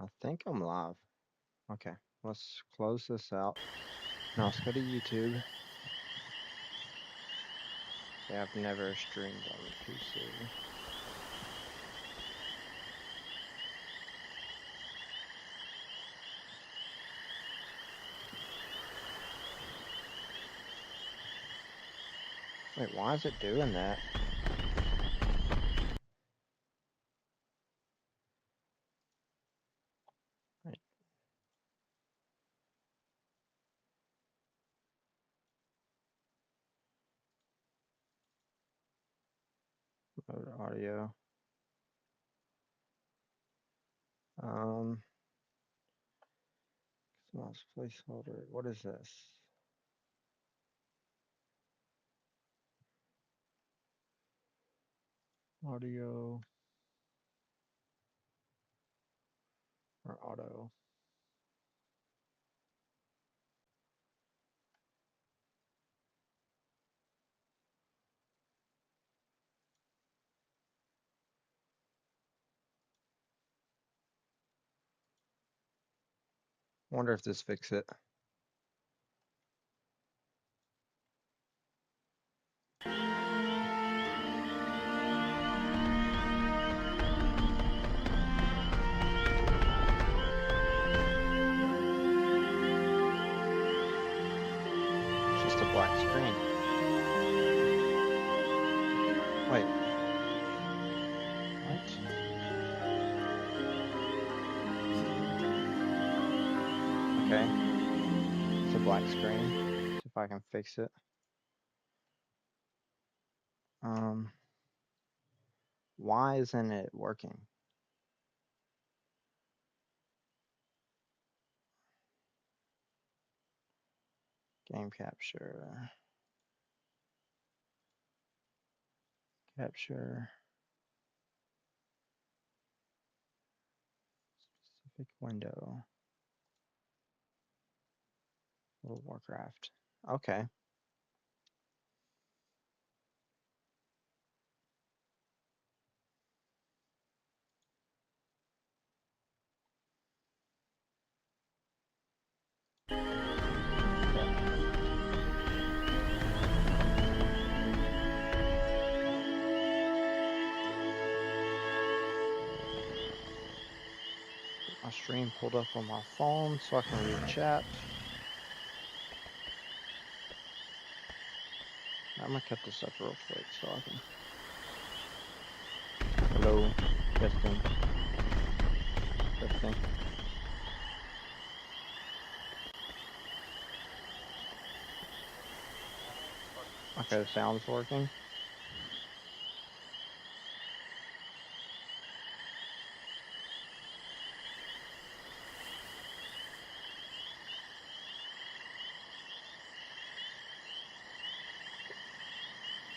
I think I'm live. Okay, let's close this out. Now let's go to YouTube. Yeah, I've never streamed on the PC. Wait, why is it doing that? Right. Mode audio. Customize placeholder. What is this? Audio or auto? Wonder if this fixes it. It's just a black screen. Wait. What? Okay. It's a black screen. See if I can fix it. Why isn't it working? Game capture. Capture. Specific window. World of Warcraft. Okay. My stream pulled up on my phone so I can read chat. I'm gonna cut this up real quick so I can. Hello, testing. Testing. Okay, the sound's working.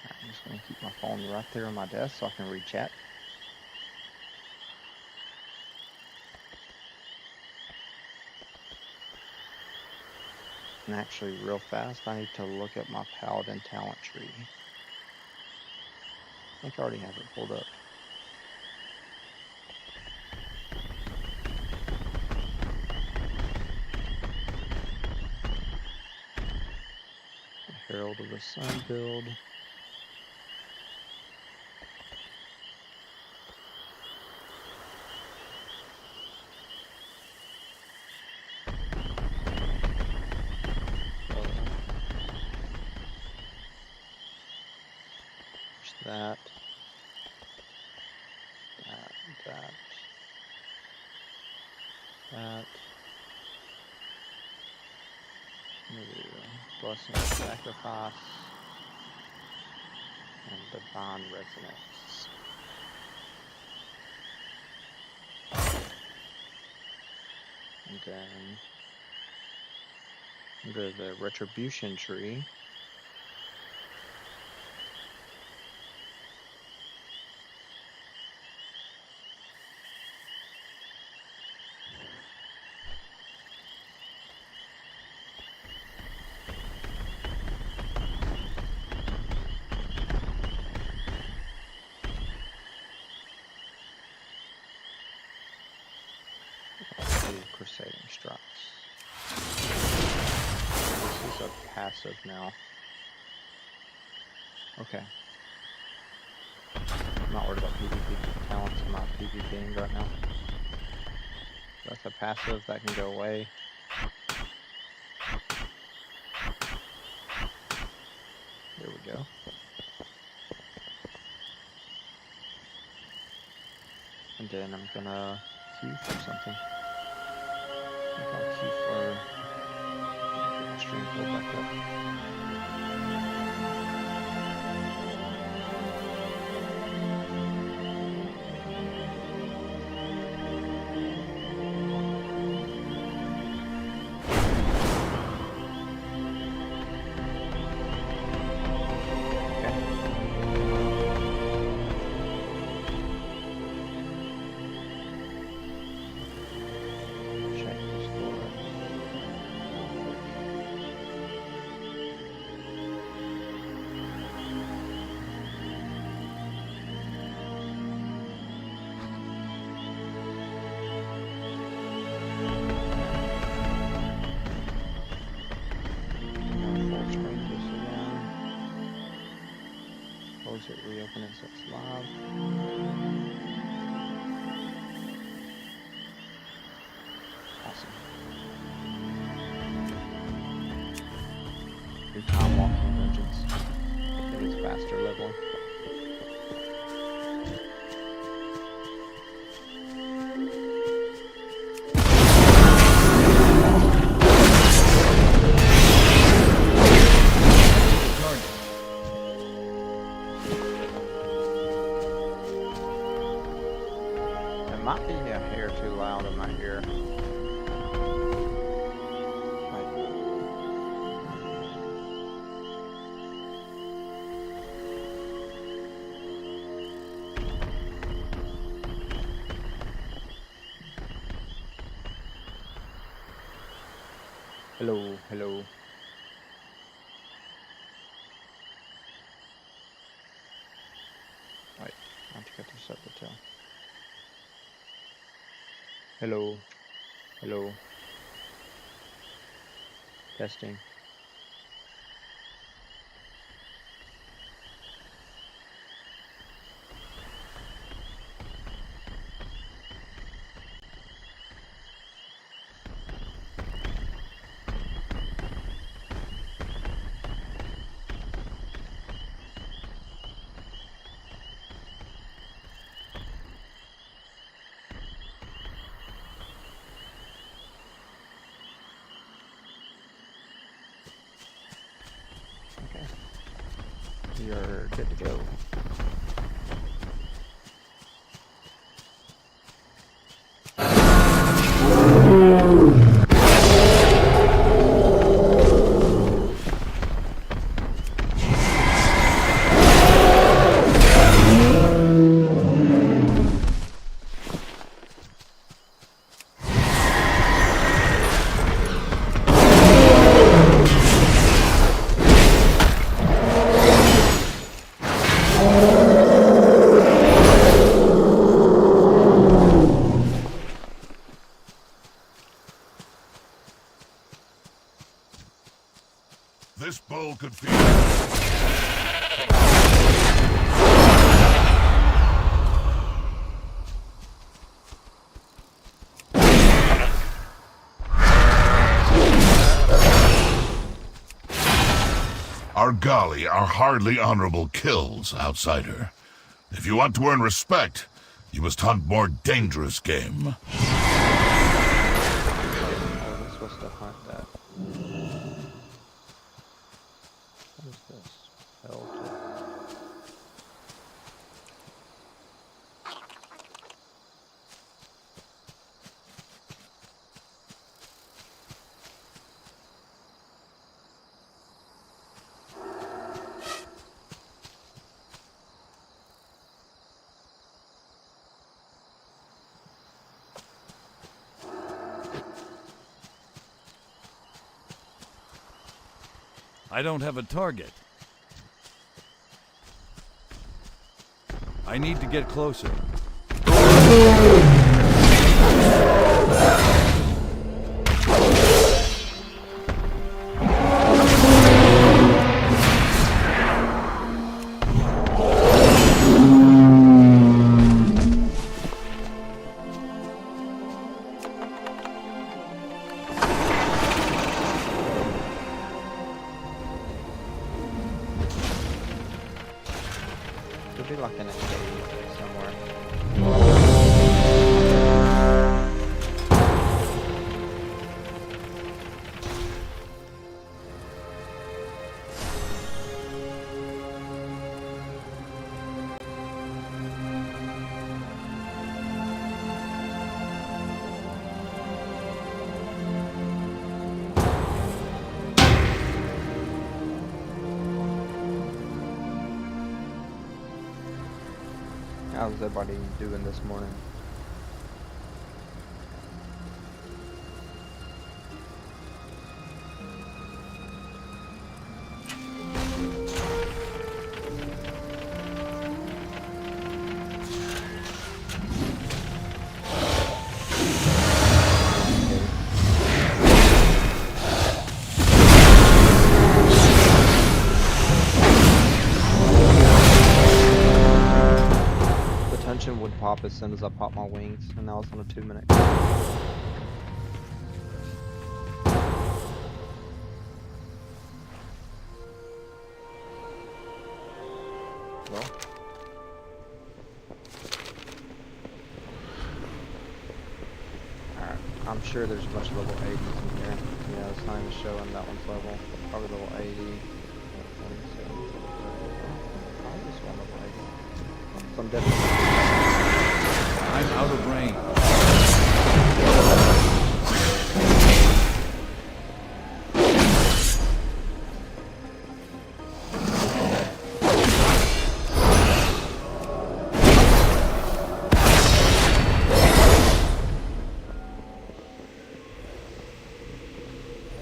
I'm just gonna keep my phone right there on my desk so I can read chat. And actually, real fast, I need to look at my Paladin talent tree. I think I already have it pulled up. The Herald of the Sun build. That. Blessing of Sacrifice and Divine Resonance. And then under the Retribution tree, Ooh, Crusading Struts. This is a passive now. Okay. I'm not worried about PvP talents. I'm not PvPing right now. That's a passive that can go away. There we go. And then I'm gonna queue for something. I think I'll queue for... Get my stream pulled back up. Check the score. Full screen this again. Close it, reopen it so it's live. Awesome. New time walking dungeons. I think it's faster leveling. It might be a hair too loud in my ear. Hello, hello. Wait, I have to get this up the tail. Hello, hello. Testing. Okay. You're good to go. This bull could feel. Argali are hardly honorable kills, outsider. If you want to earn respect, you must hunt more dangerous game. Oh, we're supposed to hunt that. What is this? L2. I don't have a target. I need to get closer. like in a cave somewhere. How's everybody doing this morning? Would pop as soon as I pop my wings, and now it's on a 2-minute. Well, alright, I'm sure there's a bunch of level 80s in here. Yeah, it's not even showing that one's level. Probably level 80. 27, probably this one level 80. So I'm definitely. I'm out of range.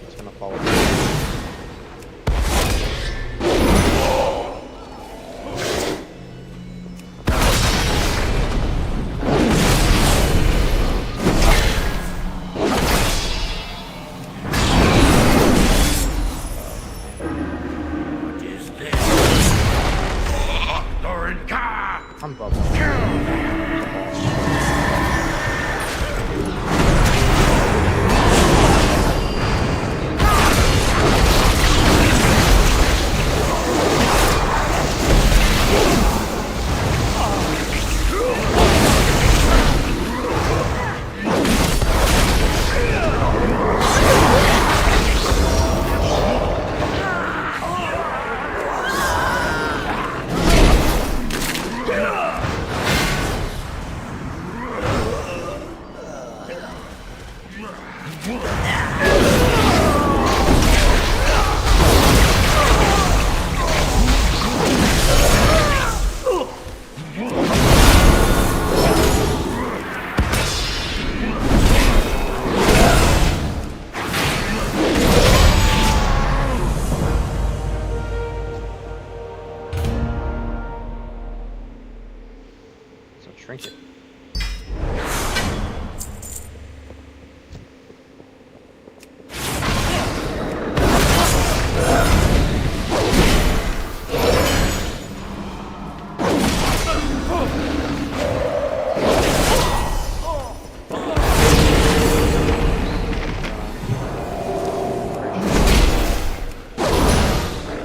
It's gonna follow. I'm bubbling. Trinket.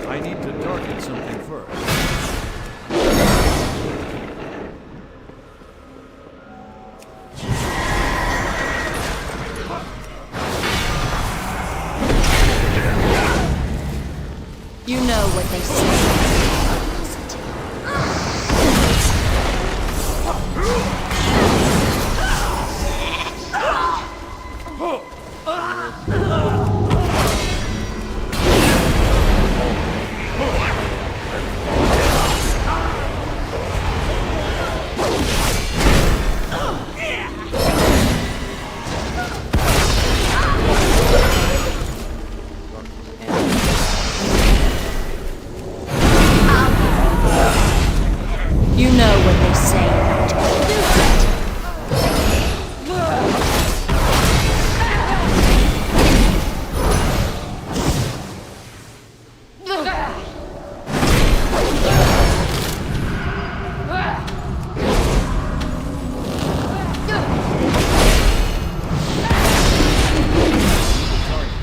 I need to target something first. You know what they say. You know what they say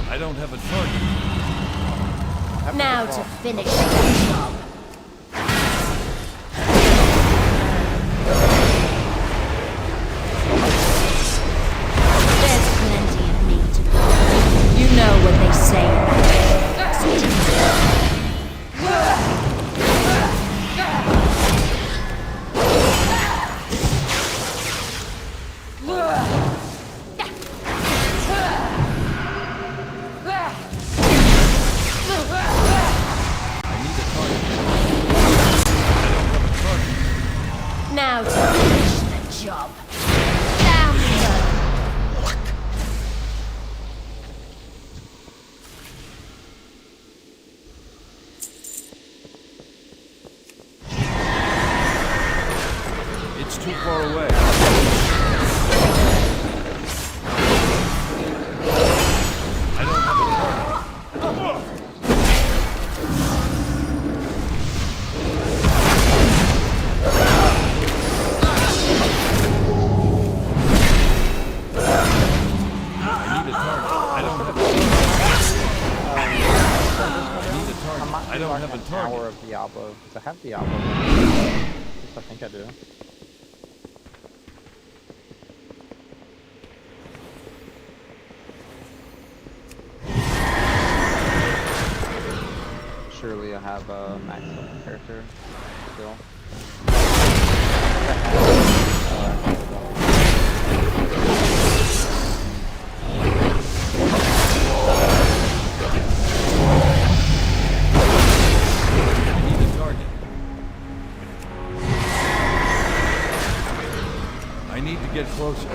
I don't have a target. now to finish the job. I don't like have a an target. hour of Diablo. Because I have Diablo. At least I think I do. Surely I have a max level character still. I need a target. I need to get closer.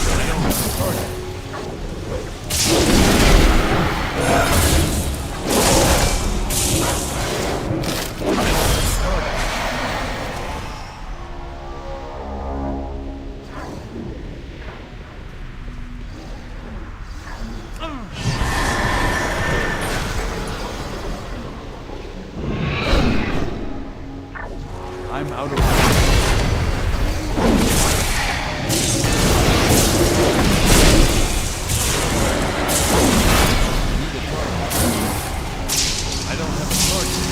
I don't have a target. I'm out of need a target. I don't have a target.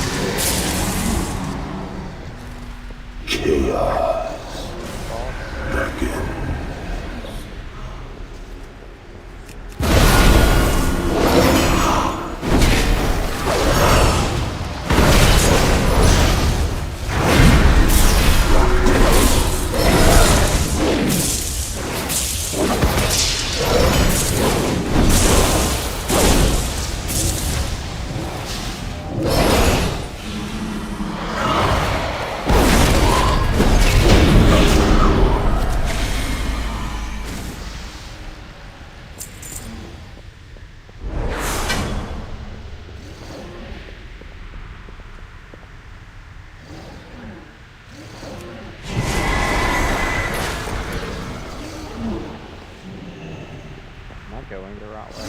Am I going the right way?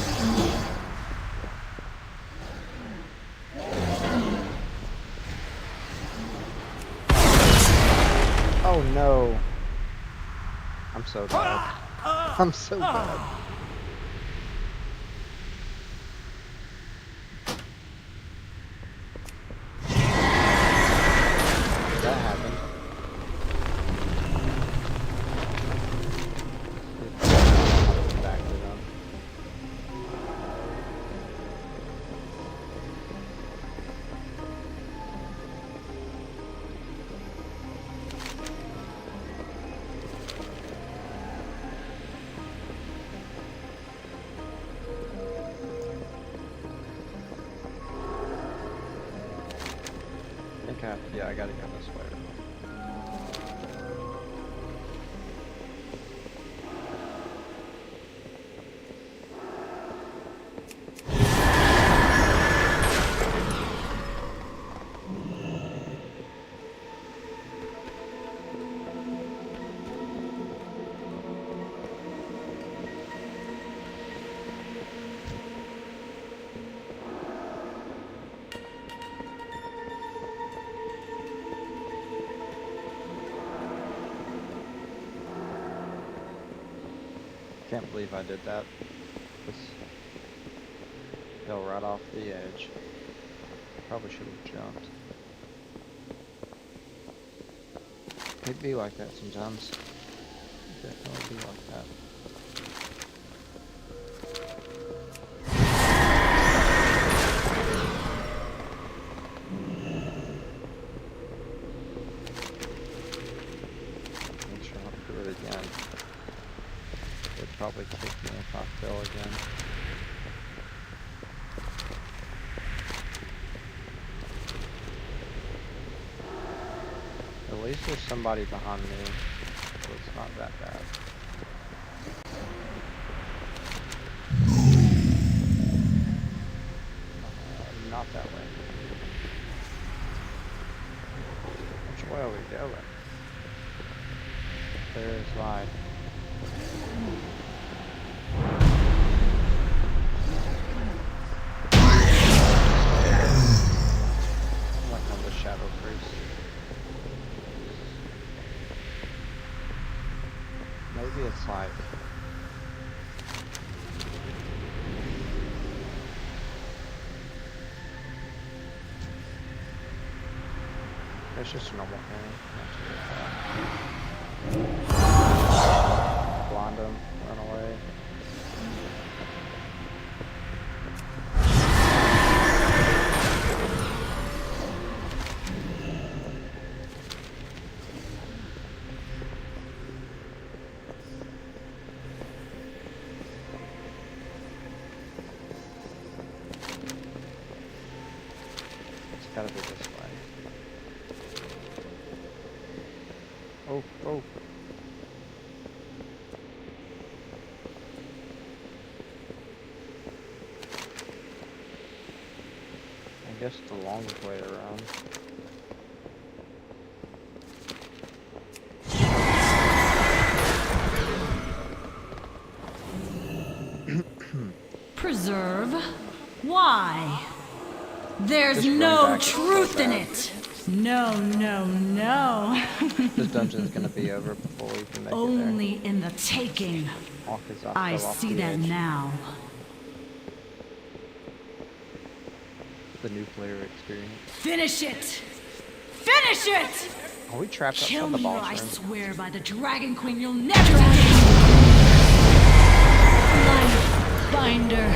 Oh no! I'm so bad. I'm so bad. That happened. Back to them. Yeah, I gotta go this way. Can't believe I did that. Just fell right off the edge. Probably should have jumped. It'd be like that sometimes. Definitely be like that. Make sure I don't do it again. It'd probably kick me if I fell again. At least there's somebody behind me, so it's not that bad. Not that way. Which way are we going? There is life. Like on the Shadow Priest. Maybe it's like it's just a normal thing. Blind him, run away. It's gotta be this way. Oh, oh. I guess the longest way around. Preserve? Why? There's Just run no back, it's so truth in bad. it. No, no, no. This dungeon's gonna be over before we can make it Only in the taking. there. Walk his off, I fell off see the that edge. now. The new player experience. Finish it! Finish it! Are we trapped Kill outside the me or boss I room? swear by the Dragon Queen you'll never defeat. Life Binder.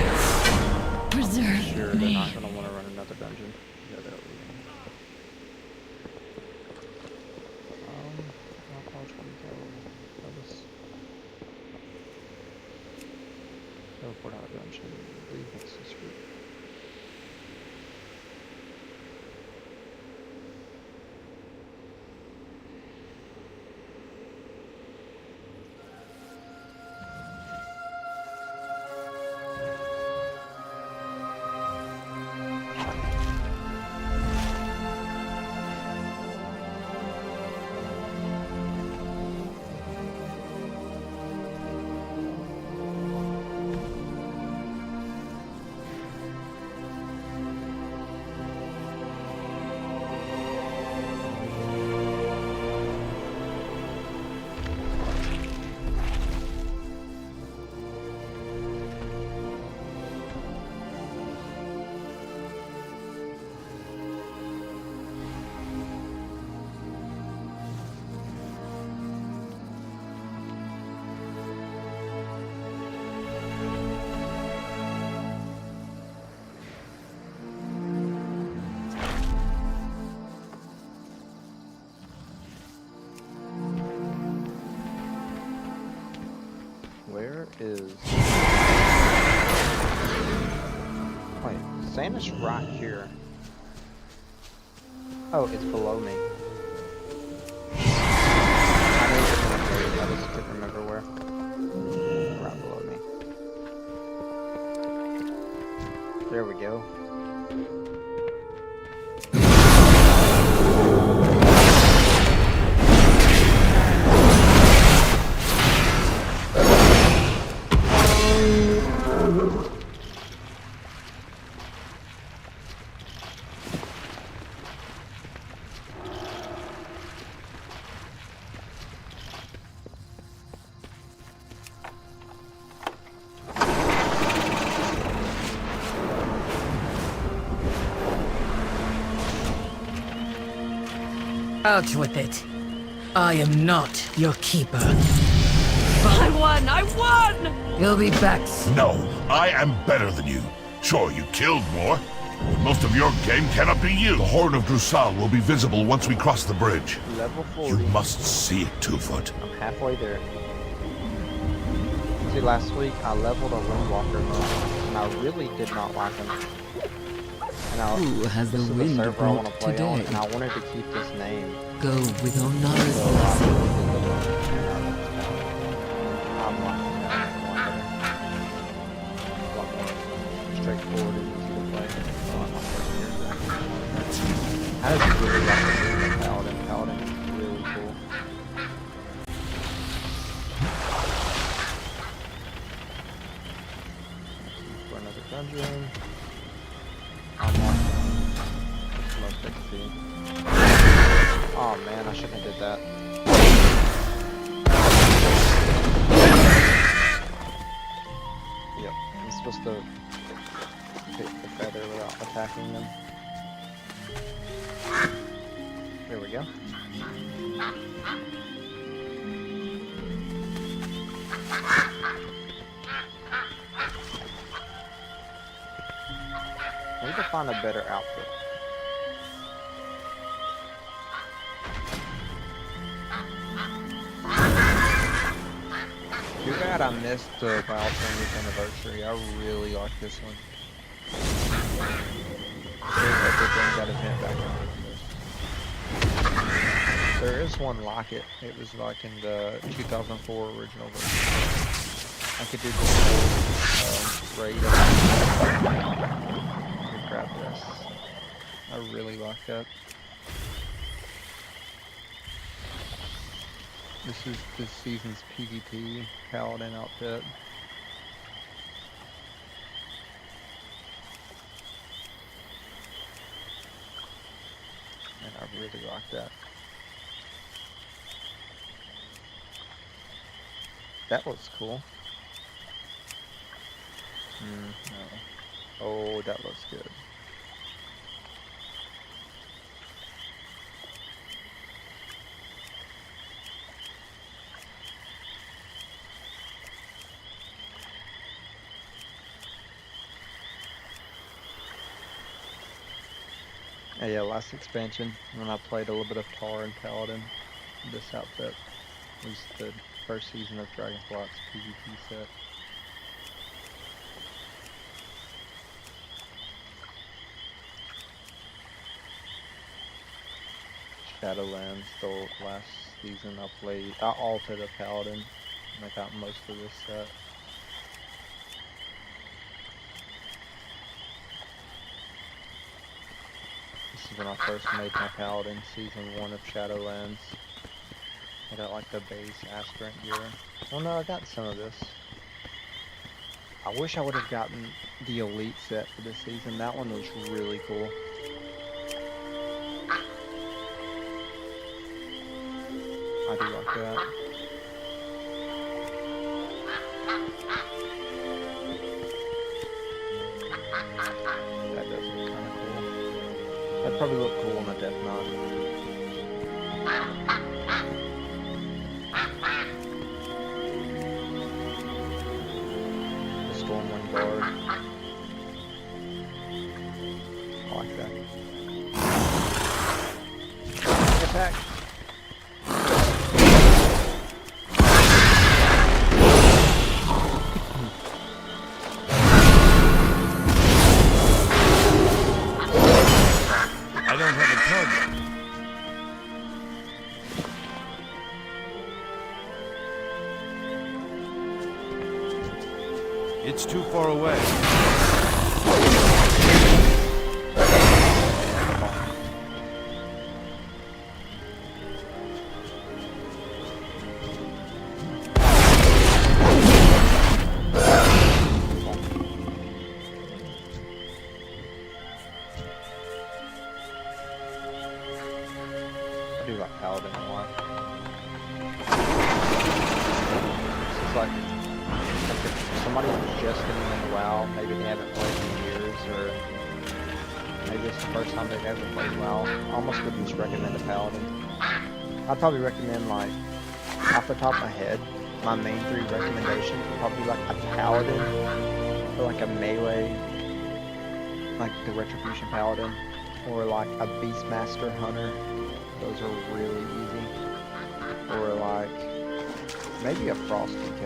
Preserve Sure, they're me. not gonna want to run another dungeon. Yeah, they'll leave. How far should we go? Let us teleport out of dungeon. Leave Nexus Route. Where is... Wait, Santa's right here. Oh, it's below me. I know it's in the cave, I just couldn't remember where. Right below me. There we go. Out with it. I am not your keeper. I won! I won! You'll be back soon. No, I am better than you. Sure, you killed more, but most of your game cannot be you. The Horn of Drusal will be visible once we cross the bridge. Level 40. You must see it, Two-Foot. I'm halfway there. See, last week I leveled a Windwalker and I really did not like him. And Who has the this is wind server I want to brought play on, today? and I wanted to keep this name. Go with So Onara's I blessing. really did the I'm liking that a lot better. A lot more straightforward and easy to play. So I'm not I just really like the name of Paladin. Paladin is really cool. For another dungeon. I'm on most XP. Oh man, I shouldn't have did that. Yep, I'm supposed to hit the feather without attacking them. There we go. I need to find a better outfit. Too bad I missed the WoW 20th anniversary. I really like this one. There's everything that event back in. There is one like it. It was like in the 2004 original version. I could do this whole raid. Let me grab this. I really like that. This is this season's PvP Paladin outfit. And I really like that. That looks cool. No. Oh, that looks good. Yeah, last expansion, when I played a little bit of Tar and Paladin, this outfit was the first season of Dragonflight's PvP set. Shadowlands, the last season I played, I altered a Paladin, and I got most of this set. This is when I first made my Paladin, season 1 of Shadowlands. I got like the base aspirant gear. Oh no, I got some of this. I wish I would have gotten the elite set for this season. That one was really cool. I do like that. That does look kind of cool. That'd probably look cool on a Death Knot. The Stormwind Guard. I like that. Attack! I don't have a target. It's too far away. I do like Paladin a lot. This is like if somebody who's just getting into WoW, maybe they haven't played in years, or maybe it's the first time they've ever played WoW, I almost wouldn't just recommend a Paladin. I'd probably recommend, like, off the top of my head, my main 3 recommendations would probably be like a Paladin, or like a melee, like the Retribution Paladin, or like a Beastmaster Hunter. Those are really easy. Or like, maybe a Frost DK.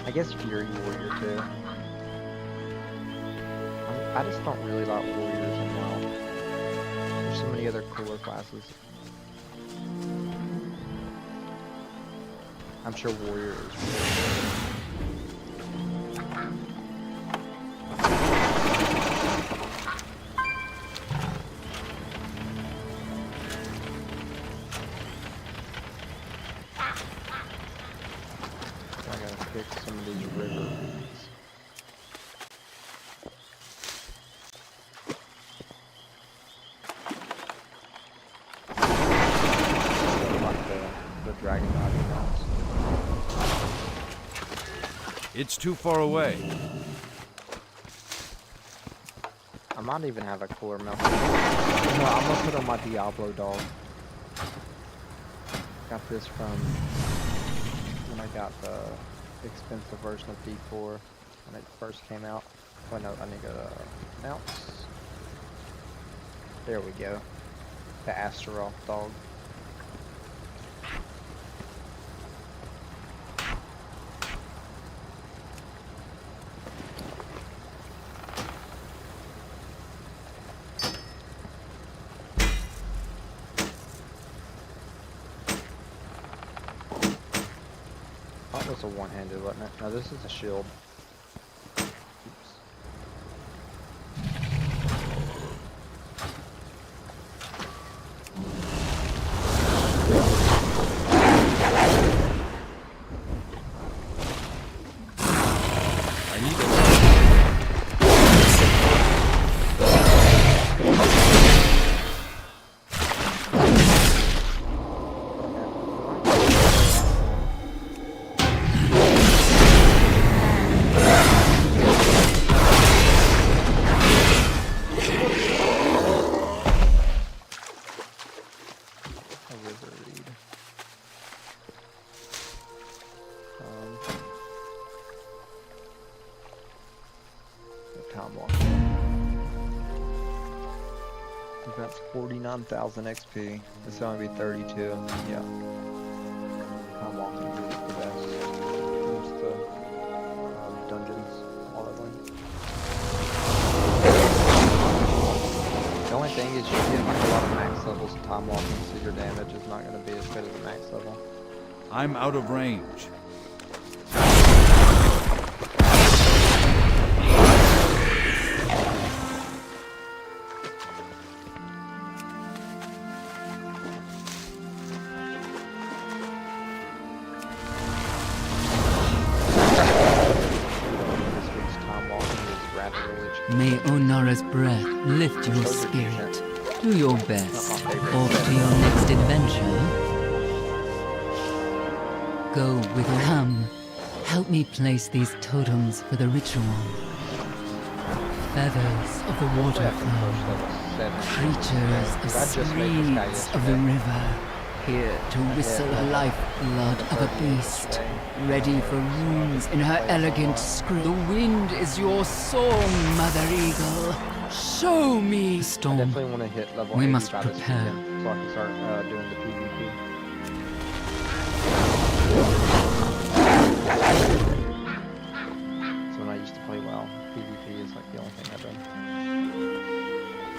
I guess Fury Warrior too. I just don't really like Warriors in WoW. There's so many other cooler classes. I'm sure Warrior is really good. I gotta pick some of these river ones. Like the dragon body ones. It's too far away. I'm might even have a cooler mount. No, I'm gonna put on my Diablo dog. Got this from when I got the expensive version of D4 when it first came out. Oh no, I need to go to mounts. There we go. The Astaroth dog. That was a one-handed, wasn't it? No, this is a shield. Oops. I need a... A wizard. The time walk. That's 49,000 XP. This is gonna be 32. Yeah. Time walking is the best. There's the dungeons. All of them. The only thing is you get like a lot of max levels of time walking, so your damage is not gonna be as good as the max level. I'm out of range. This week's time walking is rapid religion. May Onara's breath lift your spirit. Do your best. Off to your next adventure. Go with Ham. Help me place these totems for the ritual. Feathers of the waterflow. Creatures of streams of the river. Here to whistle a lifeblood of a beast. Ready for runes in her elegant scream. The wind is your song, Mother Eagle. Show me, Storm. Definitely want to hit level We 80 must by this prepare. weekend, so I can start doing the PvP. So when I used to play WoW, PvP is like the only thing I've done.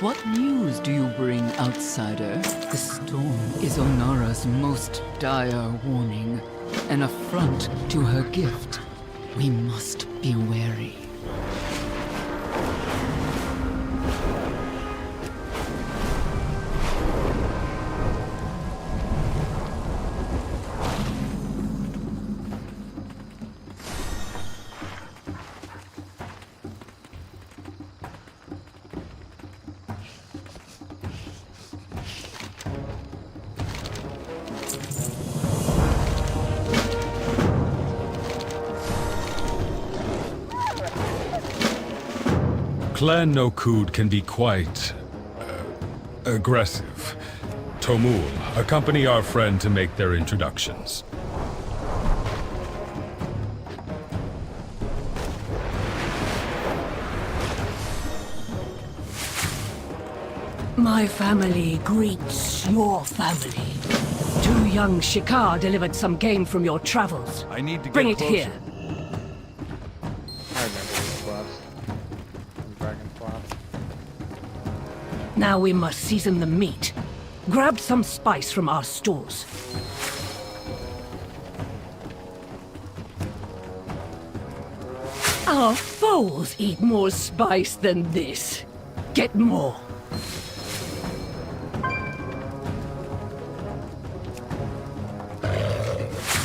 What news do you bring, outsider? The storm is Onara's most dire warning. An affront to her gift. We must be wary. Clan Nokud can be quite aggressive. Tomul, accompany our friend to make their introductions. My family greets your family. Two young Shikar delivered some game from your travels. I need to get Bring it closer. here. I remember these quests. From Dragonfly. Now we must season the meat. Grab some spice from our stores. Our foes eat more spice than this. Get more.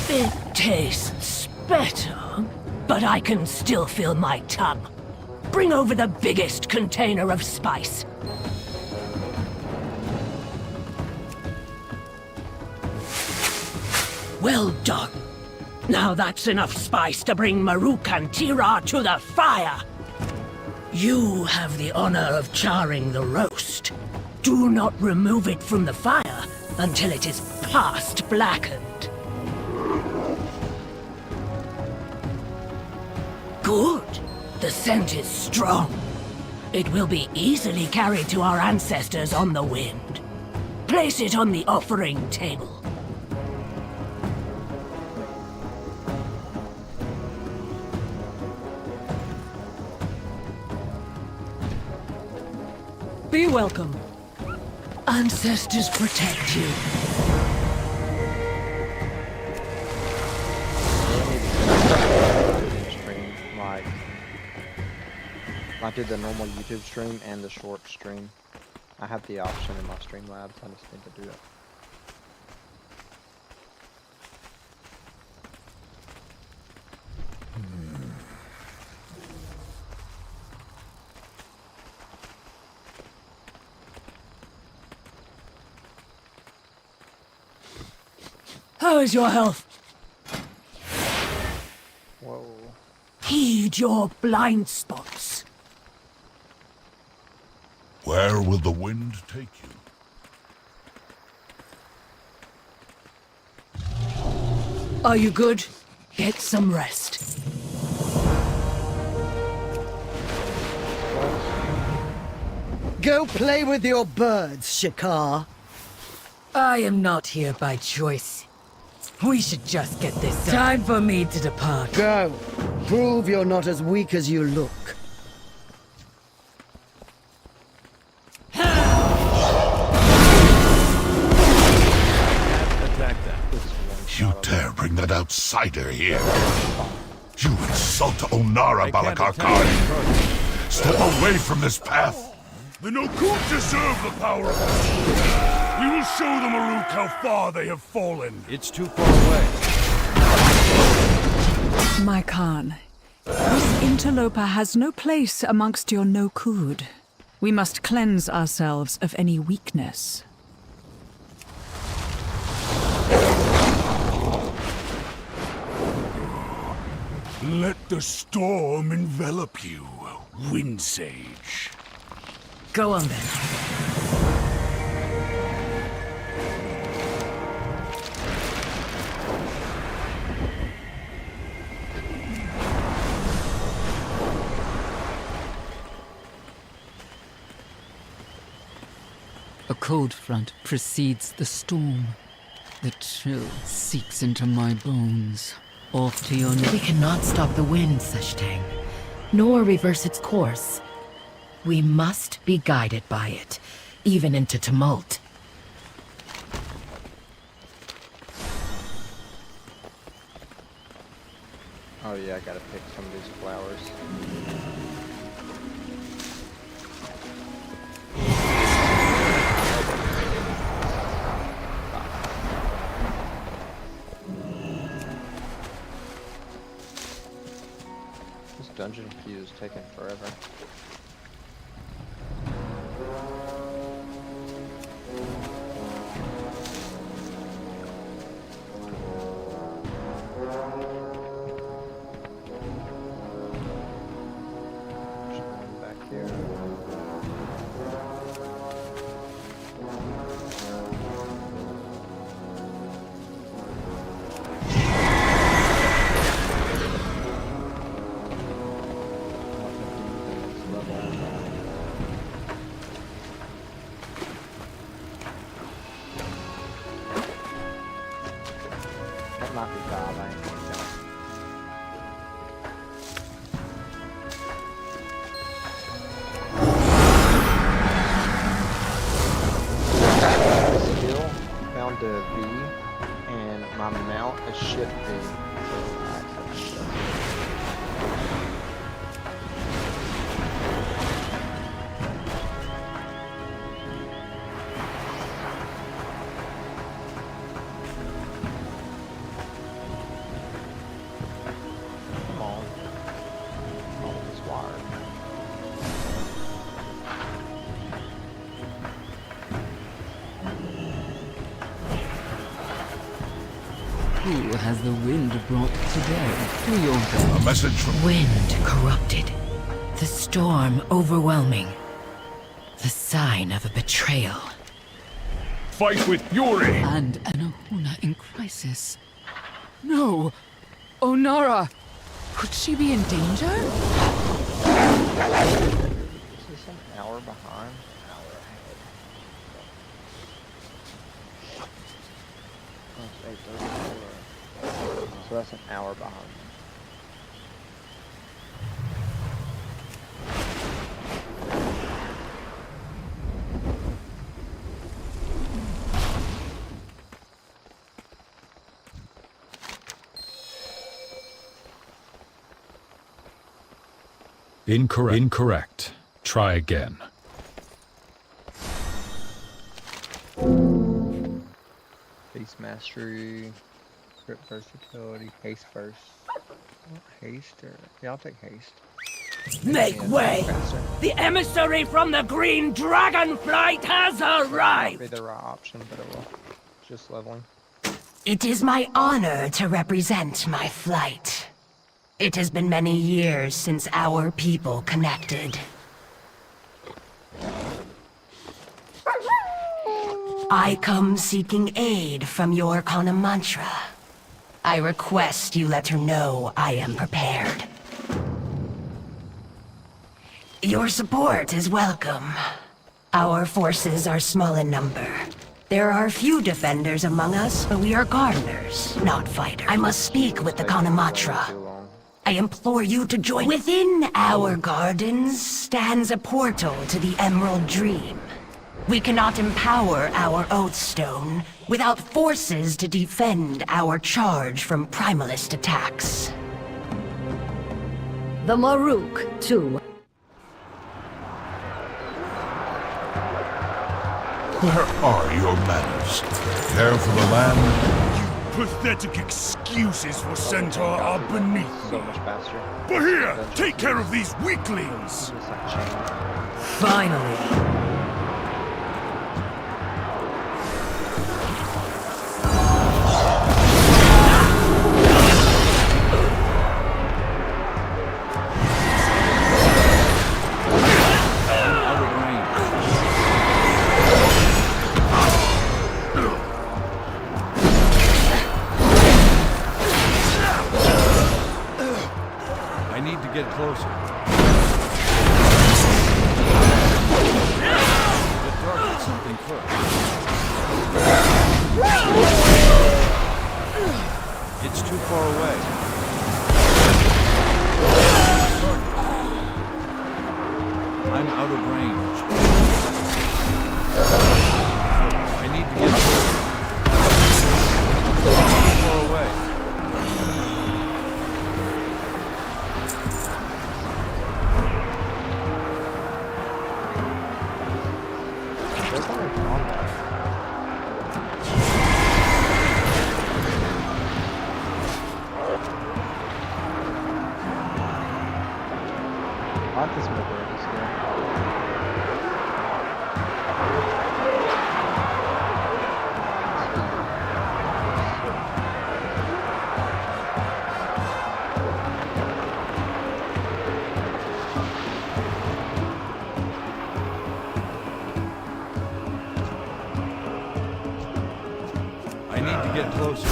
It tastes better, but I can still feel my tongue. Bring over the biggest container of spice. Well done. Now that's enough spice to bring Maruk and Tira to the fire. You have the honor of charring the roast. Do not remove it from the fire until it is past blackened. Good. The scent is strong. It will be easily carried to our ancestors on the wind. Place it on the offering table. Be welcome. Ancestors protect you. Stream, like, I did the normal YouTube stream and the short stream. I have the option in my Streamlabs, I just need to do it. How is your health? Whoa. Heed your blind spots. Where will the wind take you? Are you good? Get some rest. Go play with your birds, Shikar. I am not here by choice. We should just get this done. Time for me to depart. Go. Prove you're not as weak as you look. Attack that. You dare bring that outsider here? You insult Onara Balakarkari! Step away from this path! The Nokud deserve the power of us. We will show the Maruk how far they have fallen. It's too far away. My Khan, this interloper has no place amongst your Nokud. We must cleanse ourselves of any weakness. Let the storm envelop you, Wind Sage. Go on then. A cold front precedes the storm. The chill seeps into my bones. Off to your... We cannot stop the wind, Seshtang, nor reverse its course. We must be guided by it, even into tumult. Oh yeah, I gotta pick some of these flowers. This dungeon queue is taking forever. Not be bad, I ain't gonna Still found a V, and my mount is shit V, so I accept that. Who has the wind brought today to your door? A message from... Wind corrupted. The storm overwhelming. The sign of a betrayal. Fight with fury! And an Ahuna in crisis. No! Onara! Could she be in danger? Is this an hour behind? Oh, it's 8:34. So that's an hour behind. Incorrect. Try again. Beast mastery, crit versatility, haste first. Haste or yeah, I'll take haste. Make way! The emissary from the Green Dragonflight has arrived! Be the right option, but it will. Just leveling. It is my honor to represent my flight. It has been many years since our people connected. I come seeking aid from your Kana Mantra. I request you let her know I am prepared. Your support is welcome. Our forces are small in number. There are few defenders among us, but we are gardeners, not fighters. I must speak with the Kana Mantra. I implore you to join. Within our gardens stands a portal to the Emerald Dream. We cannot empower our Oathstone without forces to defend our charge from Primalist attacks. The Maruk, too. Where are your manners? Care for the land? Pathetic excuses for Centaur are beneath So me. much faster. But here, take care of these weaklings! Just like chain. Finally. I need to get closer. Let's target something first. It's too far away. I'm out of range. I need to get closer. It's too far away. There's only combat. I like this mobility skill. I need to get closer.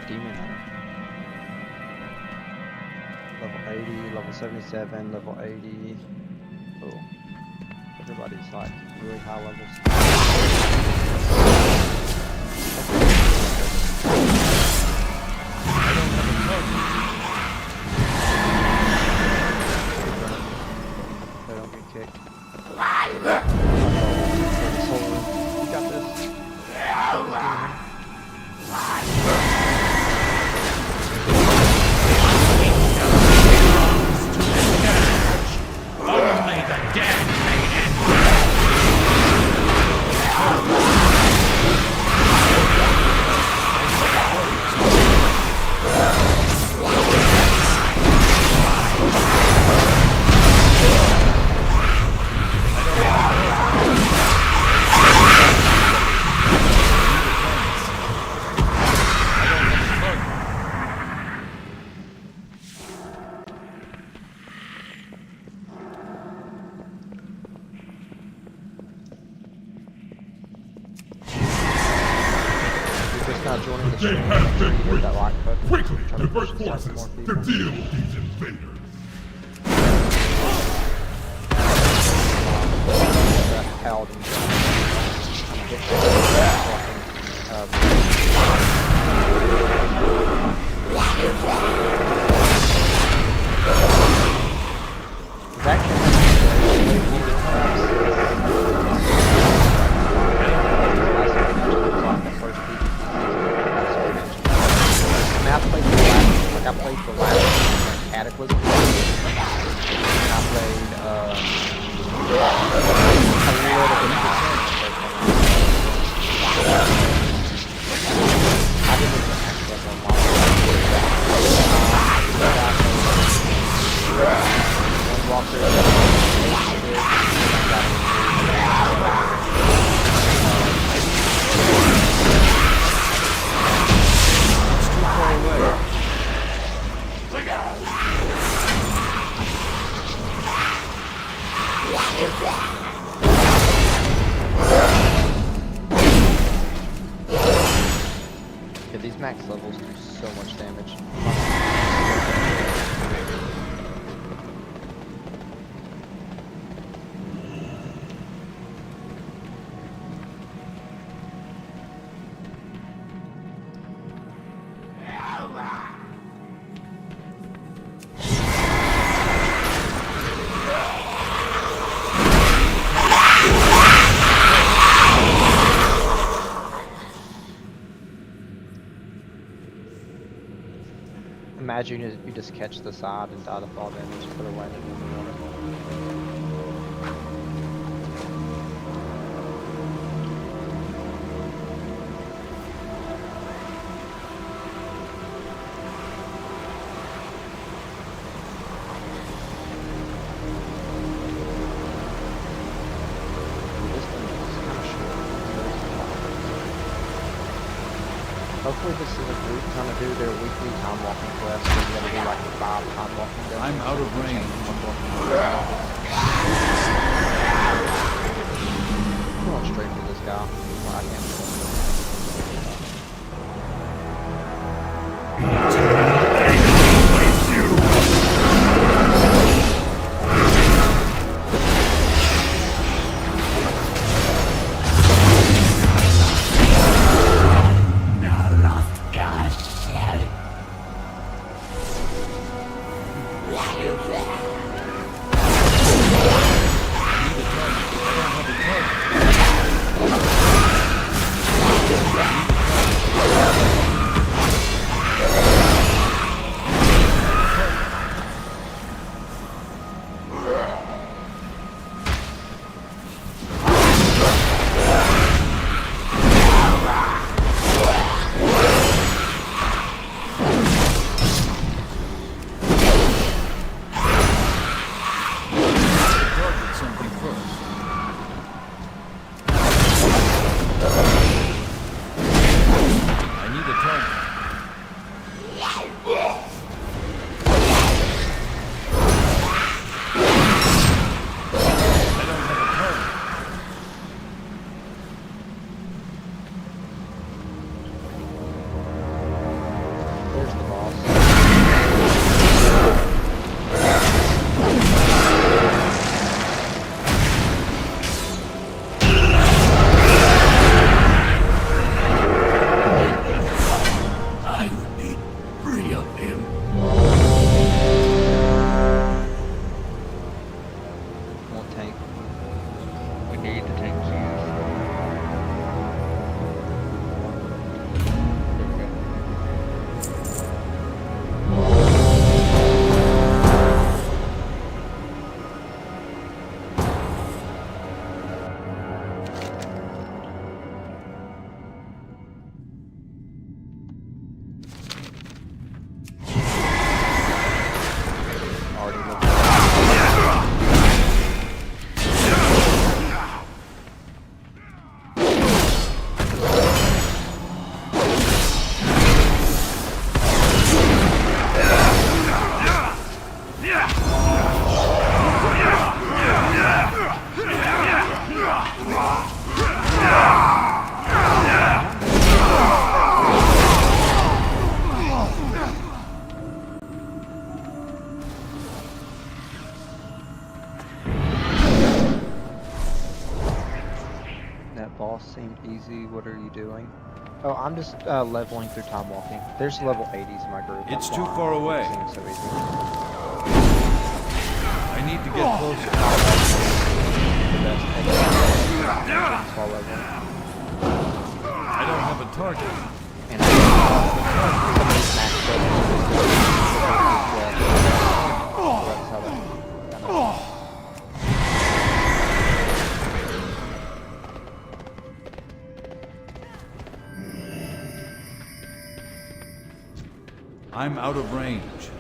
Demon Hunter. Level 80, level 77, level 80. Oh. Everybody's like really high levels. They don't get kicked. You got this. Only the dead may end just now joining the stream, They make have sure you been hit that weakened. like button. Quickly, Try to push divert this out to forces more to people. deal with these invaders. That paladin gun. I'm getting that I played the last Cataclysm, and I played a little bit of I didn't even actually have one Yeah, these max levels do so much damage. Imagine you just catch the side and die to fall damage for the landing in the water. This thing is kind of short. Hopefully this is a group trying to do their weekly time walking quest. So you gotta do like 5 time walking dungeons. I'm out of range. I'm going straight for this guy. Well, I can't do what are you doing? Oh, I'm just leveling through time walking. There's level 80s in my group. It's That's too why far away. It's so easy. I need to get closer. The best while leveling. I don't have a target. And somebody's maxed up. That's how that. I'm out of range.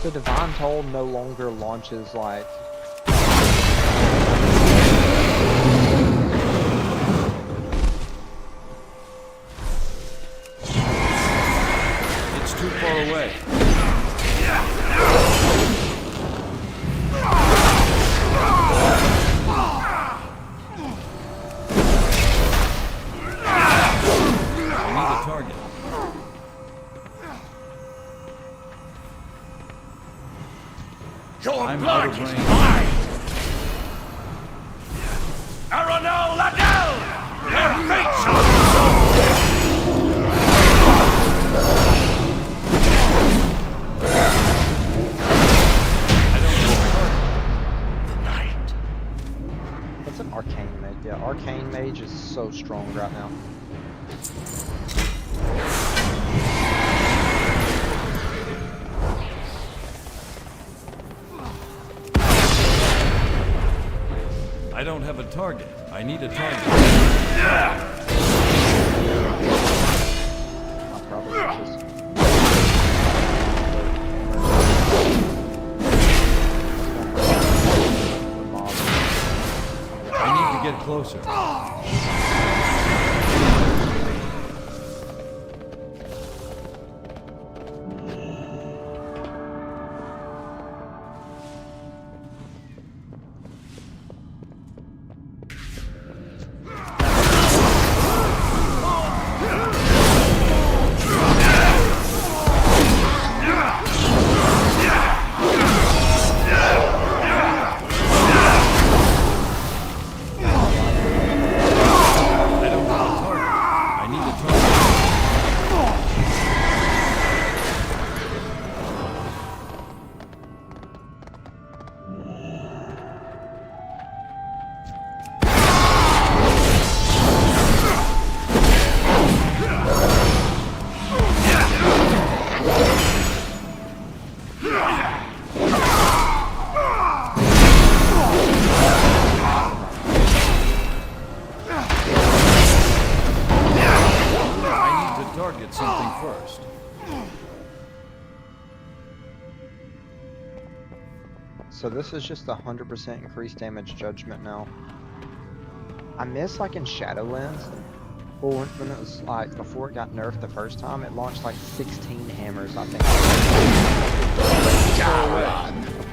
So Divine Toll no longer launches like... It's too far away. I need a target. Your I'm blood out of is range. mine! Aranel Ladell! Their fates are What's an Arcane Mage? Yeah, Arcane Mage is so strong right now. I don't have a target. I need a target. I'll probably just... I need to get closer. Target something first. So this is just 100% increased damage judgment now. I miss like in Shadowlands. Well, when it was like before it got nerfed the first time, it launched like 16 hammers, I think.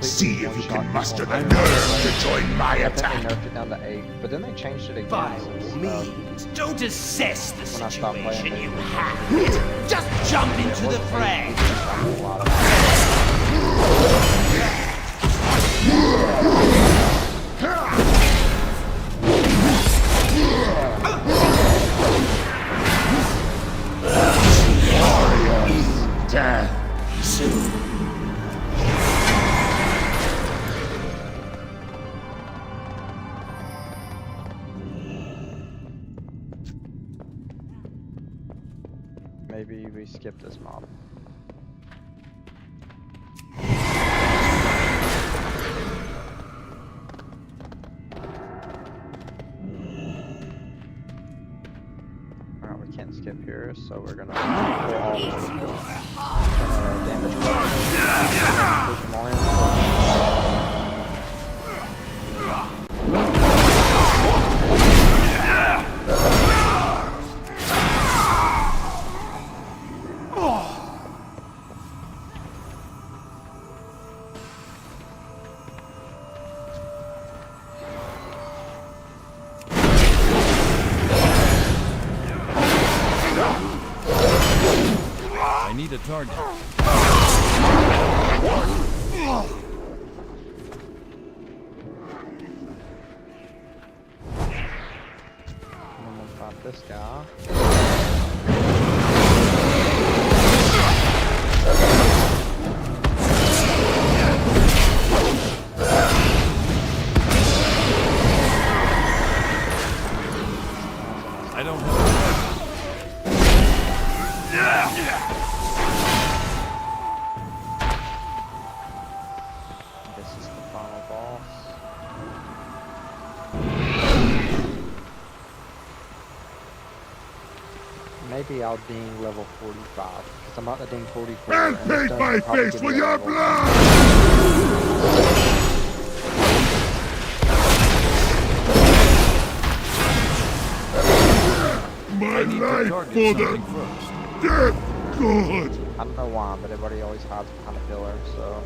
See if you can muster the nerve to join my attack. I think they nerfed it down to 8, but then they changed it again. By all means, don't assess the when I stopped playing, situation. You they- have it. Just jump into the fray. Death soon. Maybe we skip this mob. Alright, we can't skip tip here, so we're gonna pull all the damage. Push them all in. I need a target. I'm gonna pop this guy. I don't have This is the final boss. Maybe I'll ding level 45, because I'm about to ding 44. And paint this my doesn't probably face give with me a your level. blood! My life for the dead god! I don't know why, but everybody always hides behind a pillar, so...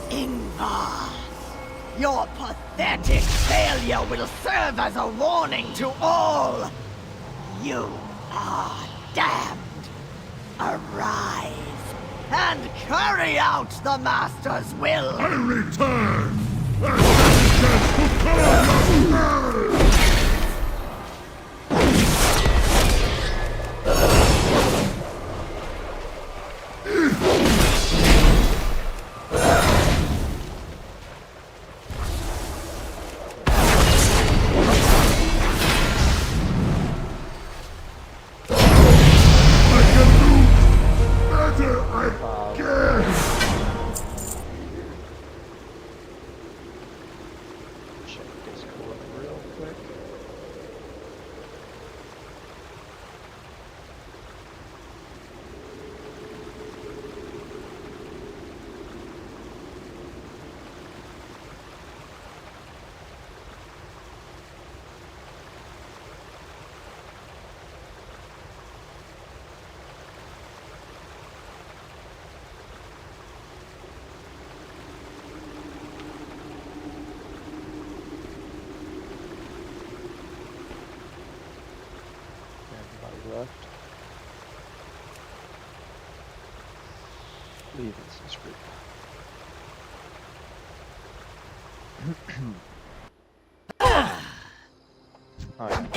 Ingvar, your pathetic failure will serve as a warning to all. You are damned. Arise and carry out the Master's will. I return! And chance to call us! Check Discord real quick. Everybody left. Leave this group. Alright.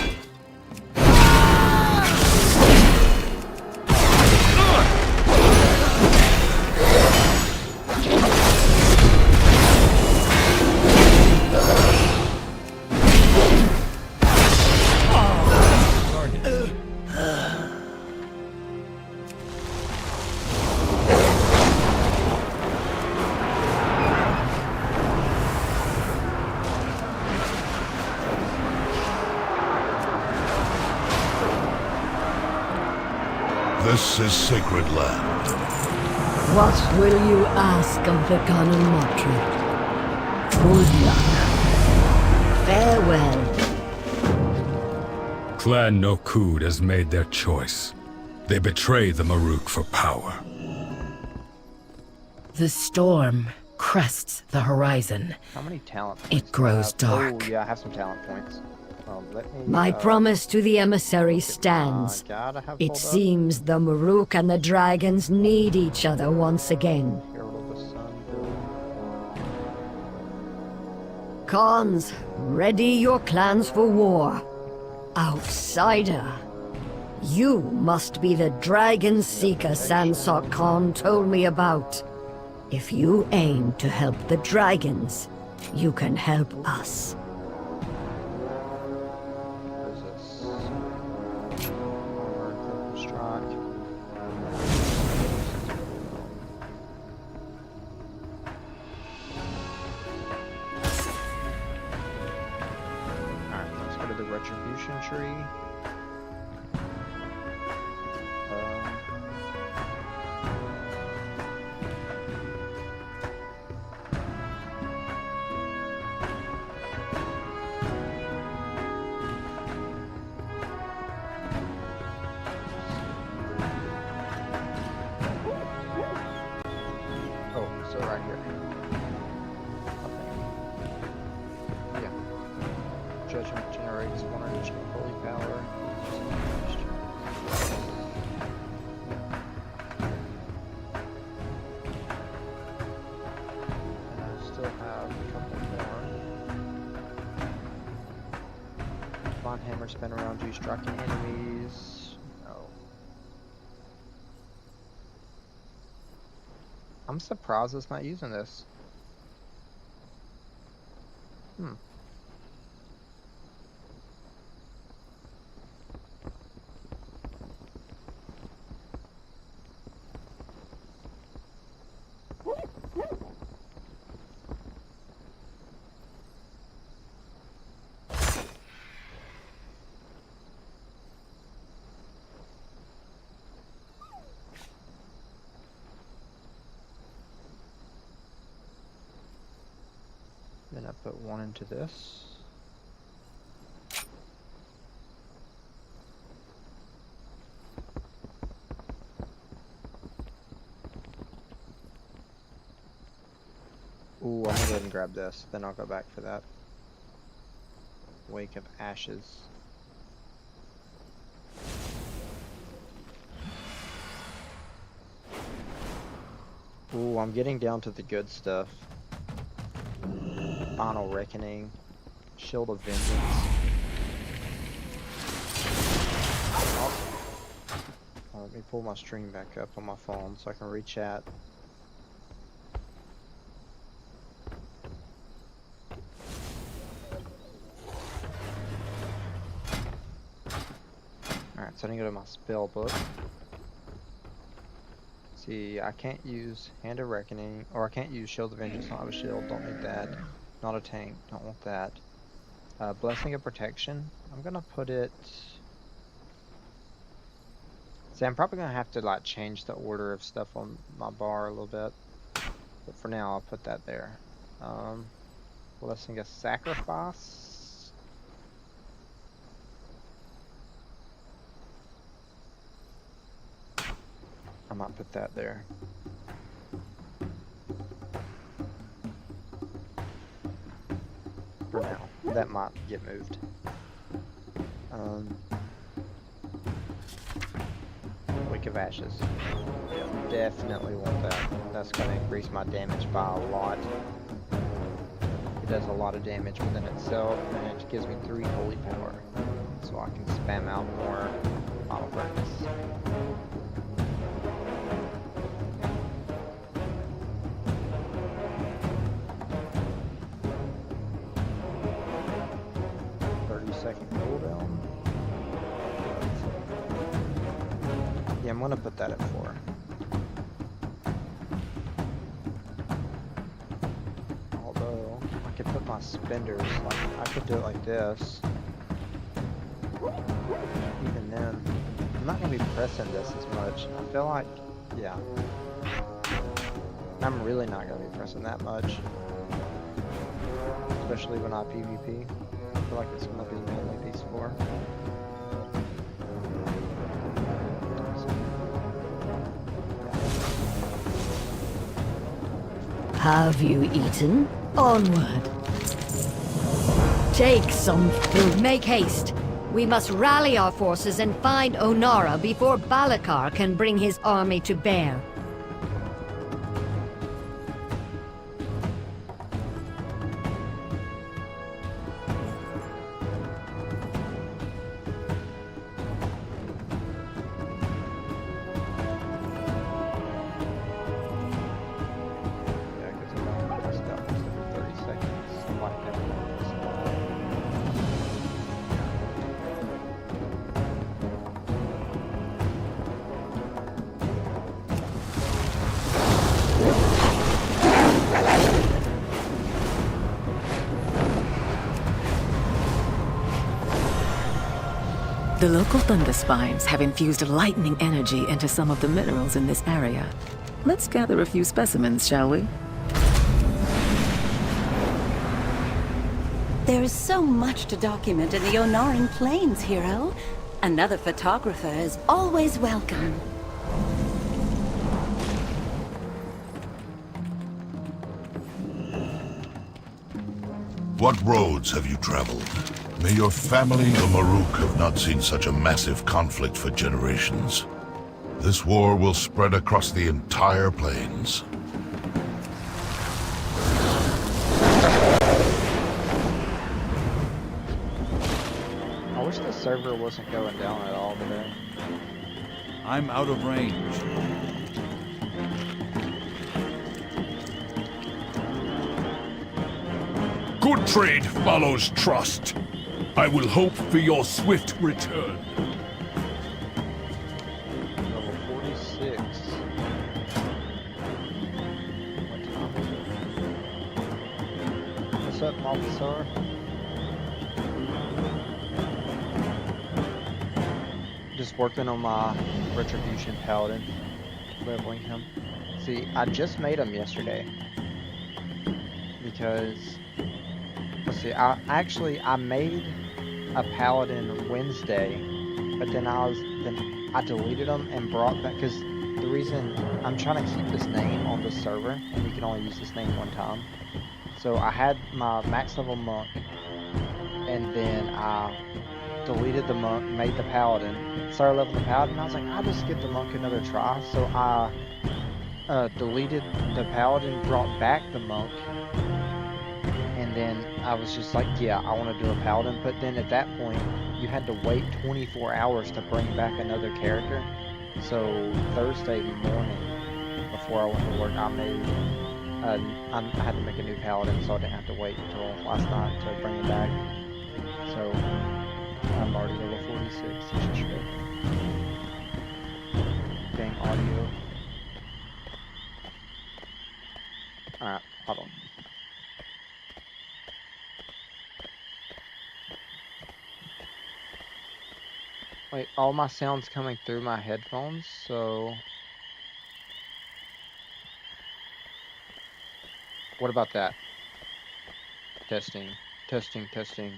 This is sacred land. What will you ask of the Ganon Motri? Good luck. Farewell. Clan Nokud has made their choice. They betray the Maruk for power. The storm crests the horizon. How many talent points? It grows dark. Oh, yeah, I have some talent points. Let me, My promise to the emissary stands. It seems the Maruk and the dragons need each other once again. Khans, ready your clans for war. Outsider. You must be the dragon seeker Sansok Khan told me about. If you aim to help the dragons, you can help us. retribution tree. Oh, so right here. Yeah. Judgment generates 1 additional holy power. And I still have a couple more. Bond hammer spin around you, striking enemies. No. I'm surprised it's not using this. Then I put 1 into this. Ooh, I'm gonna go ahead and grab this, then I'll go back for that. Wake of Ashes. Ooh, I'm getting down to the good stuff. Final Reckoning. Shield of Vengeance. Awesome. Let me pull my stream back up on my phone so I can re-chat. Alright, so I need to go to my spell book. See, I can't use Hand of Reckoning, or I can't use Shield of Vengeance, don't have a shield, don't need that. Not a tank, don't want that. Blessing of Protection, I'm gonna put it... See, I'm probably gonna have to like change the order of stuff on my bar a little bit. But for now, I'll put that there. Blessing of Sacrifice. I might put that there. For now. That might get moved. Wake of Ashes. Yeah, definitely want that. That's going to increase my damage by a lot. It does a lot of damage within itself, and it gives me 3 holy power. So I can spam out more Final Breaks. Yeah, I'm gonna put that at 4. Although, I could put my spenders, like, I could do it like this. Even then, I'm not gonna be pressing this as much. I feel like, yeah. I'm really not gonna be pressing that much. Especially when I PvP. I feel like it's gonna be mainly these 4. Have you eaten? Onward. Take some food. Make haste. We must rally our forces and find Onara before Balakar can bring his army to bear. The local thunder spines have infused lightning energy into some of the minerals in this area. Let's gather a few specimens, shall we? There is so much to document in the Onaran Plains, hero. Another photographer is always welcome. What roads have you traveled? May your family, the Maruk, have not seen such a massive conflict for generations. This war will spread across the entire plains. I wish the server wasn't going down at all today. I'm out of range. Good trade follows trust. I will hope for your swift return. Level 46. What's up, Malthasar? Just working on my Retribution Paladin, leveling him. See, I just made him yesterday because, let's see, I made a Paladin Wednesday, but then I deleted them and brought back, because the reason I'm trying to keep this name on the server, and you can only use this name one time. So I had my max level monk, and then I deleted the monk, made the paladin, started leveling the paladin, and I was like, I'll just give the monk another try. So I deleted the paladin, brought back the monk, and then I was just like, yeah, I want to do a paladin. But then at that point, you had to wait 24 hours to bring back another character. So Thursday morning, before I went to work, I had to make a new paladin, so I didn't have to wait until last night to bring him back. So I'm already level 46, which is great. Game audio. Alright, hold on. Wait, all my sound's coming through my headphones, so... What about that? Testing, testing, testing.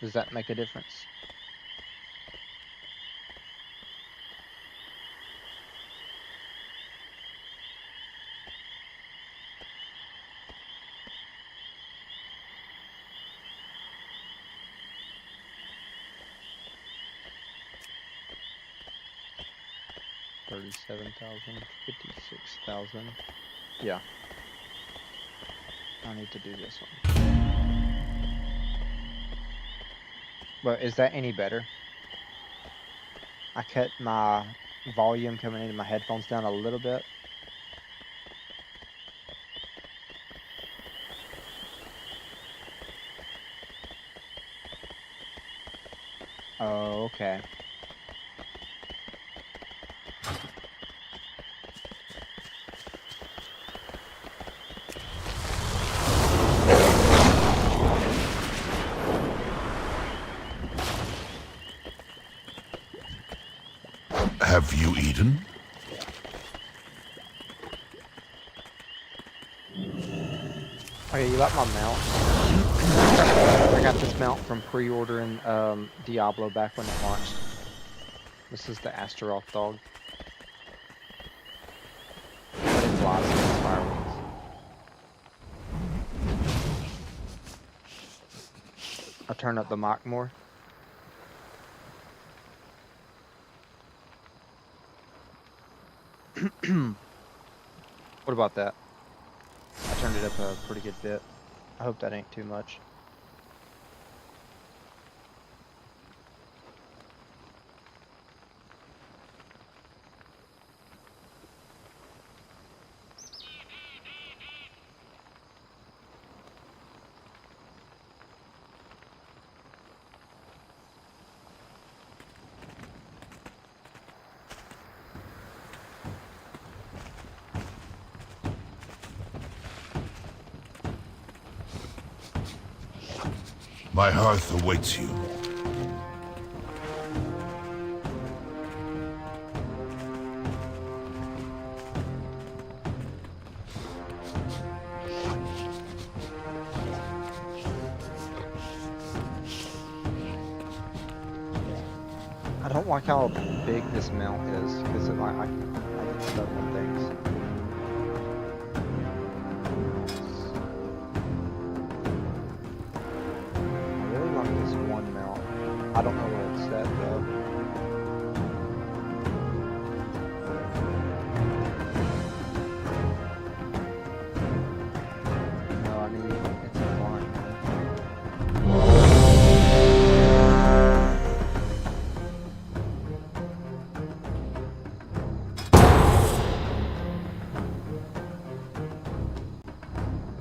Does that make a difference? $37,000, $56,000. Yeah. I need to do this one. But is that any better? I cut my volume coming into my headphones down a little bit. Oh, okay. Have you eaten? Okay, you like my mount? I got this mount from pre-ordering Diablo back when it launched. This is the Astaroth dog. But it flies in its fire wings. I'll turn up the mic more. What about that? I turned it up a pretty good bit. I hope that ain't too much. My hearth awaits you. like how big this mount is, because I get stuck on things. I really like this one mount. I don't know where it's set though. No, I need it's a line.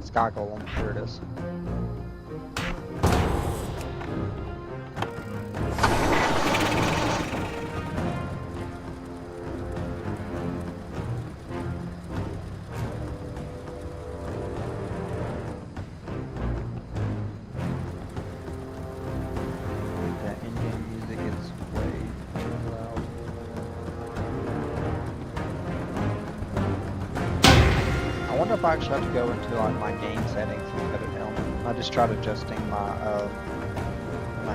Sky Golem, here it is. That in-game music is way too loud. I wonder if I actually have to go into like my game settings and cut it down. I just tried adjusting my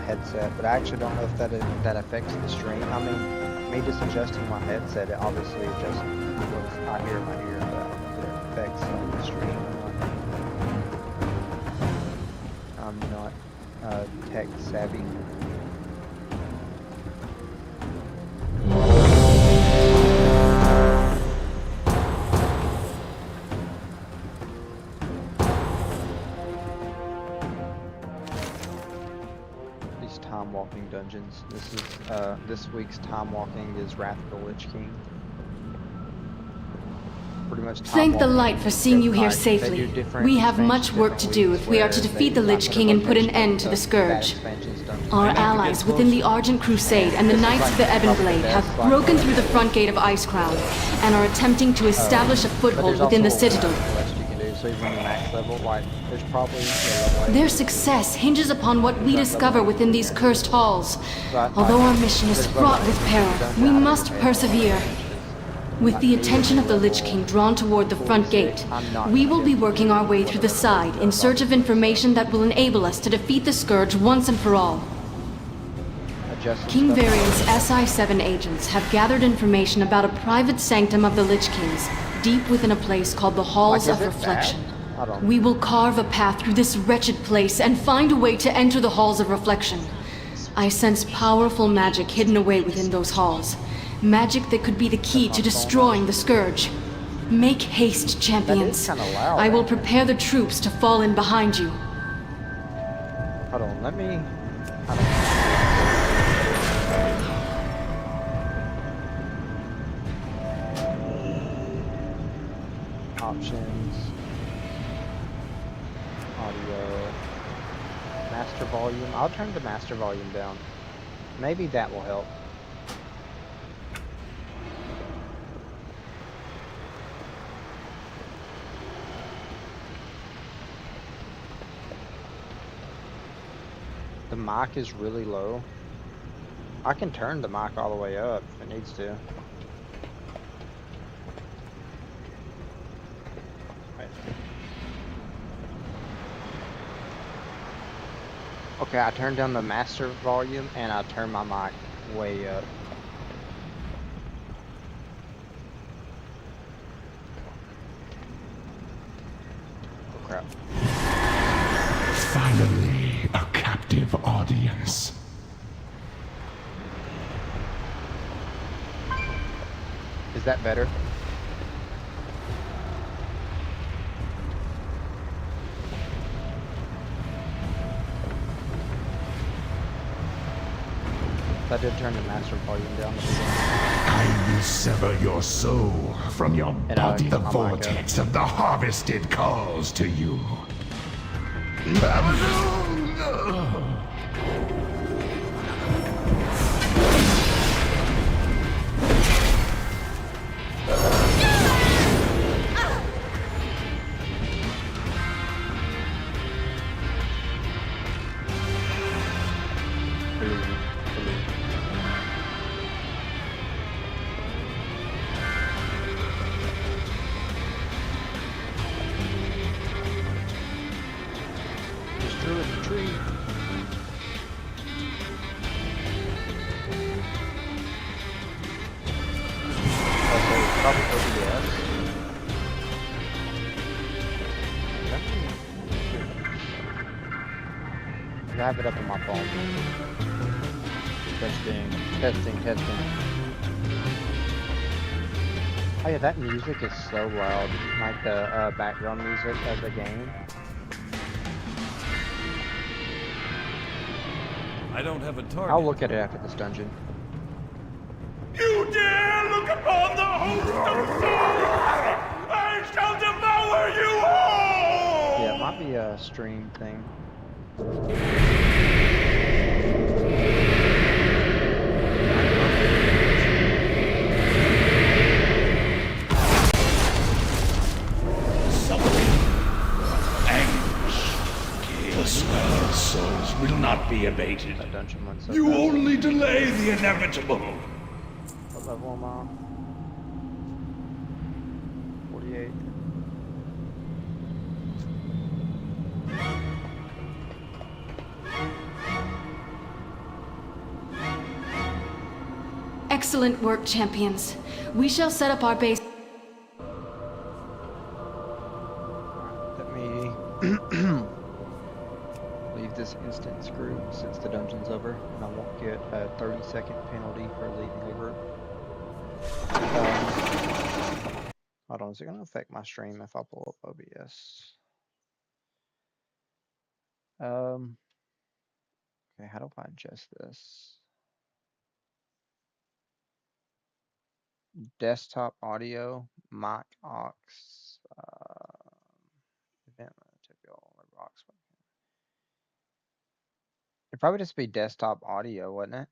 headset, but I actually don't know if that affects the stream. I mean, me just adjusting my headset, it obviously just what I hear in my ear, but it affects the stream. I'm not tech savvy. Time walking dungeons. This is this week's time walking is Wrath of the Lich King. Pretty much time Thank the walking light for seeing you here they safely. do different We have much expansions work to different do weeks if we are to where defeat they the Lich knock King and put an location end to the that Scourge. expansion's done. Our Maybe allies get within the closer. Argent Crusade and the This is Knights like of the probably Ebonblade the have best, like, broken through the front gate of Icecrown and are attempting to establish a But foothold there's within the also a Citadel. quest you can do, so even when you're max level, like there's probably a level 8. Their success hinges upon what we discover within these cursed halls. Although our mission is fraught with peril, we must persevere. With the attention of the Lich King drawn toward the front gate, we will be working our way through the side in search of information that will enable us to defeat the Scourge once and for all. King Varian's SI-7 agents have gathered information about a private sanctum of the Lich King's, deep within a place called the Halls of Reflection. We will carve a path through this wretched place and find a way to enter the Halls of Reflection. I sense powerful magic hidden away within those halls. Magic that could be the key to destroying the Scourge. Make haste, champions. I will prepare the troops to fall in behind you. Hold on, let me... Options. Audio. Master volume. I'll turn the master volume down. Maybe that will help. The mic is really low. I can turn the mic all the way up if it needs to. Right. Okay, I turned down the master volume and I turned my mic way up. Oh crap. Finally, a captive audience. Is that better? I did turn the master volume down. I will sever your soul from your body. The I'm vortex of the harvested calls to you. 'Cause I have it up on my phone. Testing. Oh yeah, that music is so loud. Like the background music of the game. I don't have a target. I'll look at it after this dungeon. You dare look upon the host of Sauron! I shall devour you all! Yeah, it might be a stream thing. The swell of souls will not be abated. That dungeon went so You fast. only delay the inevitable. What level am I on? 48. Excellent work, champions. We shall set up our base. Let me leave this instance group since the dungeon's over, and I won't get a 30-second penalty for leaving the group. Hold on, is it going to affect my stream if I pull up OBS? Okay, how do I adjust this? Desktop audio, mic aux, event typical box. It'd probably just be desktop audio, wouldn't it?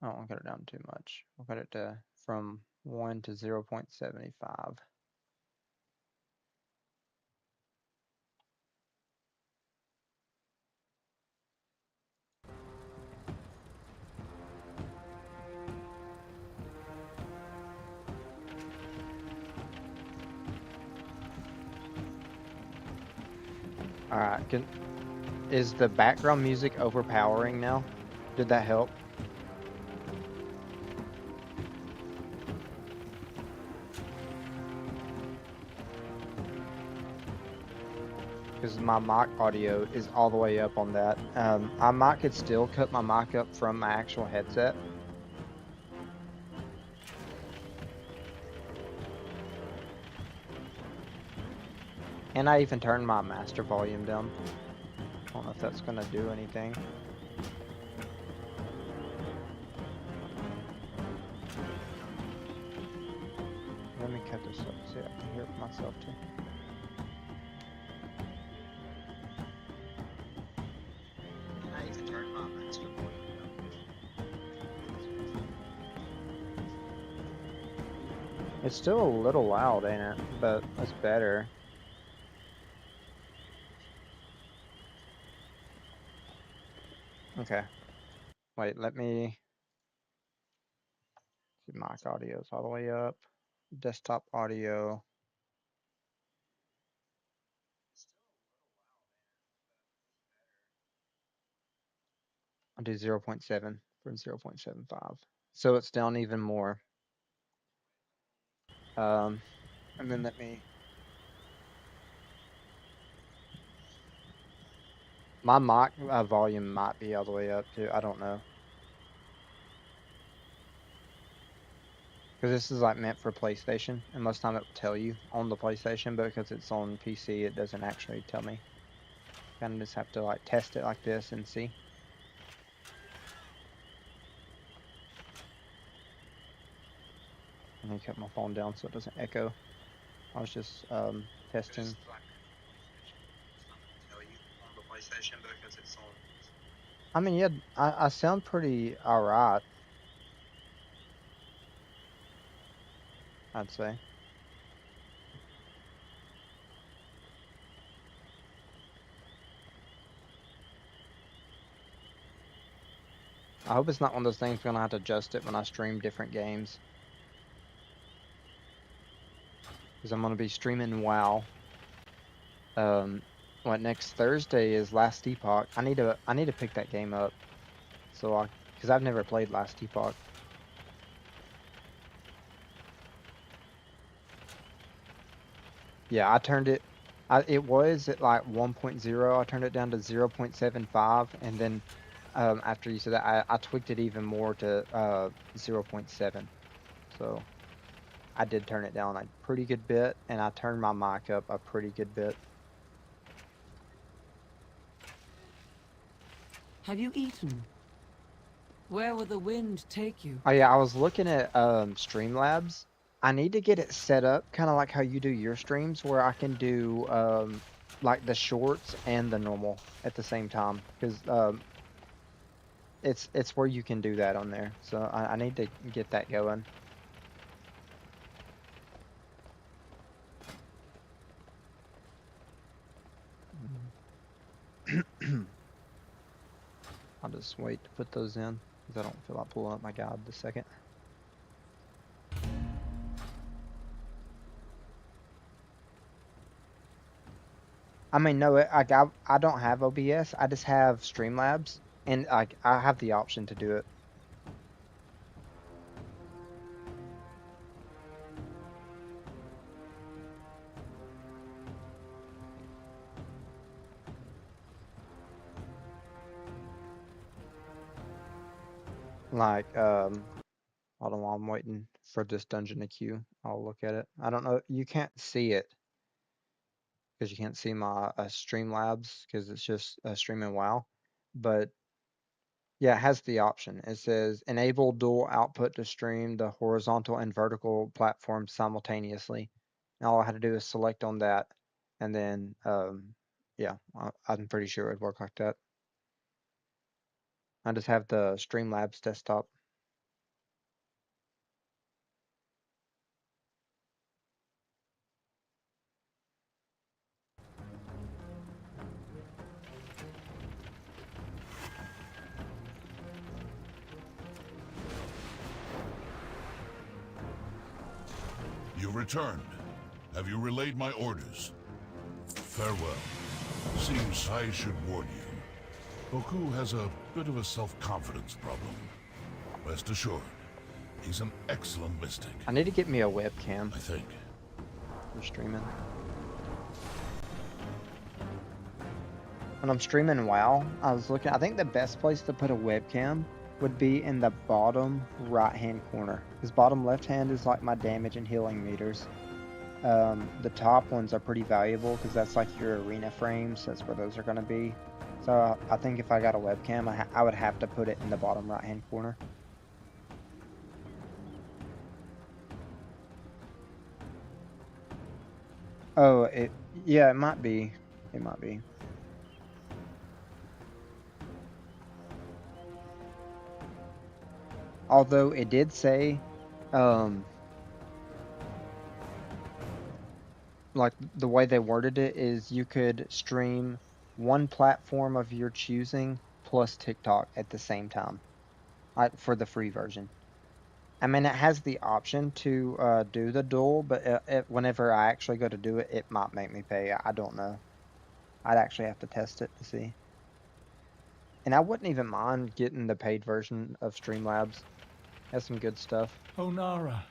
I don't want to cut it down too much. We'll cut it to from 1 to 0.75. Alright, is the background music overpowering now? Did that help? Because my mic audio is all the way up on that. I might could still cut my mic up from my actual headset. And I even turned my master volume down. I don't know if that's gonna do anything. Let me cut this up so I can hear it myself too. And I even turned my master volume down. It's still a little loud, ain't it? But it's better. Okay. Wait, let me see. Mic audio is all the way up. Desktop audio. I'll do 0.7 for 0.75. So it's down even more. And then let me. My mic volume might be all the way up too. I don't know. Because this is like meant for PlayStation, and most time it will tell you on the PlayStation, but because it's on PC, it doesn't actually tell me. Kind of just have to like test it like this and see. Let me cut my phone down so it doesn't echo. I was just testing. I mean, yeah, I sound pretty alright, I'd say. I hope it's not one of those things I'm gonna have to adjust it when I stream different games. Because I'm gonna be streaming WoW. What next Thursday is Last Epoch. I need to pick that game up. So because I've never played Last Epoch. Yeah, I turned it. It was at like 1.0. I turned it down to 0.75, and then after you said that, I tweaked it even more to 0.7. So I did turn it down a pretty good bit, and I turned my mic up a pretty good bit. Have you eaten? Where will the wind take you? Oh yeah, I was looking at Streamlabs. I need to get it set up kind of like how you do your streams, where I can do like the shorts and the normal at the same time, because it's where you can do that on there. So I need to get that going. I'll just wait to put those in, because I don't feel like pulling up my guide this second. I mean, no, I don't have OBS. I just have Streamlabs, and I have the option to do it. Like, hold on while I'm waiting for this dungeon to queue. I'll look at it. I don't know. You can't see it because you can't see my Streamlabs because it's just streaming WoW. But yeah, it has the option. It says enable dual output to stream the horizontal and vertical platforms simultaneously. And all I had to do is select on that, and then yeah, I'm pretty sure it'd work like that. I just have the Streamlabs desktop. You returned. Have you relayed my orders? Farewell. Seems I should warn you. Goku has a bit of a self-confidence problem. Rest assured, he's an excellent mystic. I need to get me a webcam. I think. For streaming. When I'm streaming WoW, I was looking, I think the best place to put a webcam would be in the bottom right hand corner, because bottom left hand is like my damage and healing meters. The top ones are pretty valuable because that's like your arena frames. That's where those are going to be. So I think if I got a webcam, I would have to put it in the bottom right hand corner. Oh, yeah, it might be. It might be. Although it did say, like the way they worded it is you could stream one platform of your choosing plus TikTok at the same time, for the free version. I mean, it has the option to do the dual, but whenever I actually go to do it, it might make me pay. I don't know. I'd actually have to test it to see. And I wouldn't even mind getting the paid version of Streamlabs. Has some good stuff. Onara,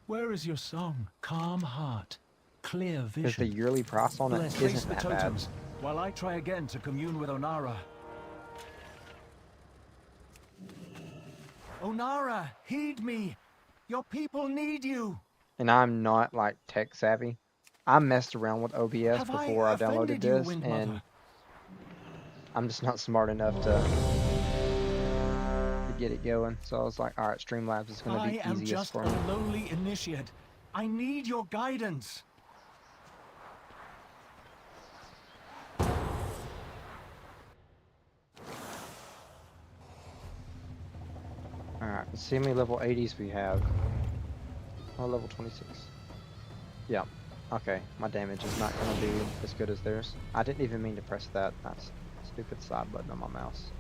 where is your song? Calm heart, clear vision. Because the yearly price on it isn't that bad. While I try again to commune with Onara. Onara, heed me. Your people need you. And I'm not like tech savvy. I messed around with OBS before I downloaded this, and I'm just not smart enough to get it going. So I was like, all right, Streamlabs is going to be easiest for me. I am just a lowly initiate. I need your guidance. Alright, let's see how many level 80s we have. Oh, level 26. Yeah, okay, my damage is not going to be as good as theirs. I didn't even mean to press that. That's a stupid side button on my mouse.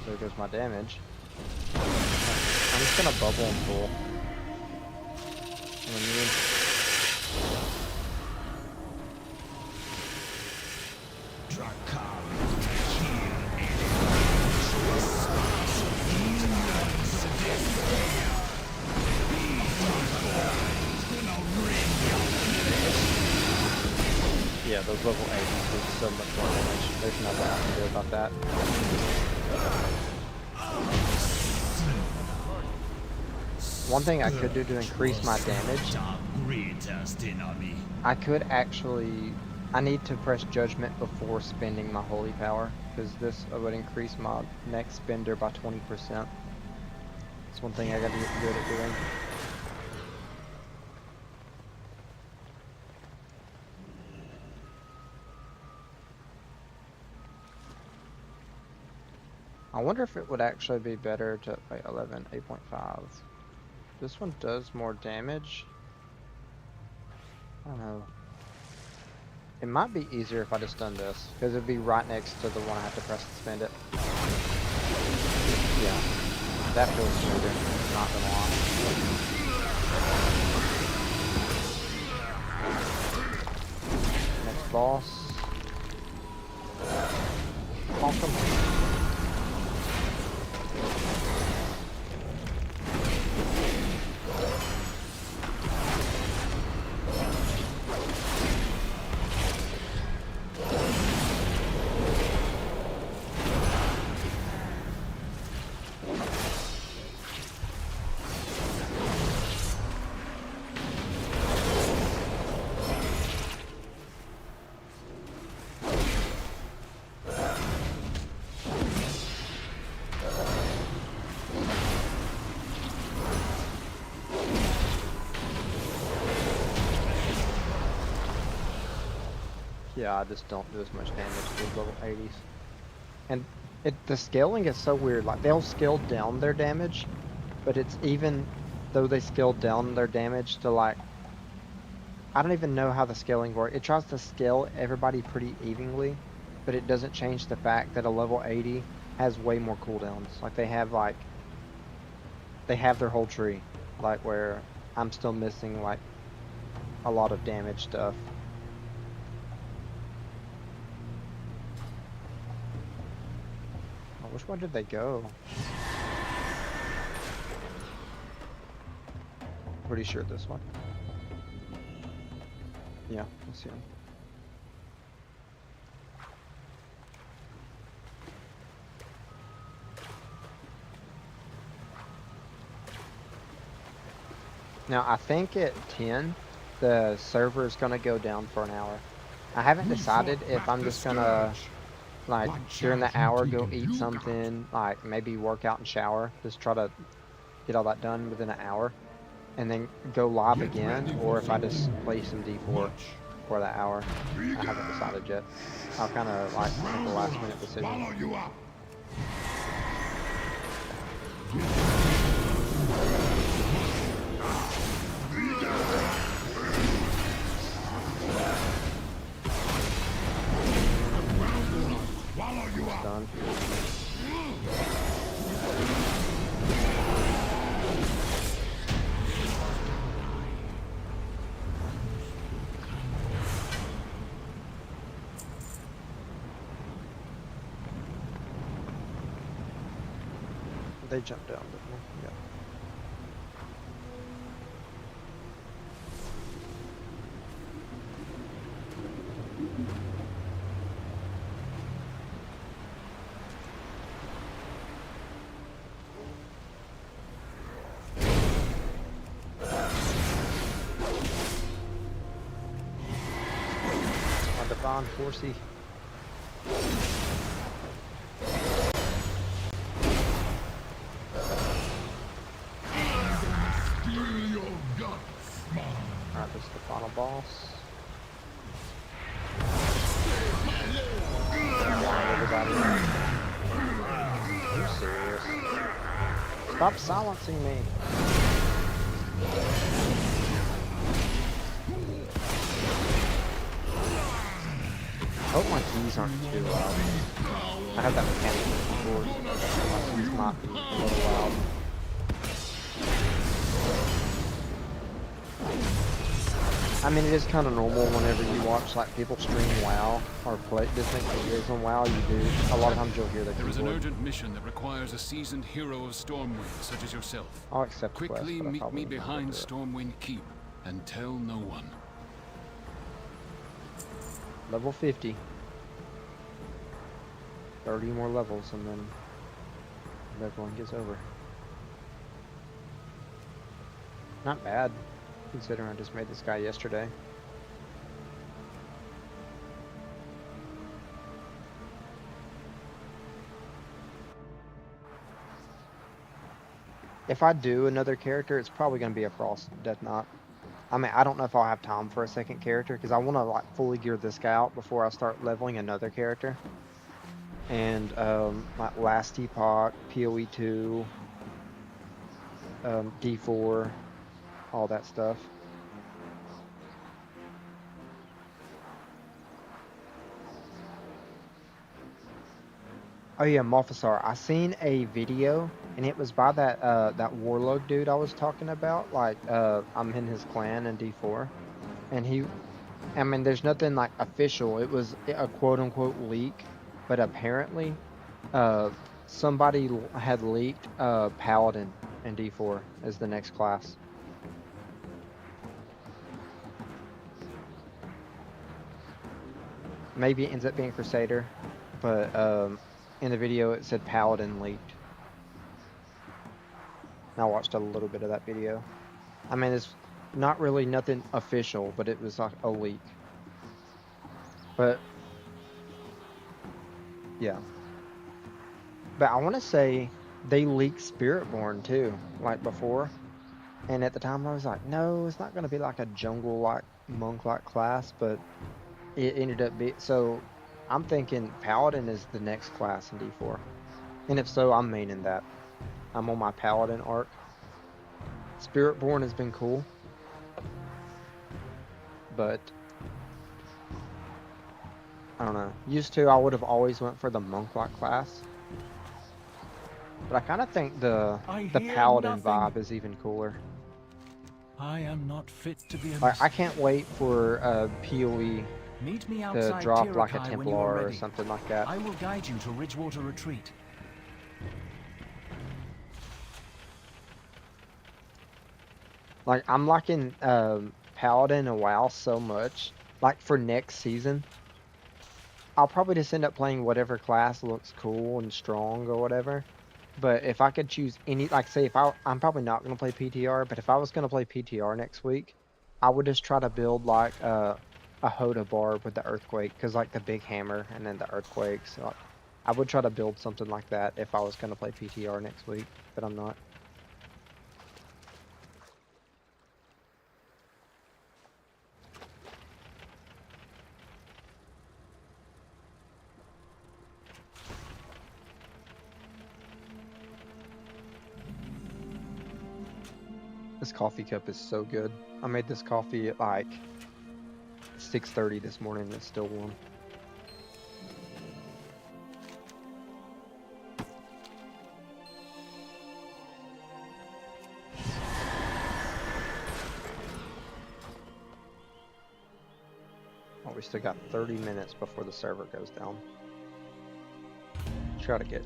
There goes my damage. I'm just going to bubble and pull. those level 80s do so much more damage. There's nothing I can do about that. One thing I could do to increase my damage, I could actually, I need to press Judgment before spending my Holy Power, because this would increase my next spender by 20%. That's one thing I gotta get good at doing. I wonder if it would actually be better to play 11, 8.5. This one does more damage. I don't know. It might be easier if I just done this, because it'd be right next to the one I have to press to spend it. Yeah, that feels smoother, not gonna lie. Next boss. Awesome. Yeah, I just don't do as much damage to these level 80s. And the scaling is so weird. Like, they'll scale down their damage, but it's even though they scale down their damage to, like, I don't even know how the scaling works. It tries to scale everybody pretty evenly, but it doesn't change the fact that a level 80 has way more cooldowns. Like, they have their whole tree, like, where I'm still missing, like, a lot of damage stuff. Which one did they go? Pretty sure this one. Yeah, I see him. Now I think at 10, the server is gonna go down for an hour. I haven't decided if I'm just gonna, like, during the hour go eat something, like maybe work out and shower, just try to get all that done within an hour, and then go live again, or if I just play some D4 for the hour. I haven't decided yet. I'll kind of like make a last minute decision. Done. They jumped down, didn't they? Yeah. On Horsey. Alright, this is the final boss. Everybody. Are you serious? Stop silencing me. I hope my keys aren't too loud. I have that mechanic before, so my keys might be a little loud. I mean, it is kind of normal whenever you watch like people stream WoW or play different videos on WoW. You do a lot of times you'll hear the There is keyboard. an urgent mission that requires a seasoned hero of Stormwind, such as yourself. I'll accept the quest, Quickly but I meet probably me won't behind do it. Stormwind Keep and tell no one. Level 50. 30 more levels and then everyone gets over. Not bad, considering I just made this guy yesterday. If I do another character, it's probably going to be a Frost Death Knight. I mean, I don't know if I'll have time for a second character, because I want to like fully gear this guy out before I start leveling another character. And like Last Epoch, PoE 2, D4, all that stuff. Oh yeah, Mofasar. I seen a video, and it was by that that warlock dude I was talking about. Like, I'm in his clan in D4, and he, I mean, there's nothing like official. It was a quote-unquote leak, but apparently, somebody had leaked Paladin in D4 as the next class. Maybe it ends up being Crusader, but in the video it said Paladin leaked. And I watched a little bit of that video. I mean, it's not really nothing official, but it was like a leak. But yeah. But I want to say they leaked Spiritborn too, like before. And at the time I was like, no, it's not going to be like a jungle-like, monk-like class, but it ended up being, so I'm thinking Paladin is the next class in D4. And if so, I'm maining that. I'm on my Paladin arc. Spiritborn has been cool. But I don't know. Used to, I would have always went for the monk-like class. But I kind of think the Paladin vibe is even cooler. I am not fit to be a Like, I can't wait for PoE Meet me to outside drop like a Tirakai when you are Templar or ready. something like that. I will guide you to Ridgewater Retreat. Like, I'm liking Paladin and WoW so much. Like, for next season, I'll probably just end up playing whatever class looks cool and strong or whatever. But if I could choose any, like, say, if I'm probably not going to play PTR, but if I was going to play PTR next week, I would just try to build, like, a Hoda Barb with the Earthquake, because, like, the big hammer and then the Earthquakes. So, like, I would try to build something like that if I was going to play PTR next week, but I'm not. This coffee cup is so good. I made this coffee at like 6:30 this morning and it's still warm. Oh, we still got 30 minutes before the server goes down. Try to get...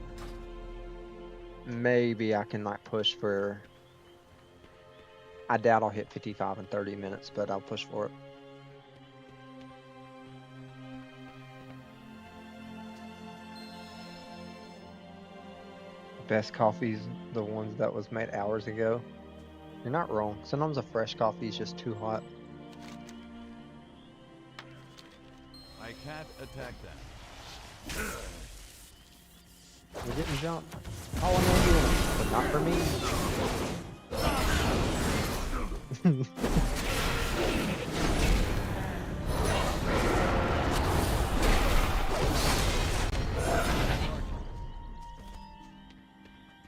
Maybe I can like push for... I doubt I'll hit 55 in 30 minutes, but I'll push for it. Best coffee's the ones that was made hours ago. You're not wrong. Sometimes a fresh coffee is just too hot. I can't attack them. We're getting jumped. Oh, I know you want, but not for me.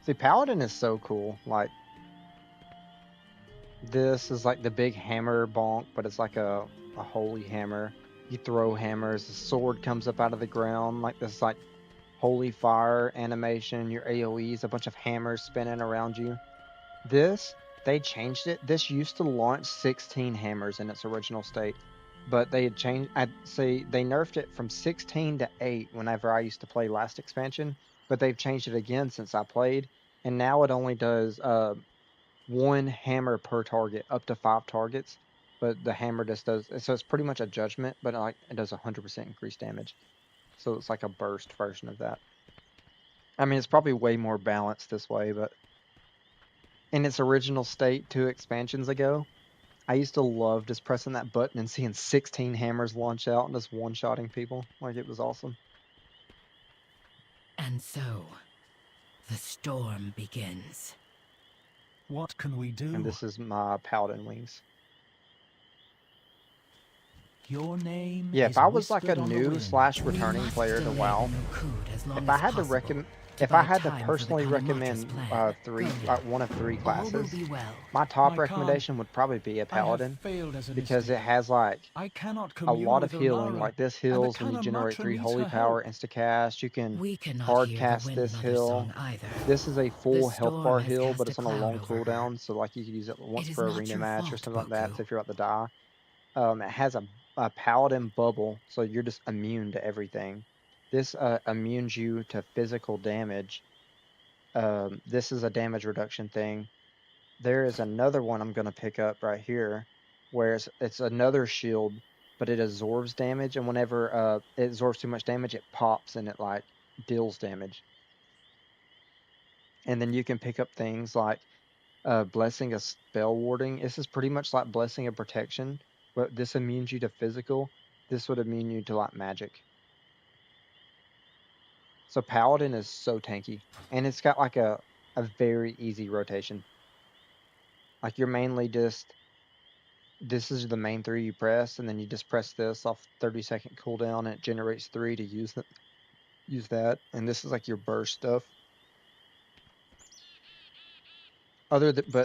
See, Paladin is so cool. Like, this is like the big hammer bonk, but it's like a holy hammer. You throw hammers, the sword comes up out of the ground, like this like holy fire animation, your AoEs, a bunch of hammers spinning around you. This, they changed it. This used to launch 16 hammers in its original state, but they had changed, I'd say they nerfed it from 16 to 8 whenever I used to play last expansion, but they've changed it again since I played, and now it only does 1 hammer per target, up to 5 targets, but the hammer just does. So it's pretty much a judgment, but like it does 100% increased damage. So it's like a burst version of that. I mean, it's probably way more balanced this way, but in its original state 2 expansions ago, I used to love just pressing that button and seeing 16 hammers launch out and just one-shotting people. Like, it was awesome. And so, the storm begins. What can we do? And this is my paladin wings. Your name Yeah, is if I was like a whispered on the new wind. / returning player to WoW, if I had to recommend, if I had to personally recommend one of 3 classes, my top recommendation would probably be a paladin, because it has like a lot of healing. Like this heals when you generate 3 holy power instacast. You can hard cast this heal. This is a full health bar heal, but it's on a long cooldown, so like you could use it once per arena match or something like that. So if you're about to die, it has a paladin bubble, so you're just immune to everything. This immunes you to physical damage. This is a damage reduction thing. There is another one I'm going to pick up right here, where it's another shield, but it absorbs damage, and whenever it absorbs too much damage, it pops and it like deals damage. And then you can pick up things like Blessing of Spell Warding. This is pretty much like Blessing of Protection, but this immunes you to physical. This would immune you to like magic. So Paladin is so tanky, and it's got like a very easy rotation. Like you're mainly just, this is the main 3 you press, and then you just press this off 30-second cooldown, and it generates 3 to use that. And this is like your burst stuff.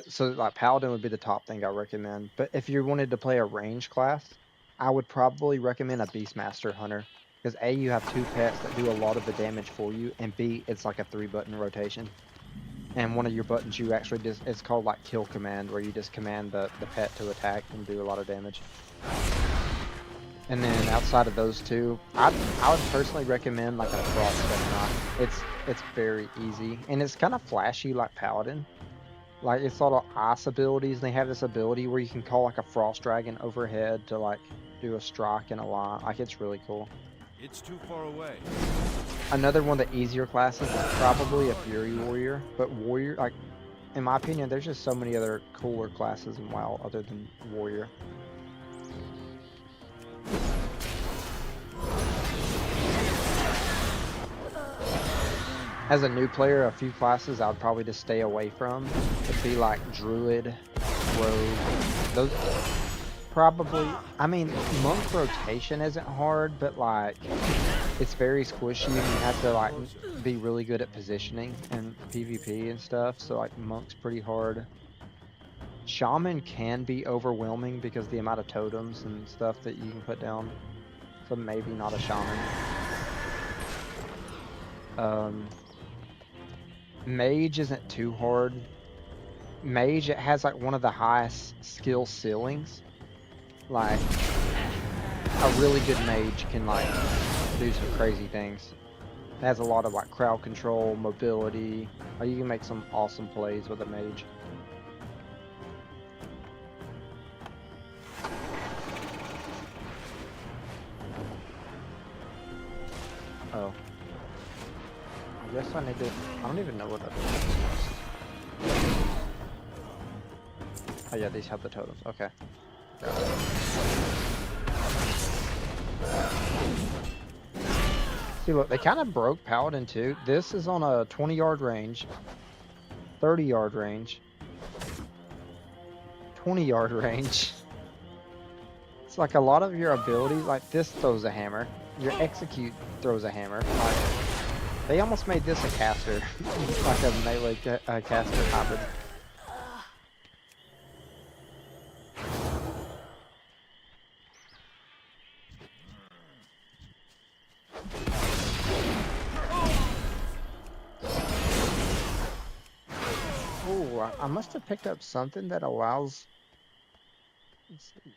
So like Paladin would be the top thing I recommend. But if you wanted to play a range class, I would probably recommend a Beastmaster Hunter. Because A, you have 2 pets that do a lot of the damage for you, and B, it's like a 3-button rotation. And one of your buttons you actually just, it's called like Kill Command, where you just command the pet to attack and do a lot of damage. And then outside of those 2, I would personally recommend like a Frost Spectre. It's very easy, and it's kind of flashy like Paladin. Like it's all the ice abilities, and they have this ability where you can call like a Frost Dragon overhead to like do a strike in a line. Like it's really cool. It's too far away. Another one of the easier classes is probably a Fury Warrior, but Warrior, like, in my opinion, there's just so many other cooler classes in WoW other than Warrior. As a new player, a few classes I would probably just stay away from would be like Druid, Rogue, those. Probably, I mean, monk rotation isn't hard, but like, it's very squishy, and you have to like be really good at positioning and PvP and stuff, so like monk's pretty hard. Shaman can be overwhelming because the amount of totems and stuff that you can put down, so maybe not a shaman. Mage isn't too hard. Mage, it has like one of the highest skill ceilings. Like, a really good mage can like do some crazy things. It has a lot of like crowd control, mobility. Or you can make some awesome plays with a mage. Oh. I guess I need to, I don't even know what that is. Oh yeah, these have the totems, okay. See, look, they kind of broke Paladin too. This is on a 20-yard range, 30-yard range, 20-yard range. It's like a lot of your abilities, like this throws a hammer, your execute throws a hammer. Like, they almost made this a caster, like a melee caster hybrid. I must have picked up something that allows. Let's see.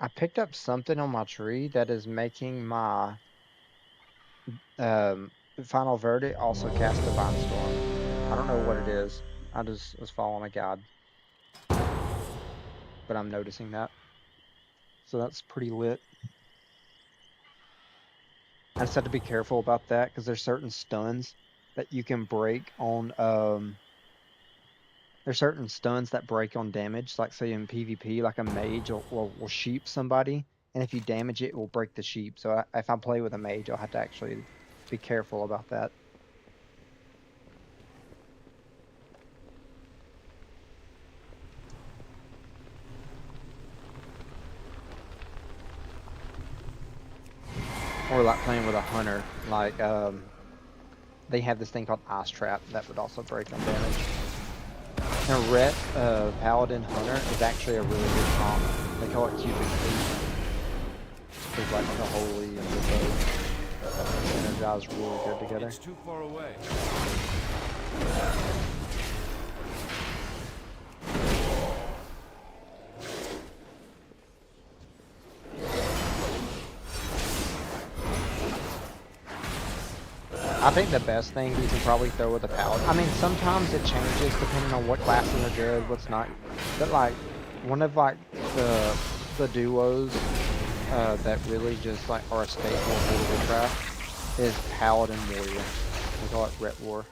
I picked up something on my tree that is making my Final Verdict also cast Divine Storm. I don't know what it is. I just was following a guide. But I'm noticing that. So that's pretty lit. I just have to be careful about that because there's certain stuns that you can break on there's certain stuns that break on damage, like say in PvP, like a mage will sheep somebody, and if you damage it, it will break the sheep. So if I play with a mage, I'll have to actually be careful about that. Or like playing with a hunter, like they have this thing called Ice Trap that would also break on damage. And Ret Paladin Hunter is actually a really good comp. They call it Cupid Feet. It's like the holy and the bow energize really good together. It's too far away. I think the best thing you can probably throw with a paladin. I mean, sometimes it changes depending on what classes are good, what's not. But like, one of like the duos that really just like are a staple of Warcraft is Paladin Warrior. We call it Ret War.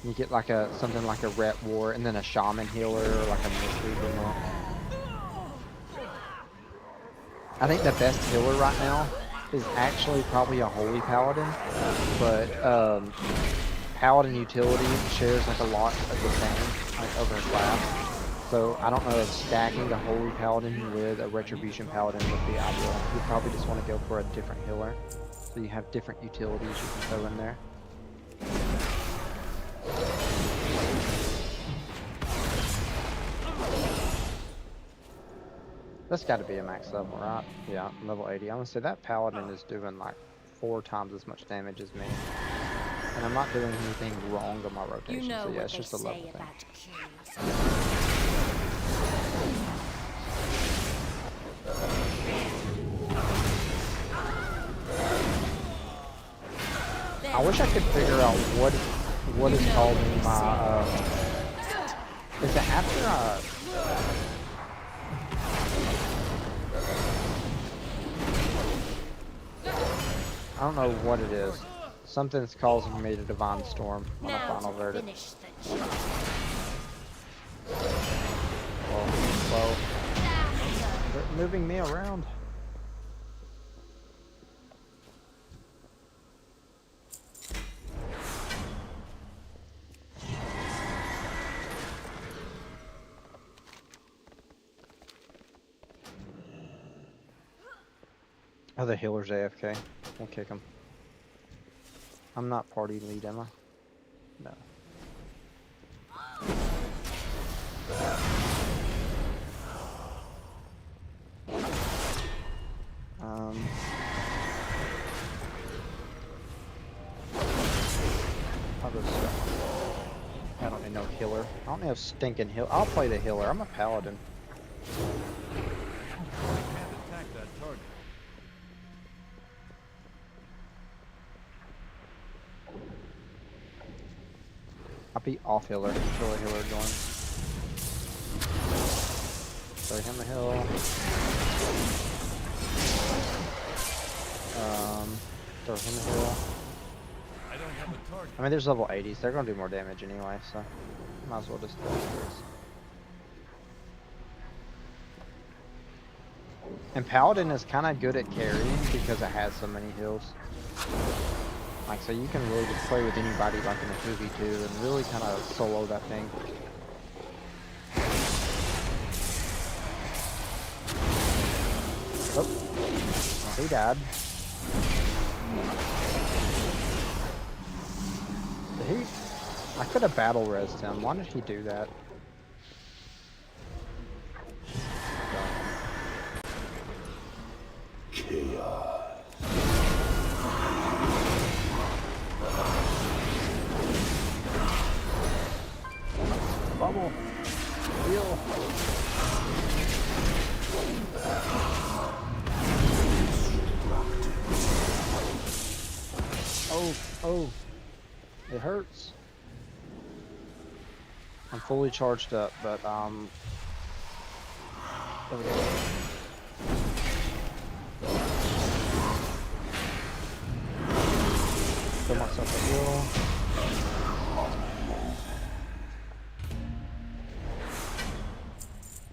You get like something like a Ret War, and then a Shaman Healer, or like a Mystery Monk. I think the best healer right now is actually probably a Holy Paladin, but Paladin utility shares like a lot of the same like over a class. So I don't know if stacking the Holy Paladin with a Retribution Paladin would be ideal. You probably just want to go for a different healer, so you have different utilities you can throw in there. That's got to be a max level, right? Yeah, level 80. I'm gonna say that Paladin is doing like 4 times as much damage as me. And I'm not doing anything wrong on my rotation, You know so yeah, what it's just a they level say thing. about killing. I wish I could figure out what is causing my, is it after I don't know what it is. Something's causing me to Divine Storm on a final verdict. Whoa. They're moving me around. Oh, the healer's AFK. We'll kick him. I'm not party lead, am I? No. I'll go start. I don't need no healer. I don't need no stinking heal. I'll play the healer. I'm a paladin. I'll be off healer. Kill a healer going. Throw him a heal. Throw him a heal. I mean, there's level 80s. They're gonna do more damage anyway, so might as well just do this. And Paladin is kind of good at carrying because it has so many heals. Like, so you can really just play with anybody like in a 2v2 and really kind of solo that thing. Oh, he died. Did he? I could have battle resed him. Why did he do that? Chaos. Bubble. Heal. Oh. It hurts. I'm fully charged up, but there we go. Fill myself a heal.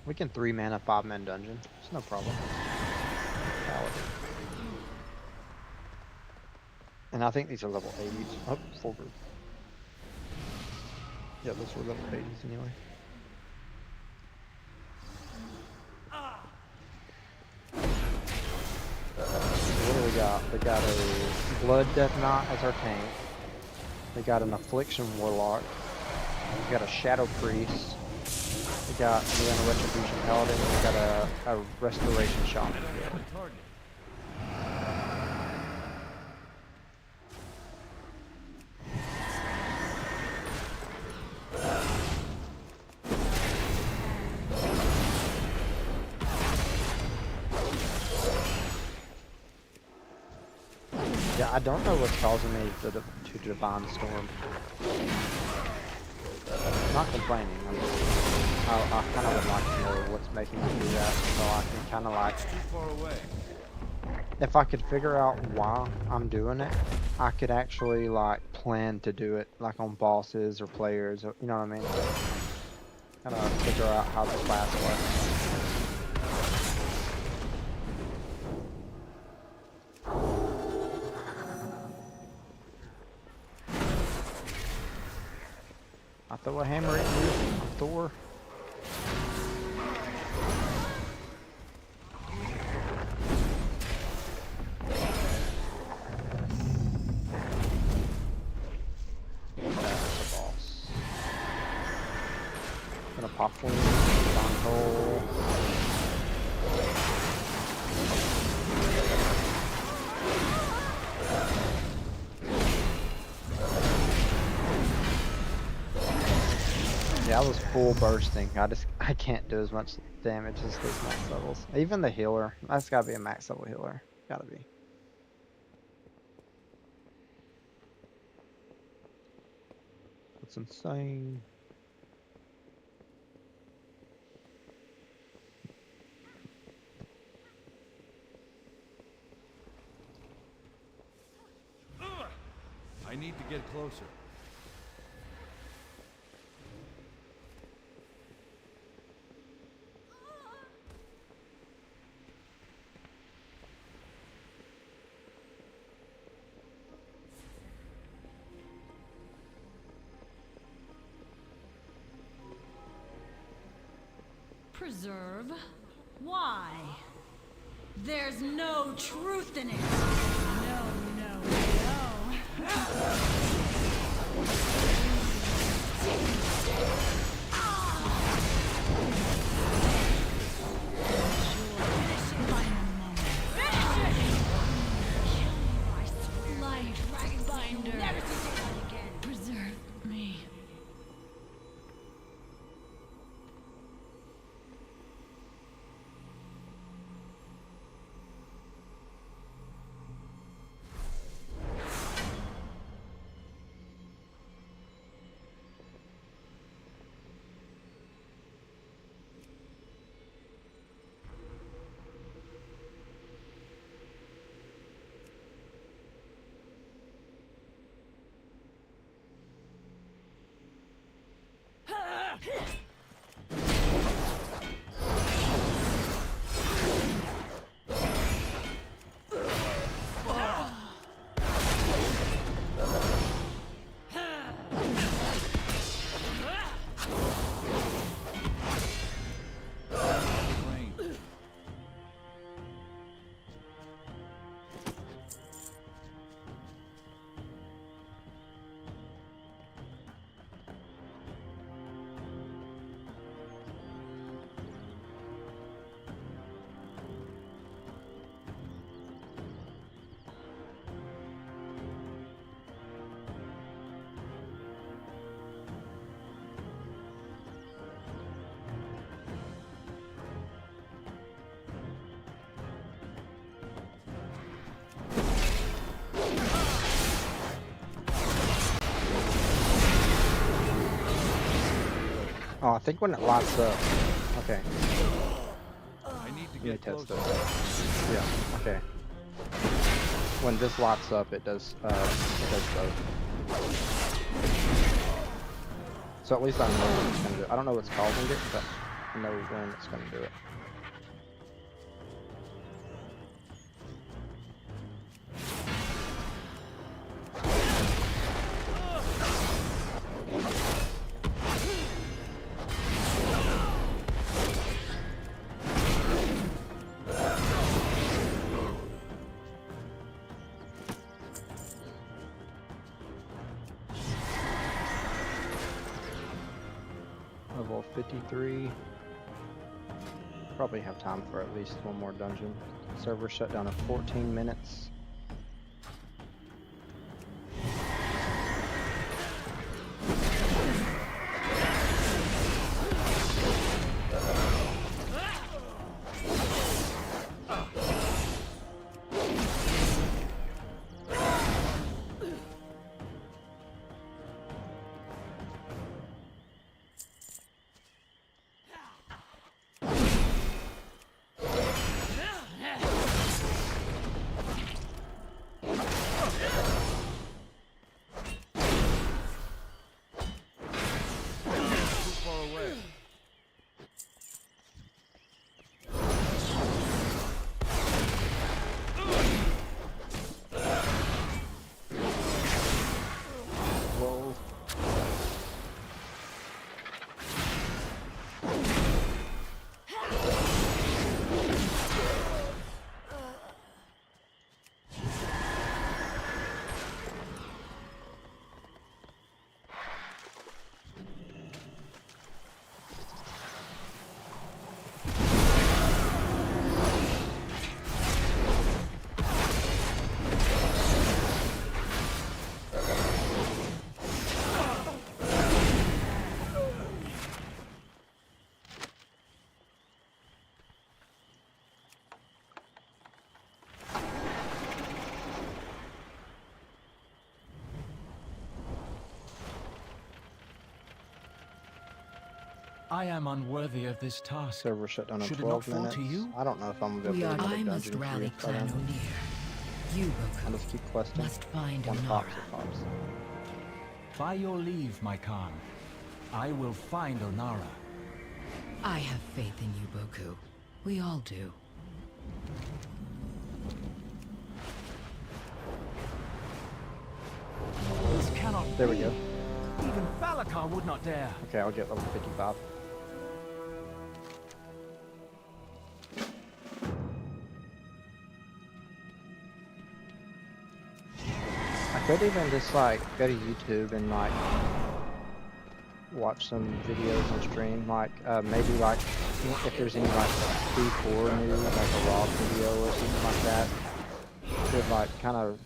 We can 3-mana 5-man dungeon. It's no problem. Paladin. And I think these are level 80s. Oh, forward. Yeah, those were level 80s anyway. What do we got? We got a Blood Death Knight as our tank. We got an Affliction Warlock. We got a Shadow Priest. We got a Retribution Paladin. We got a Restoration Shaman. Yeah, I don't know what's causing me to Divine Storm. I'm not complaining. I kind of would like to know what's making me do that, so I can kind of like. It's too far away. If I could figure out why I'm doing it, I could actually like plan to do it, like on bosses or players, or, you know what I mean? Kind of figure out how the class works. I throw a hammer at you, I'm Thor. That's the boss. Gonna pop one, hole. Yeah, I was full bursting. I can't do as much damage as those max levels. Even the healer, that's gotta be a max level healer. Gotta be. That's insane. I need to get closer. Preserve? Why? There's no truth in it. No, no, no. Preserve me. Oh, I think when it lights up. Okay. I need to Let me get test closer. this. Yeah. Okay. When this lights up, it does both. So at least I know when it's gonna do it. I don't know what's causing it, but I know when it's gonna do it. Level 53. Probably have time for at least one more dungeon. Server shut down in 14 minutes. I am unworthy of this task. Server shut down in Should 12 it not minutes. fall to you? I don't know if I'm gonna be able to do another dungeon for you. Clan O'Neill. You, I'll just keep questing. must find One Onara. pops, it pops. By your leave, my Khan, I will find Onara. I have faith in you, Boku. We all do. This cannot There we be. go. Even Falakar would not dare. Okay, I'll get level 55. I could even just like go to YouTube and like watch some videos on stream, like maybe like if there's any like B4 news, like a raw video or something like that, could like kind of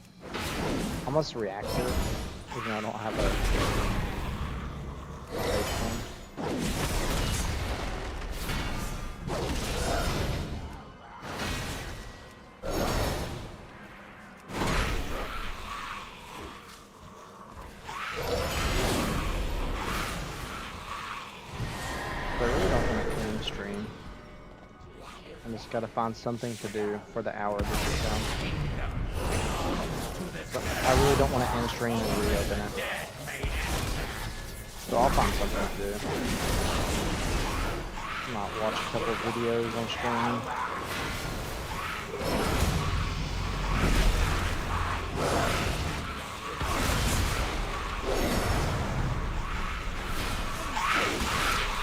almost react to it, even though I don't have a I really don't want to end stream. I just gotta find something to do for the hour this is done. But I really don't want to end stream and reopen it. So I'll find something to do. Might watch a couple of videos on stream.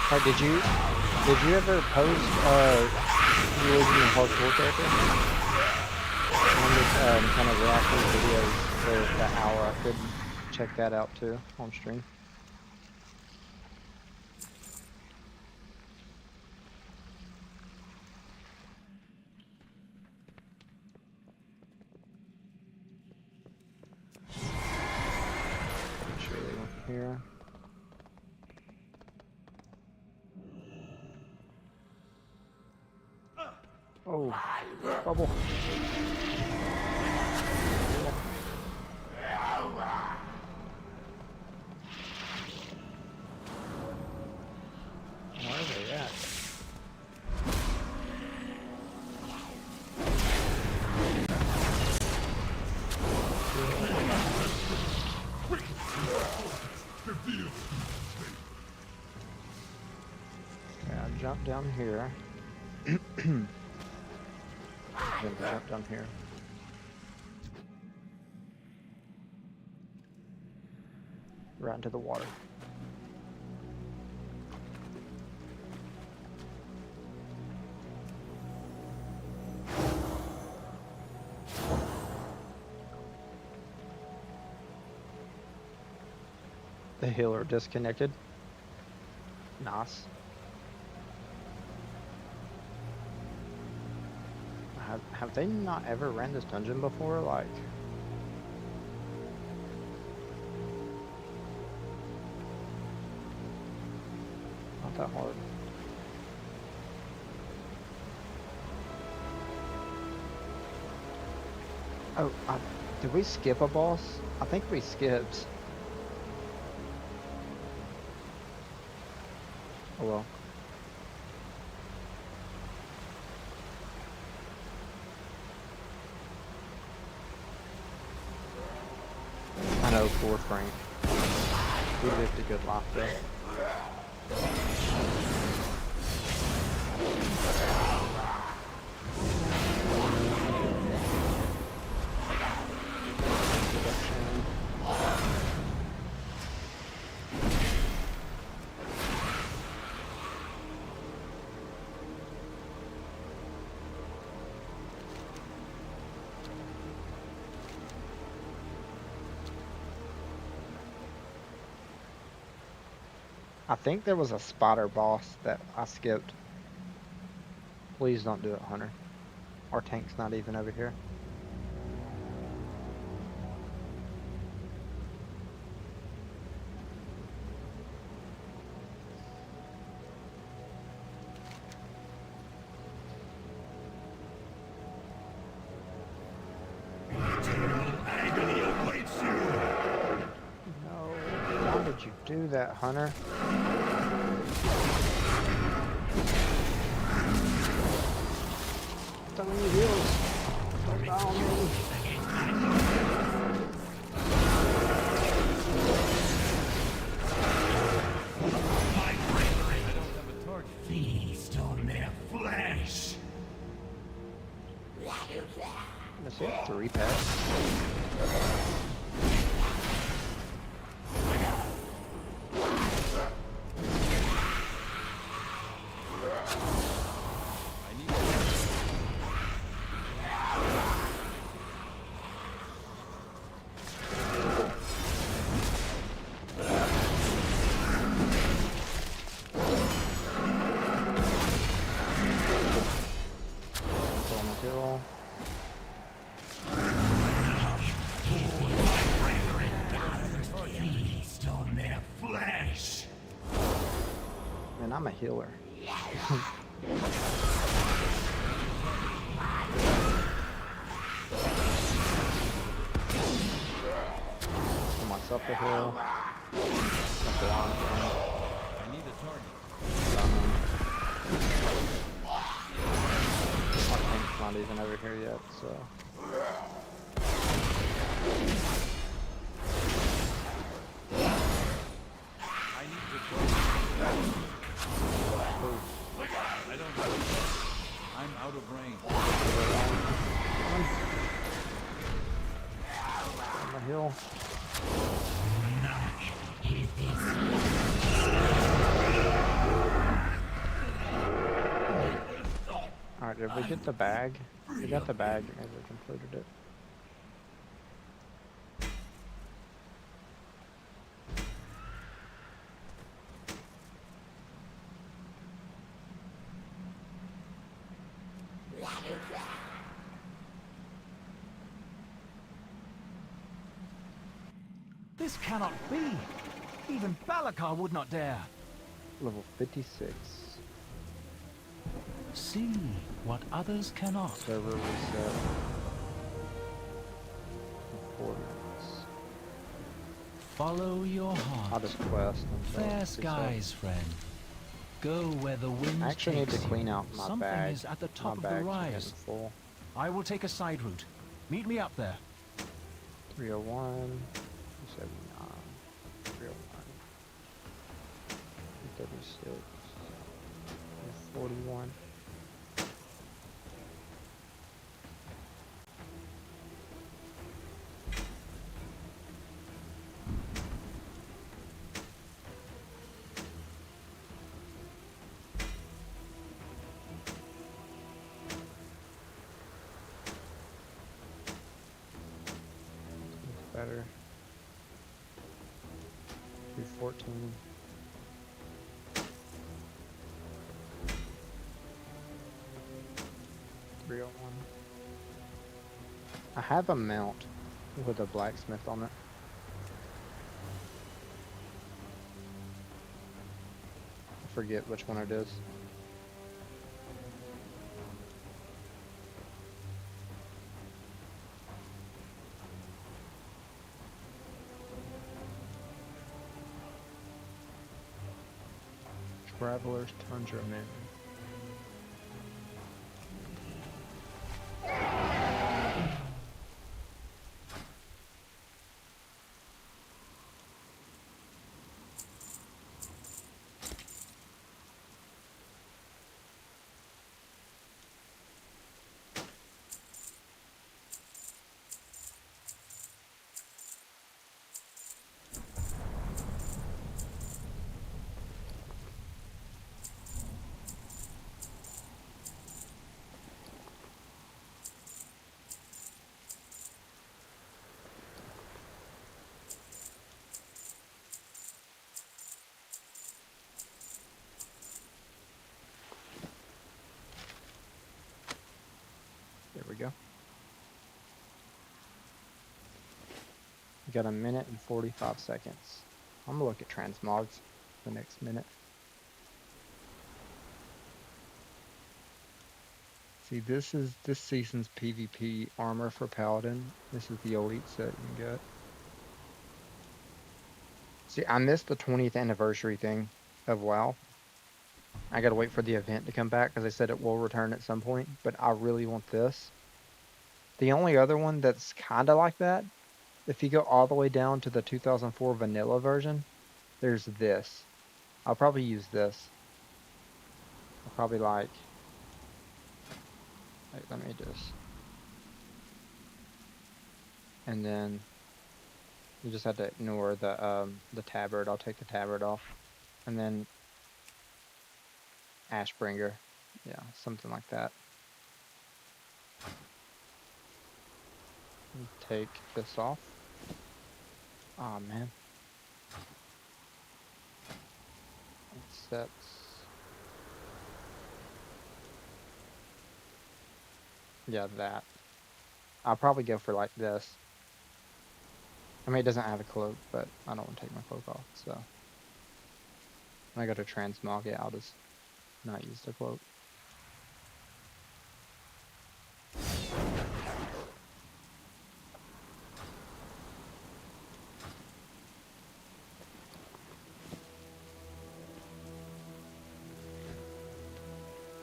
Hey, did you ever post you using your hardcore character? I'm just kind of reacting to videos for the hour. I could check that out too on stream. Make sure they went here. Oh, bubble. down here. Then jump down here. Right into the water. The healer disconnected. Nice. Have they not ever ran this dungeon before? Like, not that hard. Oh, did we skip a boss? I think we skipped. Oh well. I know, poor Frank. He lived a good life though. I think there was a spider boss that I skipped. Please don't do it, Hunter. Our tank's not even over here. Why would you do that, Hunter? So many heals. Don't die on me. Feast on their flesh. Let's see, 3 packs. Feast on their flesh. Man, I'm a healer. Put myself a heal. That's a lot. I need a target. My tank's not even over here yet, so. I don't know. I'm out of range. On the hill. Alright, did we get the bag? We got the bag and we completed it. This cannot be! Even Balakar would not dare! Level 56. See what others cannot. Server reset. 4 minutes. Follow your heart. I'll just quest until Fair it's skies, friend. Go where the wind I actually need takes to clean you. out my Something bag. is at the top My of the bag's getting rise. full. I will take a side route. Meet me up there. 301, 279, 301, 236, 41. Better. 214. I have a mount with a blacksmith on it. I forget which one it is. Traveler's Tundra Man. There we go. We got 1 minute and 45 seconds. I'm gonna look at transmogs the next minute. See, this is this season's PvP armor for Paladin. This is the elite set you can get. See, I missed the 20th anniversary thing of WoW. I gotta wait for the event to come back because they said it will return at some point, but I really want this. The only other one that's kind of like that, if you go all the way down to the 2004 vanilla version, there's this. I'll probably use this. I'll probably like, let me just, and then you just have to ignore the tabard. I'll take the tabard off, and then Ashbringer, yeah, something like that. Take this off. Oh man. Sets. Yeah, that. I'll probably go for like this. I mean, it doesn't have a cloak, but I don't want to take my cloak off, so. When I go to transmog it, I'll just not use the cloak.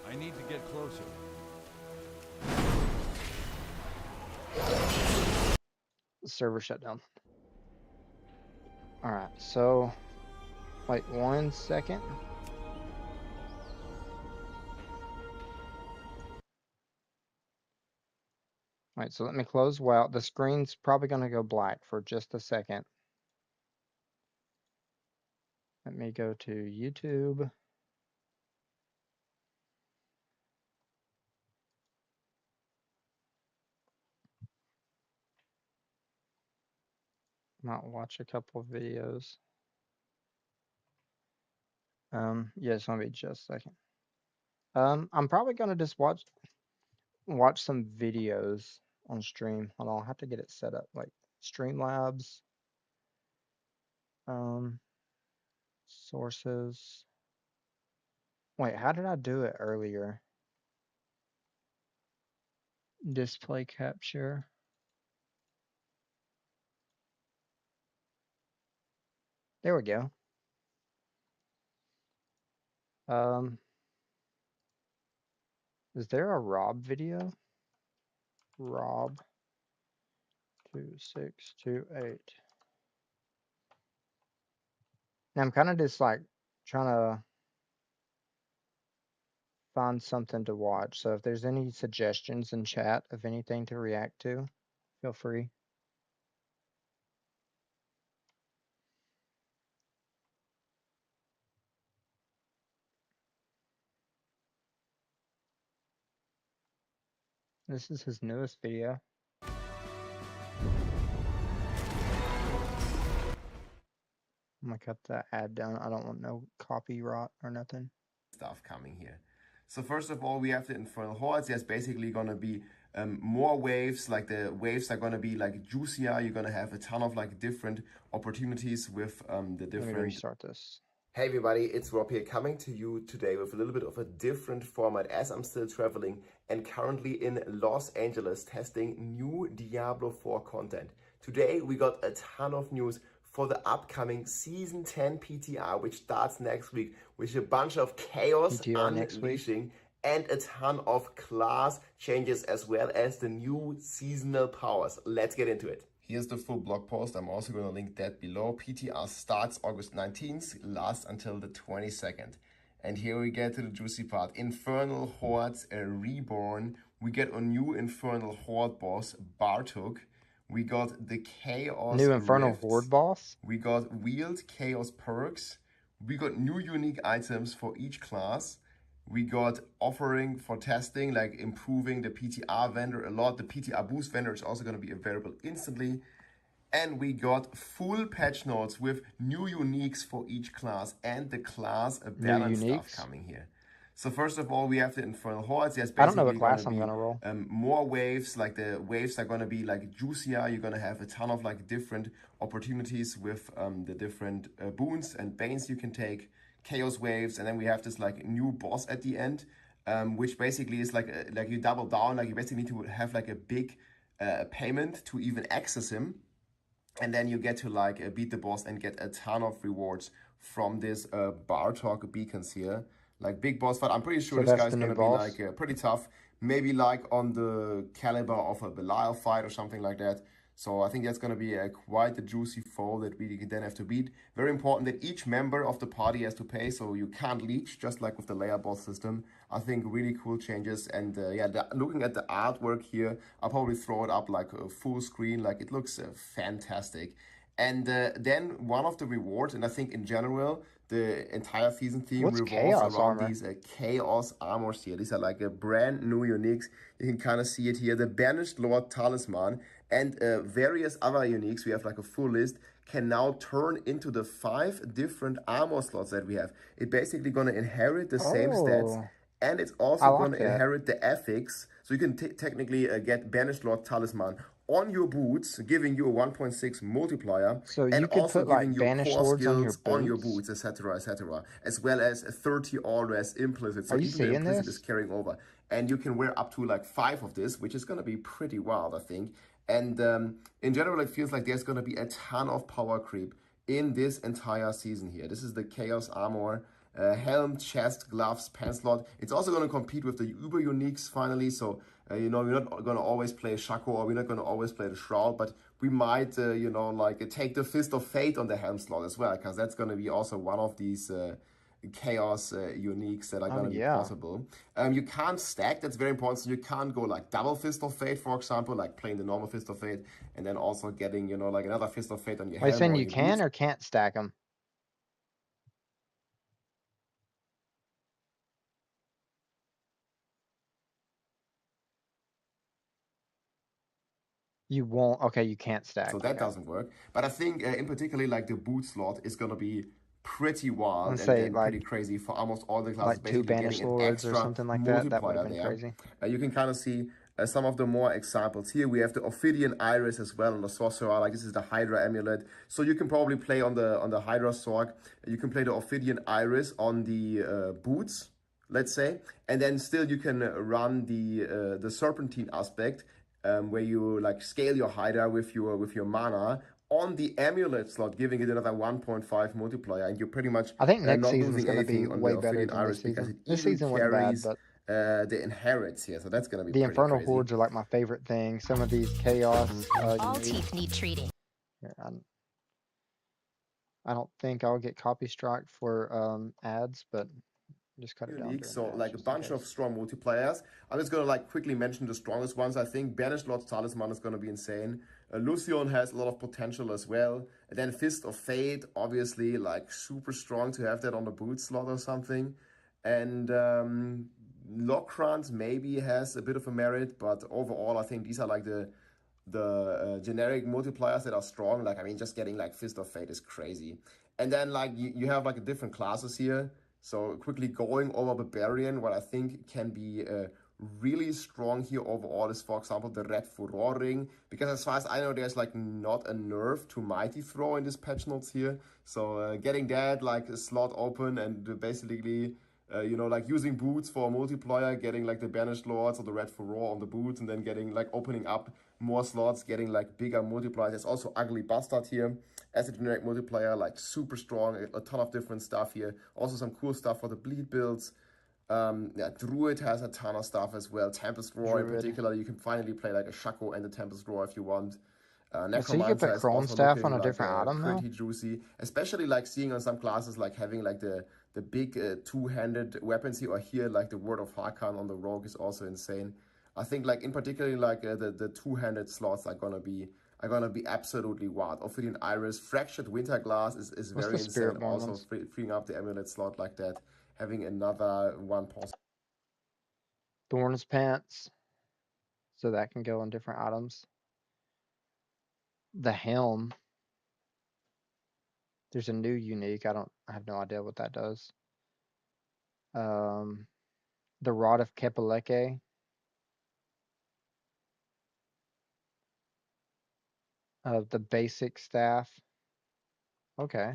I need to get closer. Server shutdown. Alright, so wait 1 second. Alright, so let me close WoW. The screen's probably gonna go black for just a second. Let me go to YouTube. Might watch a couple of videos. Yeah, it's gonna be just a second. I'm probably gonna just watch some videos on stream. Hold on, I'll have to get it set up, like Streamlabs. Sources. Wait, how did I do it earlier? Display capture. There we go. Is there a Rob video? Rob 2628. Now I'm kind of just like trying to find something to watch. So if there's any suggestions in chat of anything to react to, feel free. This is his newest video. I'm gonna cut that ad down. I don't want no copyright or nothing. Stuff coming here. So first of all, we have the Infernal Hordes. There's basically gonna be more waves. Like the waves are gonna be like juicier. You're gonna have a ton of like different opportunities with the different. Let me restart this. Hey everybody, it's Rob here coming to you today with a little bit of a different format as I'm still traveling and currently in Los Angeles testing new Diablo 4 content. Today we got a ton of news for the upcoming Season 10 PTR, which starts next week, with a bunch of chaos unleashing and a ton of class changes as well as the new seasonal powers. Let's get into it. Here's the full blog post. I'm also going to link that below. PTR starts August 19th, lasts until the 22nd. And here we get to the juicy part. Infernal Hordes Reborn. We get a new Infernal Horde boss, Bartok. We got the Chaos New Infernal Rifts. Horde boss. We got Wield Chaos perks. We got new unique items for each class. We got offering for testing, like improving the PTR vendor a lot. The PTR boost vendor is also going to be available instantly. And we got full patch notes with new uniques for each class and the class balance stuff coming here. So first of all, we have the Infernal Hordes. There's basically I don't know what class I'm gonna roll. More waves. Like the waves are gonna be like juicier. You're gonna have a ton of like different opportunities with the different boons and banes you can take. Chaos waves, and then we have this like new boss at the end, which basically is like you double down. Like you basically need to have like a big payment to even access him, and then you get to like beat the boss and get a ton of rewards from this Bartok beacons here. Like big boss fight. I'm pretty sure this guy's gonna be like pretty tough. Maybe like on the caliber of a Belial fight or something like that. So I think that's going to be quite a juicy foe that we then have to beat. Very important that each member of the party has to pay, so you can't leech, just like with the layer boss system. I think really cool changes. And yeah, looking at the artwork here, I'll probably throw it up like a full screen. Like it looks fantastic. And then one of the rewards, and I think in general, the entire season theme revolves around these Chaos Armors here. These are like a brand new uniques. You can kind of see it here. The Banished Lord Talisman and various other uniques, we have like a full list, can now turn into the 5 different armor slots that we have. It's basically going to inherit the same stats. And it's also going to inherit the affix. So you can technically get Banished Lord Talisman on your boots, giving you a 1.6 multiplier, so you and could also put like giving you Banished core Lords skills on your boots, etc., etc., as well as 30 all-res implicit. So Are you even the seeing implicit this? is carrying over. And you can wear up to like 5 of this, which is going to be pretty wild, I think. And in general, it feels like there's going to be a ton of power creep in this entire season here. This is the Chaos Armor. Helm, chest, gloves, pants slot. It's also going to compete with the Uber Uniques finally. So, you know, we're not going to always play Shaco, or we're not going to always play the Shroud, but we might, you know, like take the Fist of Fate on the Helm slot as well, because that's going to be also one of these Chaos uniques that are going to be possible. You can't stack, that's very important. So you can't go like double Fist of Fate, for example, like playing the normal Fist of Fate, and then also getting, you know, like another Fist of Fate on your Are you Helm. saying you can or can't stack them? You won't. Okay, you can't stack. So that doesn't work. But I think in particular, like the boot slot is going to be pretty wild and pretty crazy for almost all the classes. Like 2 Banished Lords or something like that. That would have been crazy. You can kind of see some of the more examples here. We have the Ophidian Iris as well on the Sorcerer. Like this is the Hydra Amulet. So you can probably play on the Hydra Sword. You can play the Ophidian Iris on the boots, let's say, and then still you can run the Serpentine aspect. Where you like scale your Hydra with your mana on the amulet slot, giving it another 1.5 multiplier, and you're pretty much I think next not season's losing gonna be anything on way the better Ophidian than Iris this because season. it This even season wasn't bad, carries but the inherits here, so that's gonna be the Infernal crazy. Hordes are like my favorite thing. Some of these chaos. All teeth need treating. Here, I don't think I'll get copy strike for ads, but Just cut it down. Unique, so match, like a just in bunch of case. strong multiplayers. I'm just gonna like quickly mention the strongest ones. I think Banished Lord's Talisman is gonna be insane. Lucion has a lot of potential as well. And then Fist of Fate, obviously, like super strong to have that on the boot slot or something. And Lockrant maybe has a bit of a merit, but overall, I think these are like the generic multipliers that are strong. Like, I mean, just getting like Fist of Fate is crazy. And then like you have like different classes here. So quickly going over Barbarian, what I think can be really strong here overall is, for example, the Red Furor Ring. Because as far as I know, there's like not a nerf to Mighty Throw in this patch notes here. So getting that like a slot open and basically, you know, like using boots for a multiplier, getting like the Banished Lords or the Red Furor on the boots, and then getting like opening up more slots, getting like bigger multipliers. There's also Ugly Bastard here as a generic multiplier, like super strong, a ton of different stuff here. Also some cool stuff for the bleed builds. Yeah, Druid has a ton of stuff as well. Tempest Roar in particular, you can finally play like a Shaco and a Tempest Roar if you want. So you could put Chrome Staff on a different item now? Pretty juicy, especially like seeing on some classes like having like the big two-handed weapons here, or here like the Word of Harkan on the Rogue is also insane. I think like in particular like the two-handed slots are gonna be absolutely wild. Ophidian Iris, Fractured Winterglass is very insane. Also freeing up the amulet slot like that, having another one possible. Thorns Pants, so that can go on different items. The Helm. There's a new unique. I have no idea what that does. The Rod of Kepaleke. The basic staff. Okay.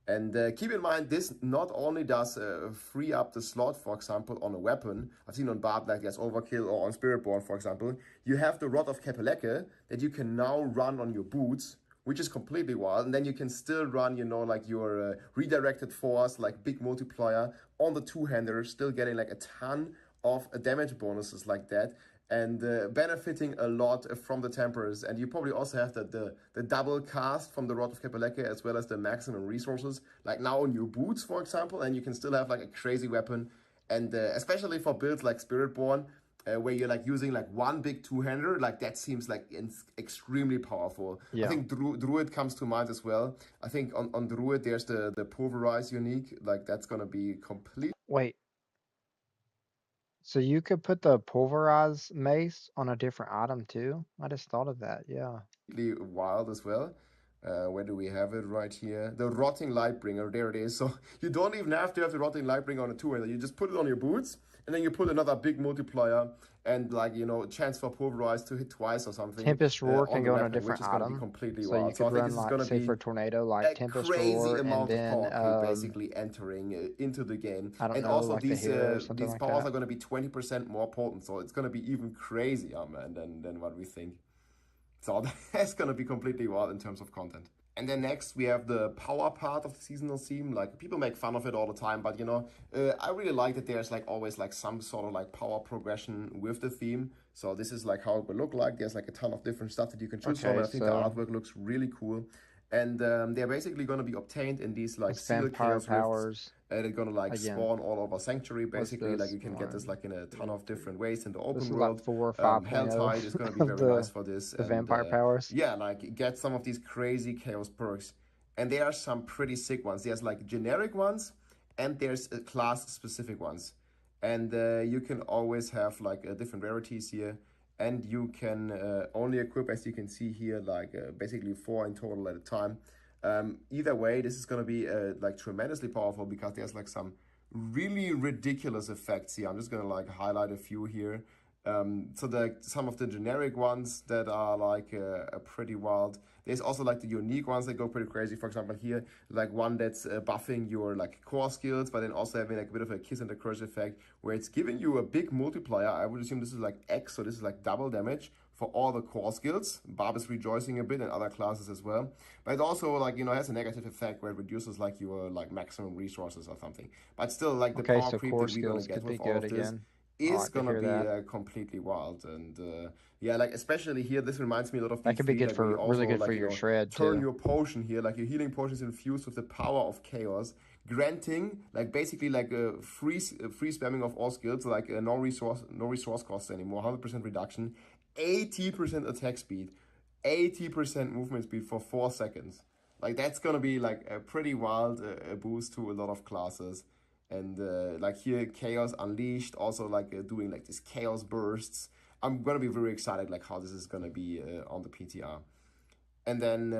And keep in mind, this not only does free up the slot, for example, on a weapon. I've seen on Barb like there's Overkill, or on Spiritborn, for example. You have the Rod of Kepaleke that you can now run on your boots, which is completely wild. And then you can still run, you know, like your Redirected Force, like big multiplier on the two-hander, still getting like a ton of damage bonuses like that. And benefiting a lot from the Temperers. And you probably also have the double cast from the Rod of Kepaleke, as well as the maximum resources, like now on your boots, for example, and you can still have like a crazy weapon. And especially for builds like Spiritborn, where you're like using like one big two-hander, like that seems like extremely powerful. Yeah. I think Druid comes to mind as well. I think on Druid, there's the Pulverize unique, like that's gonna be complete. Wait. So you could put the Pulverize mace on a different item too? I just thought of that, yeah. Wild as well. Where do we have it? Right here. The Rotting Lightbringer, there it is. So you don't even have to have the Rotting Lightbringer on a two-hander. You just put it on your boots, and then you put another big multiplier, and like, you know, chance for Pulverize to hit twice or something. Tempest Roar can go on a different item. Completely so wild. you could run like, say for Tornado, like Tempest Roar, and then basically entering into the game. I don't and know, also like these like powers are going to be 20% more potent, so it's going to be even crazier, man, than what we think. So that's going to be completely wild in terms of content. And then next we have the power part of the seasonal theme. Like, people make fun of it all the time, but you know, I really like that there's like always like some sort of like power progression with the theme. So this is like how it will look like. There's like a ton of different stuff that you can choose from. I think the artwork looks really cool. And they're basically going to be obtained in these like sealed chaos powers. They're going to like spawn all over Sanctuary. Basically, like you can get this like in a ton of different ways in the open world. Like 4 or 5 Helltide is going to be very nice for this. The vampire powers. Yeah, like get some of these crazy chaos perks. And there are some pretty sick ones. There's like generic ones, and there's class specific ones. And you can always have like different rarities here. And you can only equip, as you can see here, like basically 4 in total at a time. Either way, this is going to be like tremendously powerful, because there's like some really ridiculous effects here. I'm just going to like highlight a few here. So some of the generic ones that are like pretty wild. There's also like the unique ones that go pretty crazy. For example, here, like one that's buffing your like core skills, but then also having like a bit of a kiss and a curse effect, where it's giving you a big multiplier. I would assume this is like X, so this is like double damage for all the core skills. Barb is rejoicing a bit, and other classes as well. But it also like, you know, has a negative effect where it reduces like your like maximum resources or something. But still, like the power creep that we're gonna get with all of this is gonna be completely wild. And yeah, like especially here, this reminds me a lot of that could be good for really good for your shred turn too. Your potion here, like your healing potion is infused with the power of chaos, granting like basically like a free spamming of all skills, like no resource costs anymore, 100% reduction, 80% attack speed, 80% movement speed for 4 seconds. Like that's gonna be like a pretty wild boost to a lot of classes. And like here, Chaos Unleashed, also like doing like this Chaos Bursts. I'm gonna be very excited like how this is gonna be on the PTR. And then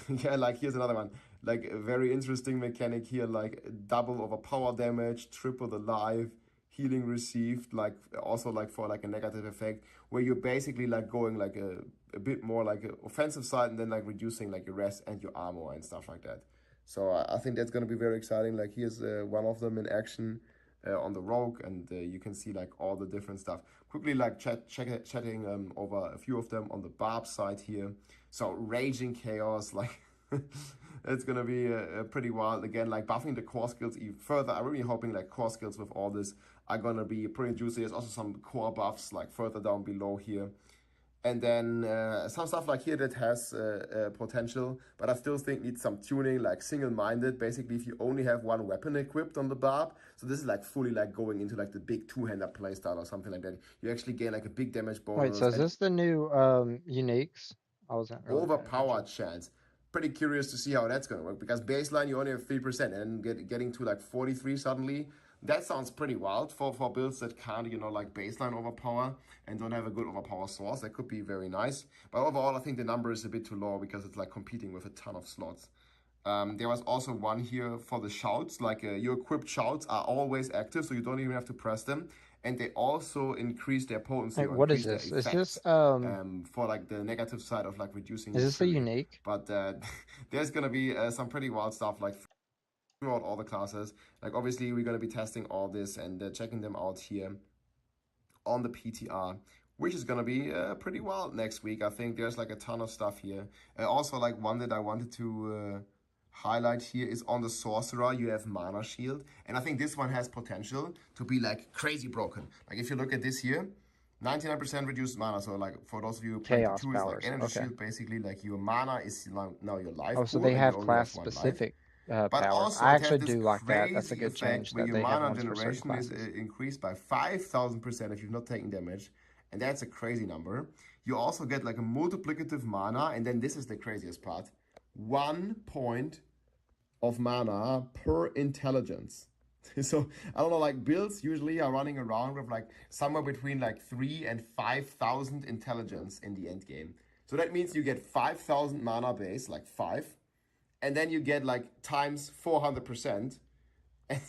yeah, like here's another one, like a very interesting mechanic here, like double over power damage, triple the life, healing received, like also like for like a negative effect, where you're basically like going like a bit more like a offensive side and then like reducing like your rest and your armor and stuff like that. So I think that's going to be very exciting. Like here's one of them in action on the Rogue, and you can see like all the different stuff. Quickly like chatting over a few of them on the Barb side here. So Raging Chaos, like it's going to be pretty wild. Again, like buffing the core skills even further. I'm really hoping like core skills with all this are going to be pretty juicy. There's also some core buffs like further down below here. And then some stuff like here that has potential, but I still think needs some tuning, like single-minded. Basically, if you only have one weapon equipped on the Barb, so this is like fully like going into like the big two-hander playstyle or something like that. You actually gain like a big damage bonus. Wait, so is this the new uniques? I wasn't really overpowered chance. Pretty curious to see how that's going to work, because baseline you only have 3% and getting to like 43 suddenly. That sounds pretty wild for builds that can't, you know, like baseline overpower and don't have a good overpower source. That could be very nice. But overall, I think the number is a bit too low because it's like competing with a ton of slots. There was also one here for the shouts, like your equipped shouts are always active, so you don't even have to press them. And they also increase their potency. Wait, what is this? Is this for like the negative side of like reducing? Is this a unique? But there's gonna be some pretty wild stuff like throughout all the classes. Like obviously we're going to be testing all this and checking them out here on the PTR, which is going to be pretty wild next week. I think there's like a ton of stuff here. Also like one that I wanted to highlight here is on the Sorcerer. You have Mana Shield, and I think this one has potential to be like crazy broken. Like if you look at this here, 99% reduced mana. So like for those of you who play Chaos two, powers. It's like energy shield basically. Like your mana is now your life. Oh, so pool, they and have you only class one life. specific But powers. also I it has actually this do like that. That's a crazy good change effect where that your they have mana ones for certain generation is classes. increased by 5,000% if you've not taken damage, and that's a crazy number. You also get like a multiplicative mana, and then this is the craziest part: 1 point of mana per intelligence. So I don't know, like builds usually are running around with like somewhere between like 3,000 and 5,000 intelligence in the end game. So that means you get 5,000 mana base, like 5. And then you get like times 400%. And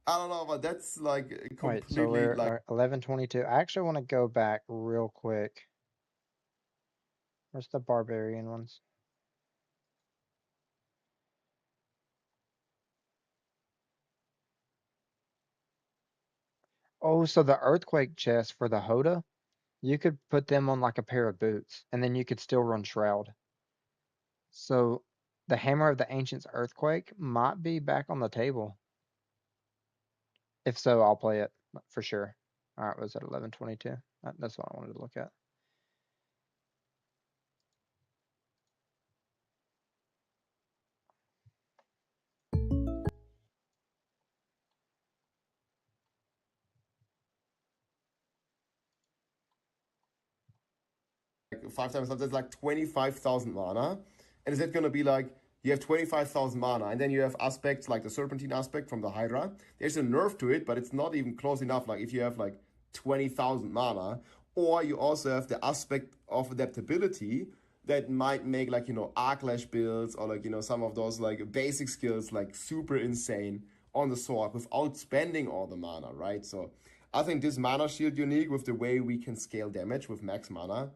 I don't know, but that's like completely Wait, so we're like 1122. I actually want to go back real quick. Where's the barbarian ones? Oh, so the earthquake chest for the Hoda, you could put them on like a pair of boots, and then you could still run Shroud. So the Hammer of the Ancients Earthquake might be back on the table. If so, I'll play it for sure. All right, was it 1122? That's what I wanted to look at. like 5 times, that's like 25,000 mana. And is that going to be like, you have 25,000 mana, and then you have aspects like the Serpentine aspect from the Hydra. There's a nerf to it, but it's not even close enough. Like if you have like 20,000 mana, or you also have the aspect of adaptability that might make like, you know, Arclash builds or like, you know, some of those like basic skills like super insane on the sword without spending all the mana, right? So I think this Mana Shield unique with the way we can scale damage with max mana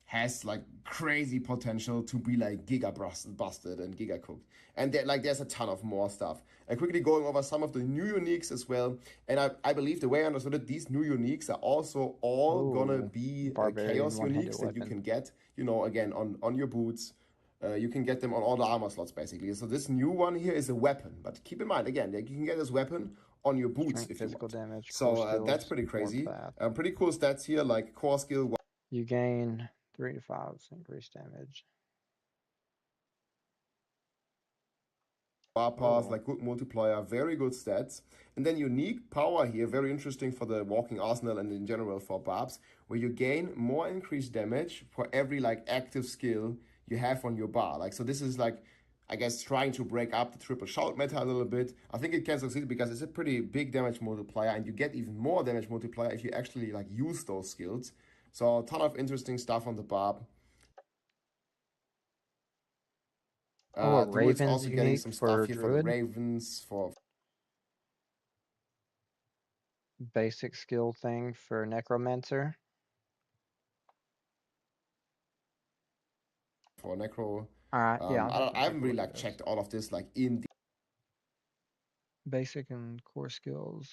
has like crazy potential to be like giga busted and giga cooked. And there, like there's a ton of more stuff. And quickly going over some of the new uniques as well. And I believe the way I understood it, these new uniques are also all gonna be chaos uniques that you can get, you know, again on your boots. You can get them on all the armor slots basically. So this new one here is a weapon, but keep in mind again, like, you can get this weapon on your boots if you want. Damage, so that's pretty crazy. Pretty cool stats here, like core skill. You gain 3 to 5 increased damage. bar pass, like good multiplier, very good stats. And then unique power here, very interesting for the walking arsenal and in general for barbs, where you gain more increased damage for every like active skill you have on your bar. Like, so this is like, I guess, trying to break up the triple shout meta a little bit. I think it can succeed because it's a pretty big damage multiplier, and you get even more damage multiplier if you actually like use those skills. So a ton of interesting stuff on the barb. Druids also getting some stuff here for the Ravens, for basic skill thing for Necromancer. For Necro. Yeah. I haven't really like checked all of this like in the basic and core skills.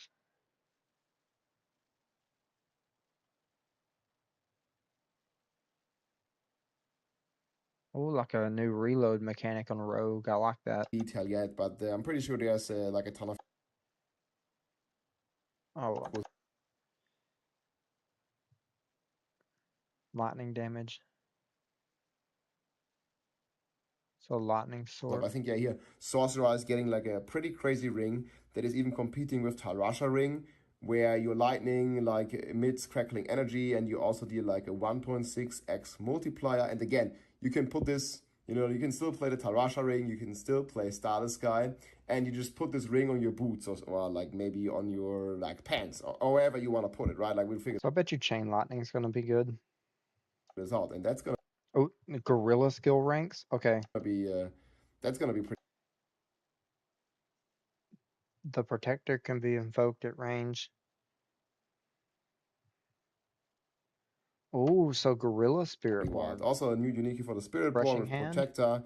Oh, like a new reload mechanic on Rogue. I like that. Detail yet, but I'm pretty sure there's like a ton of. Oh. Lightning damage. So lightning sword. I think yeah, here Sorcerer is getting like a pretty crazy ring that is even competing with Talrasha ring, where your lightning like emits crackling energy, and you also deal like a 1.6x multiplier. And again, you can put this, you know, you can still play the Talrasha ring, you can still play Stardust Sky, and you just put this ring on your boots or like maybe on your like pants or wherever you want to put it, right? Like we'll figure. So I bet you Chain Lightning is going to be good. This out, and that's gonna. Oh, Gorilla skill ranks. Okay. That's gonna be pretty. The Protector can be invoked at range. Oh, so Gorilla Spirit Born. Also a new unique for the Spirit Born with Protector,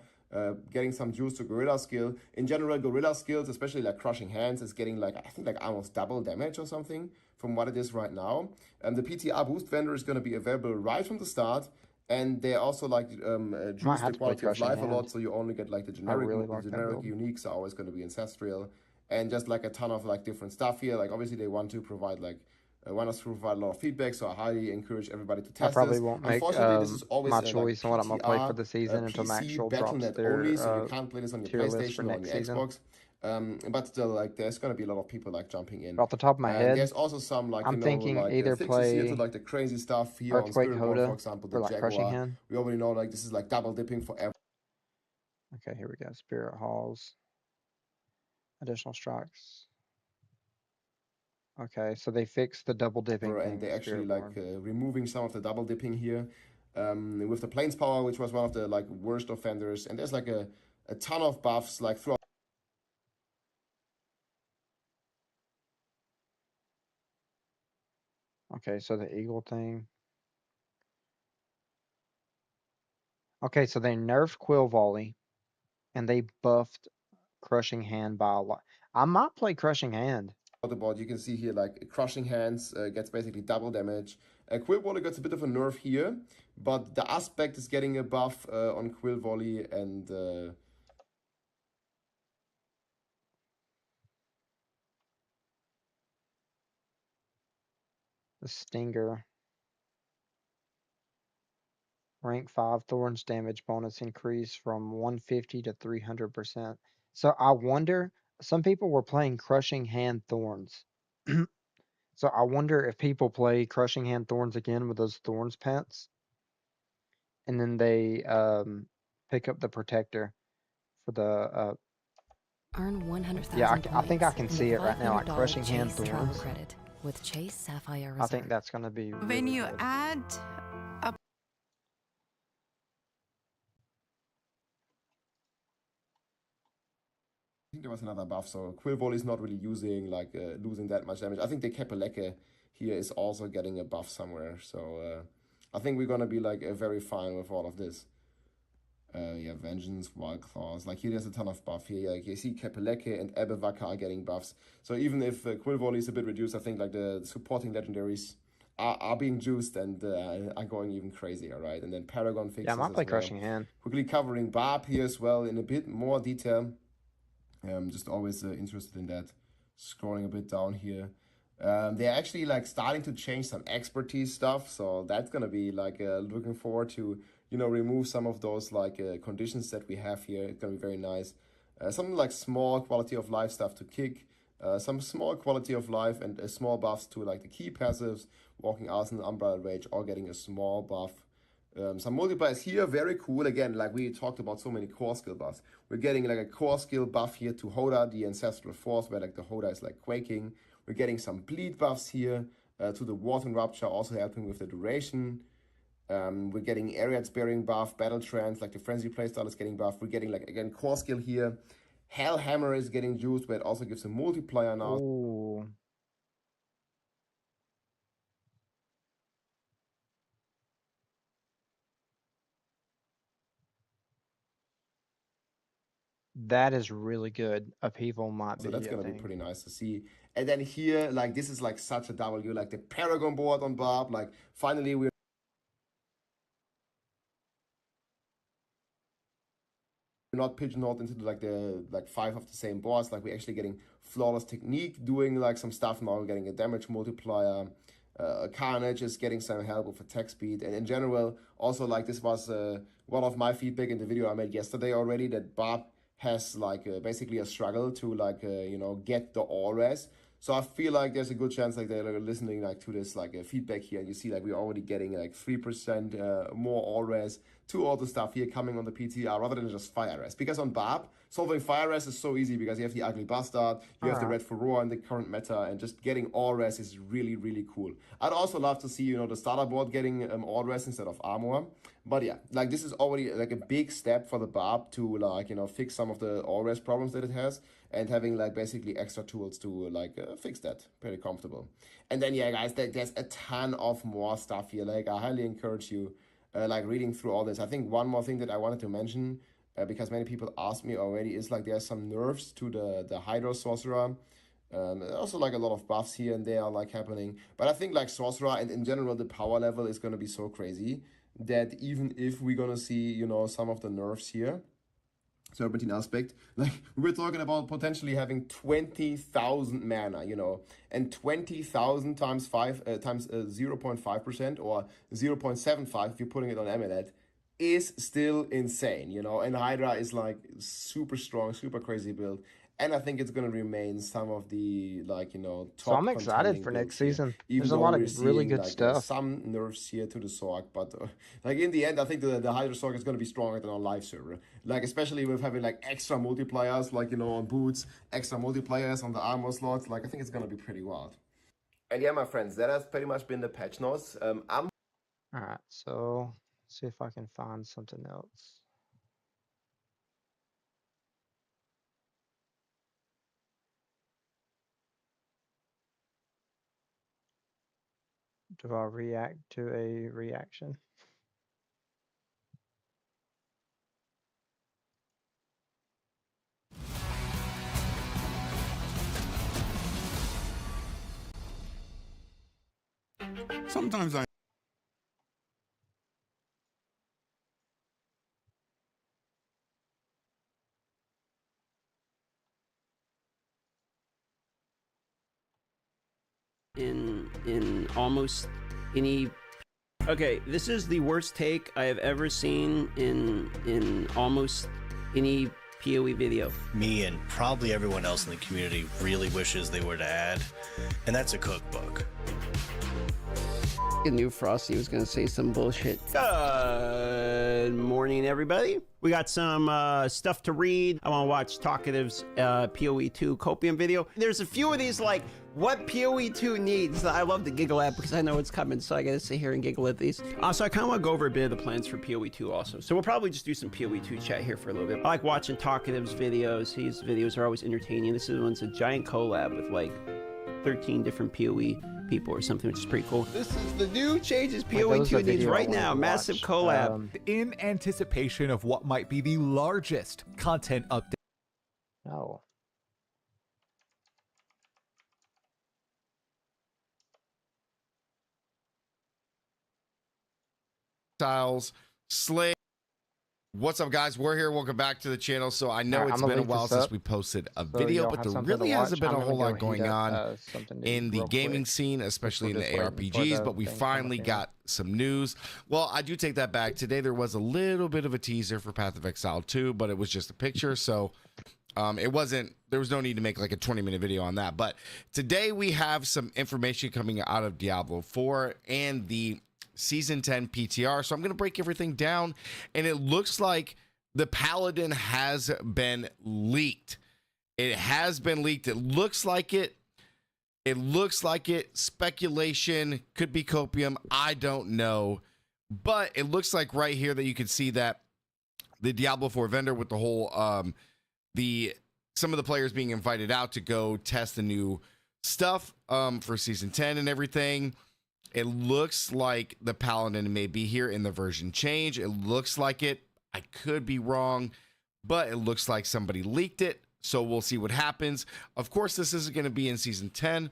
getting some juice to Gorilla skill. In general, Gorilla skills, especially like Crushing Hands, is getting like, I think like almost double damage or something from what it is right now. The PTR boost vendor is going to be available right from the start. And they also like juice the quality of life a lot, so you only get like the generic, uniques are always going to be ancestral. And just like a ton of like different stuff here. Like obviously they want to provide like want us to provide a lot of feedback, so I highly encourage everybody to test this. I probably won't make this is always my choice on what I'm gonna play for the season until Maxwell drops their only, so you can't play this on your PlayStation or on your season. Xbox. But still, like there's gonna be a lot of people like jumping in. Off the top of my head, there's also some like I'm thinking like, either play into, like the crazy stuff here Earthquake on Spirit Born, for example, the like Jaguar. We already know like this is like double dipping forever. Okay, here we go. Spirit Halls, additional strikes. Okay, so they fixed the double dipping and they actually like removing some of the double dipping here with the Plains Power, which was one of the like worst offenders. And there's like a ton of buffs like throughout. Okay, so the Eagle thing. Okay, so they nerfed Quill Volley, and they buffed Crushing Hand by a lot. I might play Crushing Hand. The board, you can see here like Crushing Hands gets basically double damage. Quill Volley gets a bit of a nerf here, but the Aspect is getting a buff on Quill Volley, and the Stinger. Rank 5 Thorns damage bonus increase from 150 to 300%. So I wonder, some people were playing Crushing Hand Thorns. So I wonder if people play Crushing Hand Thorns again with those Thorns pets, and then they pick up the Protector for the earn 100,000 yeah, I think I can see it right now, like Crushing Hand Thorns. Credit with Chase Sapphire Reserve. I think that's going to be really when you good. add a I think there was another buff, so Quill Volley is not really using like losing that much damage. I think the Kepeleke here is also getting a buff somewhere, so I think we're gonna be like very fine with all of this. Yeah, Vengeance, Wild Claws, like here there's a ton of buff here. Like you see Kepeleke and Ebevaka are getting buffs. So even if Quill Volley is a bit reduced, I think like the supporting legendaries are being juiced and are going even crazier, right? And then Paragon fixes. Yeah, I might play Crushing Hand. Quickly covering Barb here as well in a bit more detail. Just always interested in that. Scrolling a bit down here. They're actually like starting to change some expertise stuff, so that's gonna be like looking forward to, you know, remove some of those like conditions that we have here. It's gonna be very nice. Something like small quality of life stuff to kick, some small quality of life and small buffs to like the key passives, Walking Arsenal, Umbrella Rage, all getting a small buff. Some multipliers here, very cool. Again, like we talked about so many core skill buffs. We're getting like a core skill buff here to Hoda, the Ancestral Force, where like the Hoda is like quaking. We're getting some bleed buffs here to the Ward and Rupture, also helping with the duration. We're getting Ariad's Bearing buff, Battle Trance, like the Frenzy playstyle is getting buffed. We're getting like, again, core skill here. Hellhammer is getting juiced, but it also gives a multiplier now. Ooh. That is really good. Upheaval might be. So that's gonna be pretty nice to see. And then here, like this is like such a W, like the Paragon board on Barb. Like finally we're not pigeonholed into like the 5 of the same boss. Like we're actually getting Flawless Technique doing like some stuff now. We're getting a damage multiplier. Carnage is getting some help with attack speed, and in general also like this was one of my feedback in the video I made yesterday already, that Barb has like basically a struggle to like you know, get the all-res. So I feel like there's a good chance like they're listening like to this like feedback here, and you see like we're already getting like 3% more all-res to all the stuff here coming on the PTR rather than just fire res. Because on Barb, solving fire res is so easy because you have the Ugly Bastard, you have the Red Furore in the current meta, and just getting all res is really, really cool. I'd also love to see, you know, the starter board getting all res instead of armor. But yeah, like this is already like a big step for the Barb to like, you know, fix some of the all res problems that it has, and having like basically extra tools to like fix that. Pretty comfortable. And then yeah, guys, there's a ton of more stuff here. Like I highly encourage you like reading through all this. I think one more thing that I wanted to mention, because many people asked me already, is like there's some nerfs to the Hydro Sorcerer. Also like a lot of buffs here and there are like happening. But I think like Sorcerer and in general the power level is gonna be so crazy that even if we're gonna see, you know, some of the nerfs here, Serpentine Aspect, like we're talking about potentially having 20,000 mana, you know, and 20,000 times 0.5% or 0.75 if you're putting it on Amulet is still insane, you know. And Hydra is like super strong, super crazy build. And I think it's going to remain some of the, like, you know, top. So I'm excited for next season. There's a lot of really good stuff. Some nerfs here to the Sorc, but like in the end, I think the Hydra Sorc is going to be stronger than on live server. Like especially with having like extra multipliers, like, you know, on boots, extra multipliers on the armor slots. Like I think it's going to be pretty wild. And yeah, my friends, that has pretty much been the patch notes. All right, so let's see if I can find something else. Do I react to a reaction? Sometimes I in almost any. Okay, this is the worst take I have ever seen in almost any PoE video. Me and probably everyone else in the community really wishes they were to add, and that's a cookbook. I knew Frosty was gonna say some bullshit. Good morning, everybody. We got some stuff to read. I want to watch Talkative's PoE 2 Copium video. There's a few of these like what PoE 2 needs that I love to giggle at because I know it's coming, so I gotta sit here and giggle at these. So I kind of want to go over a bit of the plans for PoE 2 also. So we'll probably just do some PoE 2 chat here for a little bit. I like watching Talkative's videos. His videos are always entertaining. This one's a giant collab with like 13 different PoE people or something, which is pretty cool. This is the new changes PoE 2 needs right now. Massive collab. In anticipation of what might be the largest content update. No. Styles, Slay. What's up, guys? We're here. Welcome back to the channel. So I know it's been a while since we posted a video, but there really hasn't been a whole lot going on in the gaming scene, especially in the ARPGs, but we finally got some news. Well, I do take that back. Today there was a little bit of a teaser for Path of Exile 2, but it was just a picture, so There was no need to make like a 20-minute video on that. But today we have some information coming out of Diablo 4 and the Season 10 PTR. So I'm going to break everything down, and it looks like the Paladin has been leaked. It has been leaked. It looks like it. It looks like it. Speculation, could be copium. I don't know. But it looks like right here that you can see that the Diablo 4 vendor with the whole, some of the players being invited out to go test the new stuff for Season 10 and everything. It looks like the Paladin may be here in the version change. It looks like it. I could be wrong, but it looks like somebody leaked it. So we'll see what happens. Of course, this isn't going to be in Season 10,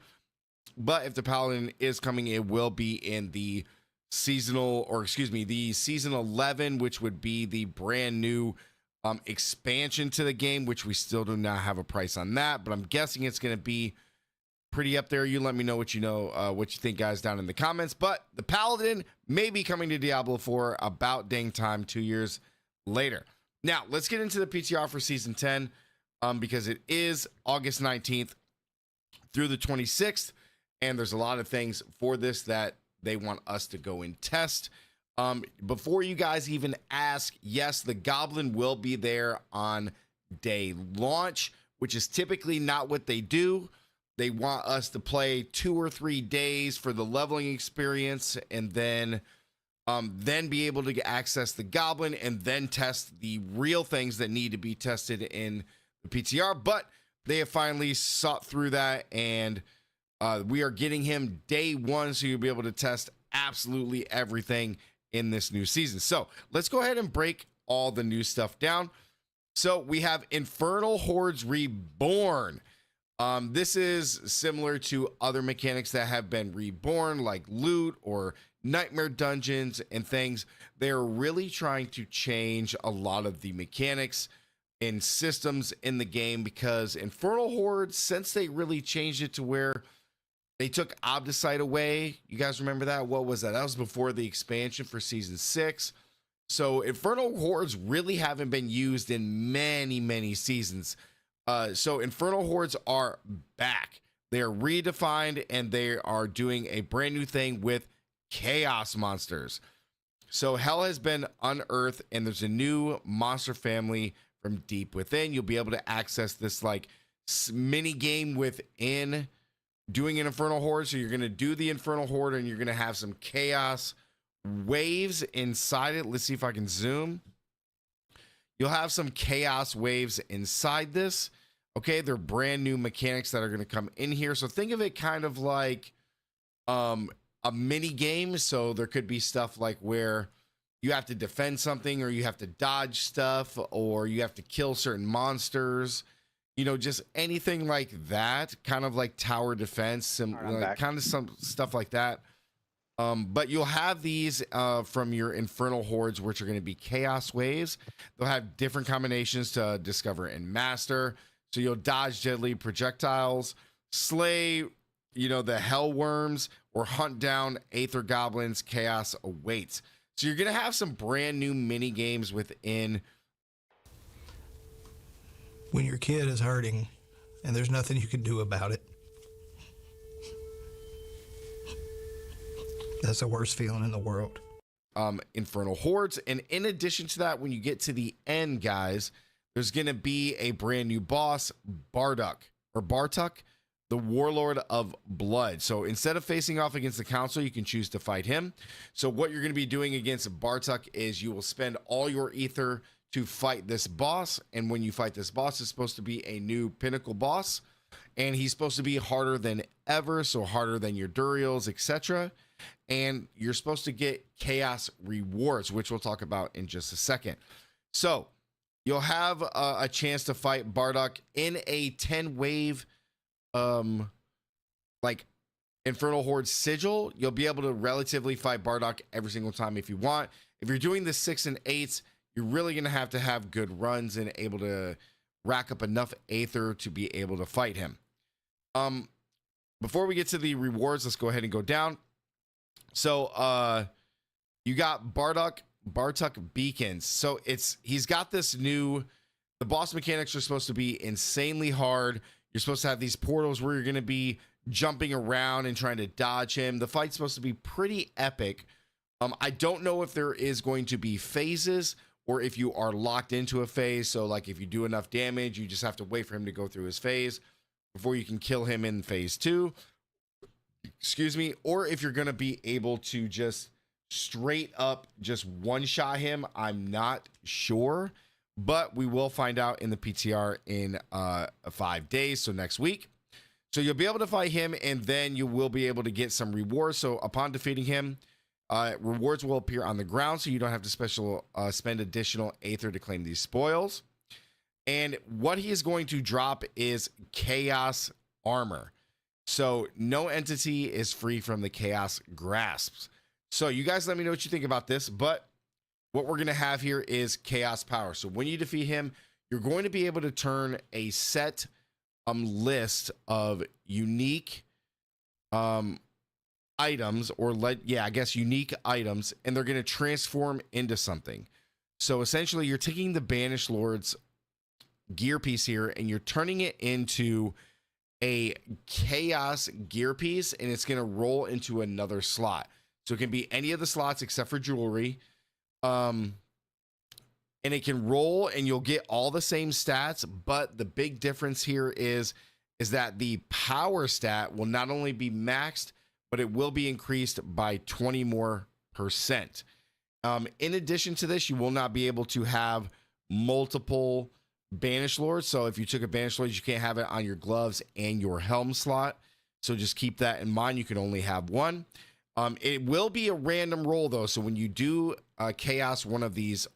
but if the Paladin is coming, it will be in the seasonal, or excuse me, the Season 11, which would be the brand new expansion to the game, which we still do not have a price on that, but I'm guessing it's going to be pretty up there. You let me know what you know, what you think, guys, down in the comments. But the Paladin may be coming to Diablo 4 about dang time 2 years later. Now, let's get into the PTR for Season 10, because it is August 19th through the 26th, and there's a lot of things for this that they want us to go and test. Before you guys even ask, yes, the Goblin will be there on day launch, which is typically not what they do. They want us to play 2 or 3 days for the leveling experience, and then be able to access the Goblin and then test the real things that need to be tested in the PTR. But they have finally sought through that, and we are getting him day 1, so you'll be able to test absolutely everything in this new season. So let's go ahead and break all the new stuff down. So we have Infernal Hordes Reborn. This is similar to other mechanics that have been reborn, like loot or nightmare dungeons and things. They're really trying to change a lot of the mechanics and systems in the game, because Infernal Hordes, since they really changed it to where they took Obdicite away. You guys remember that? What was that? That was before the expansion for Season 6. So Infernal Hordes really haven't been used in many, many seasons. So Infernal Hordes are back. They are redefined, and they are doing a brand new thing with Chaos Monsters. So Hell has been unearthed, and there's a new monster family from deep within. You'll be able to access this like mini game within doing an Infernal Horde. So you're going to do the Infernal Horde, and you're going to have some chaos waves inside it. Let's see if I can zoom. You'll have some chaos waves inside this. Okay, they're brand new mechanics that are going to come in here. So think of it kind of like a mini game. So there could be stuff like where you have to defend something, or you have to dodge stuff, or you have to kill certain monsters. You know, just anything like that, kind of like tower defense, and kind of some stuff like that. But you'll have these from your Infernal Hordes, which are going to be chaos waves. They'll have different combinations to discover and master. So you'll dodge deadly projectiles, slay, you know, the hell worms, or hunt down aether goblins. Chaos awaits. So you're going to have some brand new mini games within. When your kid is hurting and there's nothing you can do about it, that's the worst feeling in the world. Infernal Hordes. And in addition to that, when you get to the end, guys, there's going to be a brand new boss, Bartuk, the Warlord of Blood. So instead of facing off against the Council, you can choose to fight him. So what you're going to be doing against Bartuk is you will spend all your ether to fight this boss. And when you fight this boss, it's supposed to be a new pinnacle boss, and he's supposed to be harder than ever, so harder than your Duriels, etc. And you're supposed to get chaos rewards, which we'll talk about in just a second. So you'll have a chance to fight Bartuk in a 10 wave like Infernal Horde sigil. You'll be able to relatively fight Bartuk every single time if you want. If you're doing the 6 and 8s, you're really going to have good runs and able to rack up enough aether to be able to fight him. Before we get to the rewards, let's go ahead and go down. So you got Bartuk beacons. So he's got this new The boss mechanics are supposed to be insanely hard. You're supposed to have these portals where you're going to be jumping around and trying to dodge him. The fight's supposed to be pretty epic. I don't know if there is going to be phases or if you are locked into a phase. So like if you do enough damage, you just have to wait for him to go through his phase before you can kill him in phase 2. Excuse me. Or if you're going to be able to just straight up just one-shot him. I'm not sure, but we will find out in the PTR in 5 days, so next week. So you'll be able to fight him, and then you will be able to get some rewards. So upon defeating him, rewards will appear on the ground, so you don't have to spend additional Aether to claim these spoils. And what he is going to drop is Chaos Armor. So no entity is free from the Chaos Grasps. So you guys let me know what you think about this, but what we're going to have here is Chaos Power. So when you defeat him, you're going to be able to turn a set list of unique items, or unique items, and they're going to transform into something. So essentially you're taking the Banished Lord's gear piece here and you're turning it into a chaos gear piece, and it's going to roll into another slot. So it can be any of the slots except for jewelry. And it can roll and you'll get all the same stats, but the big difference here is that the power stat will not only be maxed, but it will be increased by 20 more %. In addition to this, you will not be able to have multiple Banished Lords. So if you took a Banished Lord, you can't have it on your gloves and your helm slot. So just keep that in mind. You can only have one. It will be a random roll though. So when you do chaos one of these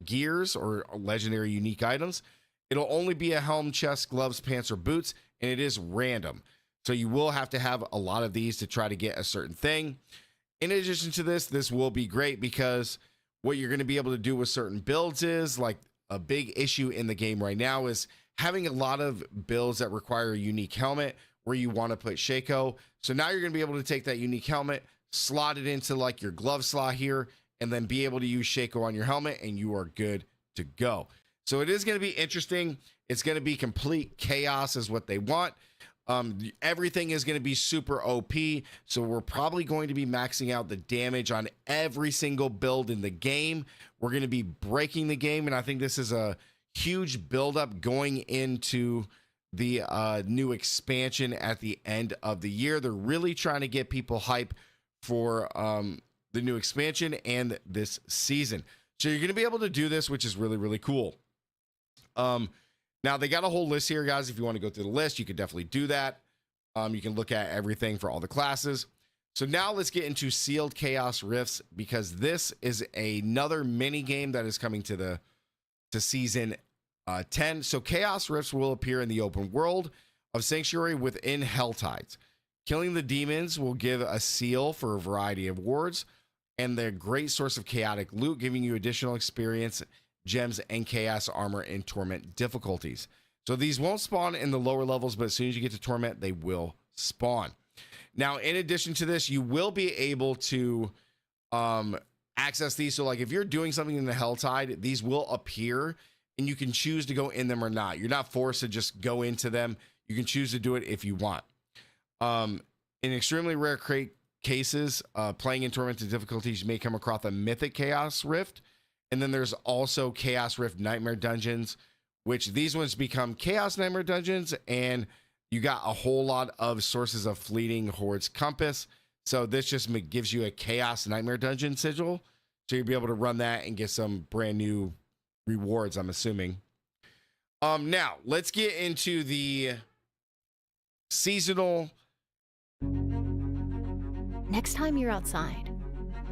gears or legendary unique items, it'll only be a helm, chest, gloves, pants, or boots, and it is random. So you will have to have a lot of these to try to get a certain thing. In addition to this, this will be great because what you're going to be able to do with certain builds is, like, a big issue in the game right now is having a lot of builds that require a unique helmet where you want to put Shaco. So now you're going to be able to take that unique helmet, slot it into like your glove slot here, and then be able to use Shaco on your helmet, and you are good to go. So it is going to be interesting. It's going to be complete chaos is what they want. Everything is going to be super OP. So we're probably going to be maxing out the damage on every single build in the game. We're going to be breaking the game. And I think this is a huge buildup going into the new expansion at the end of the year. They're really trying to get people hype for the new expansion and this season. So you're going to be able to do this, which is really, really cool. Now they got a whole list here, guys. If you want to go through the list, you could definitely do that. You can look at everything for all the classes. So now let's get into Sealed Chaos Rifts, because this is another mini game that is coming to season 10. So Chaos Rifts will appear in the open world of Sanctuary within Helltides. Killing the demons will give a seal for a variety of wards, and they're a great source of chaotic loot, giving you additional experience, gems, and chaos armor in Torment difficulties. So these won't spawn in the lower levels, but as soon as you get to Torment, they will spawn. Now, in addition to this, you will be able to access these. So like if you're doing something in the Helltide, these will appear and you can choose to go in them or not. You're not forced to just go into them. You can choose to do it if you want. In extremely rare cases, playing in Tormented difficulties, you may come across a Mythic Chaos Rift. And then there's also Chaos Rift Nightmare Dungeons, which these ones become Chaos Nightmare Dungeons, and you got a whole lot of sources of Fleeting Horde's Compass. So this just gives you a Chaos Nightmare Dungeon sigil. So you'll be able to run that and get some brand new rewards, I'm assuming. Now, let's get into the seasonal. Next time you're outside,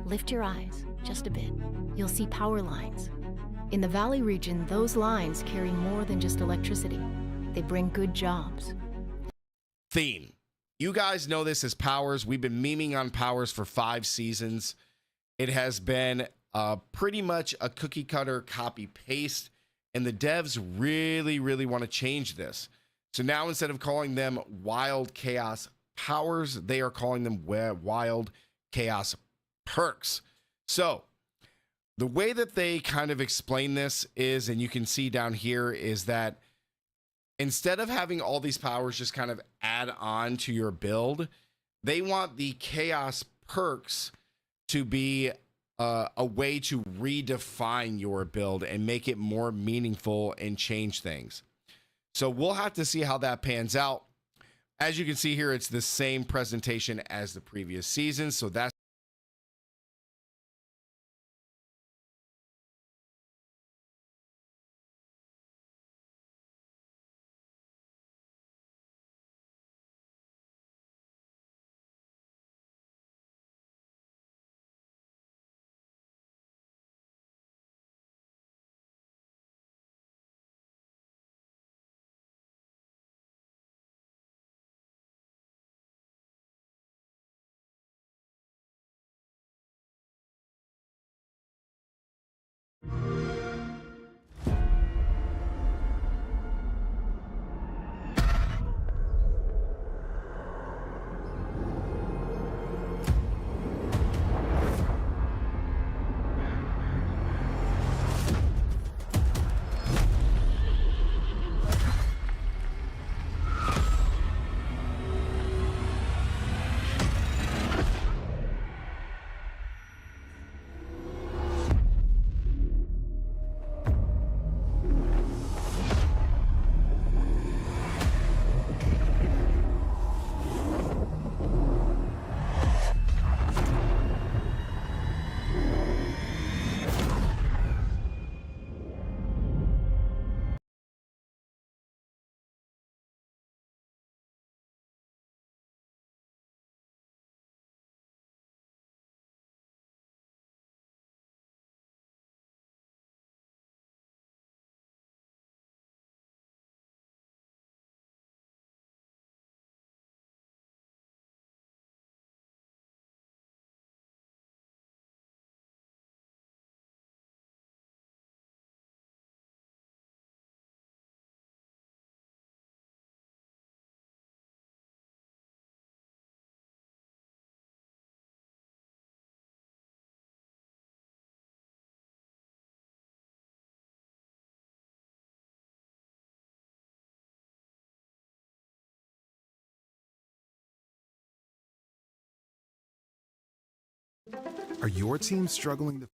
lift your eyes just a bit. You'll see power lines. In the Valley region, those lines carry more than just electricity. They bring good jobs. Theme. You guys know this as Powers. We've been memeing on Powers for 5 seasons. It has been pretty much a cookie cutter copy paste, and the devs really, really want to change this. So now instead of calling them Wild Chaos Powers, they are calling them Wild Chaos Perks. So The way that they kind of explain this is, and you can see down here, is that instead of having all these powers just kind of add on to your build, they want the chaos perks to be a way to redefine your build and make it more meaningful and change things. So we'll have to see how that pans out. As you can see here, it's the same presentation as the previous season. So that's Are your teams struggling to...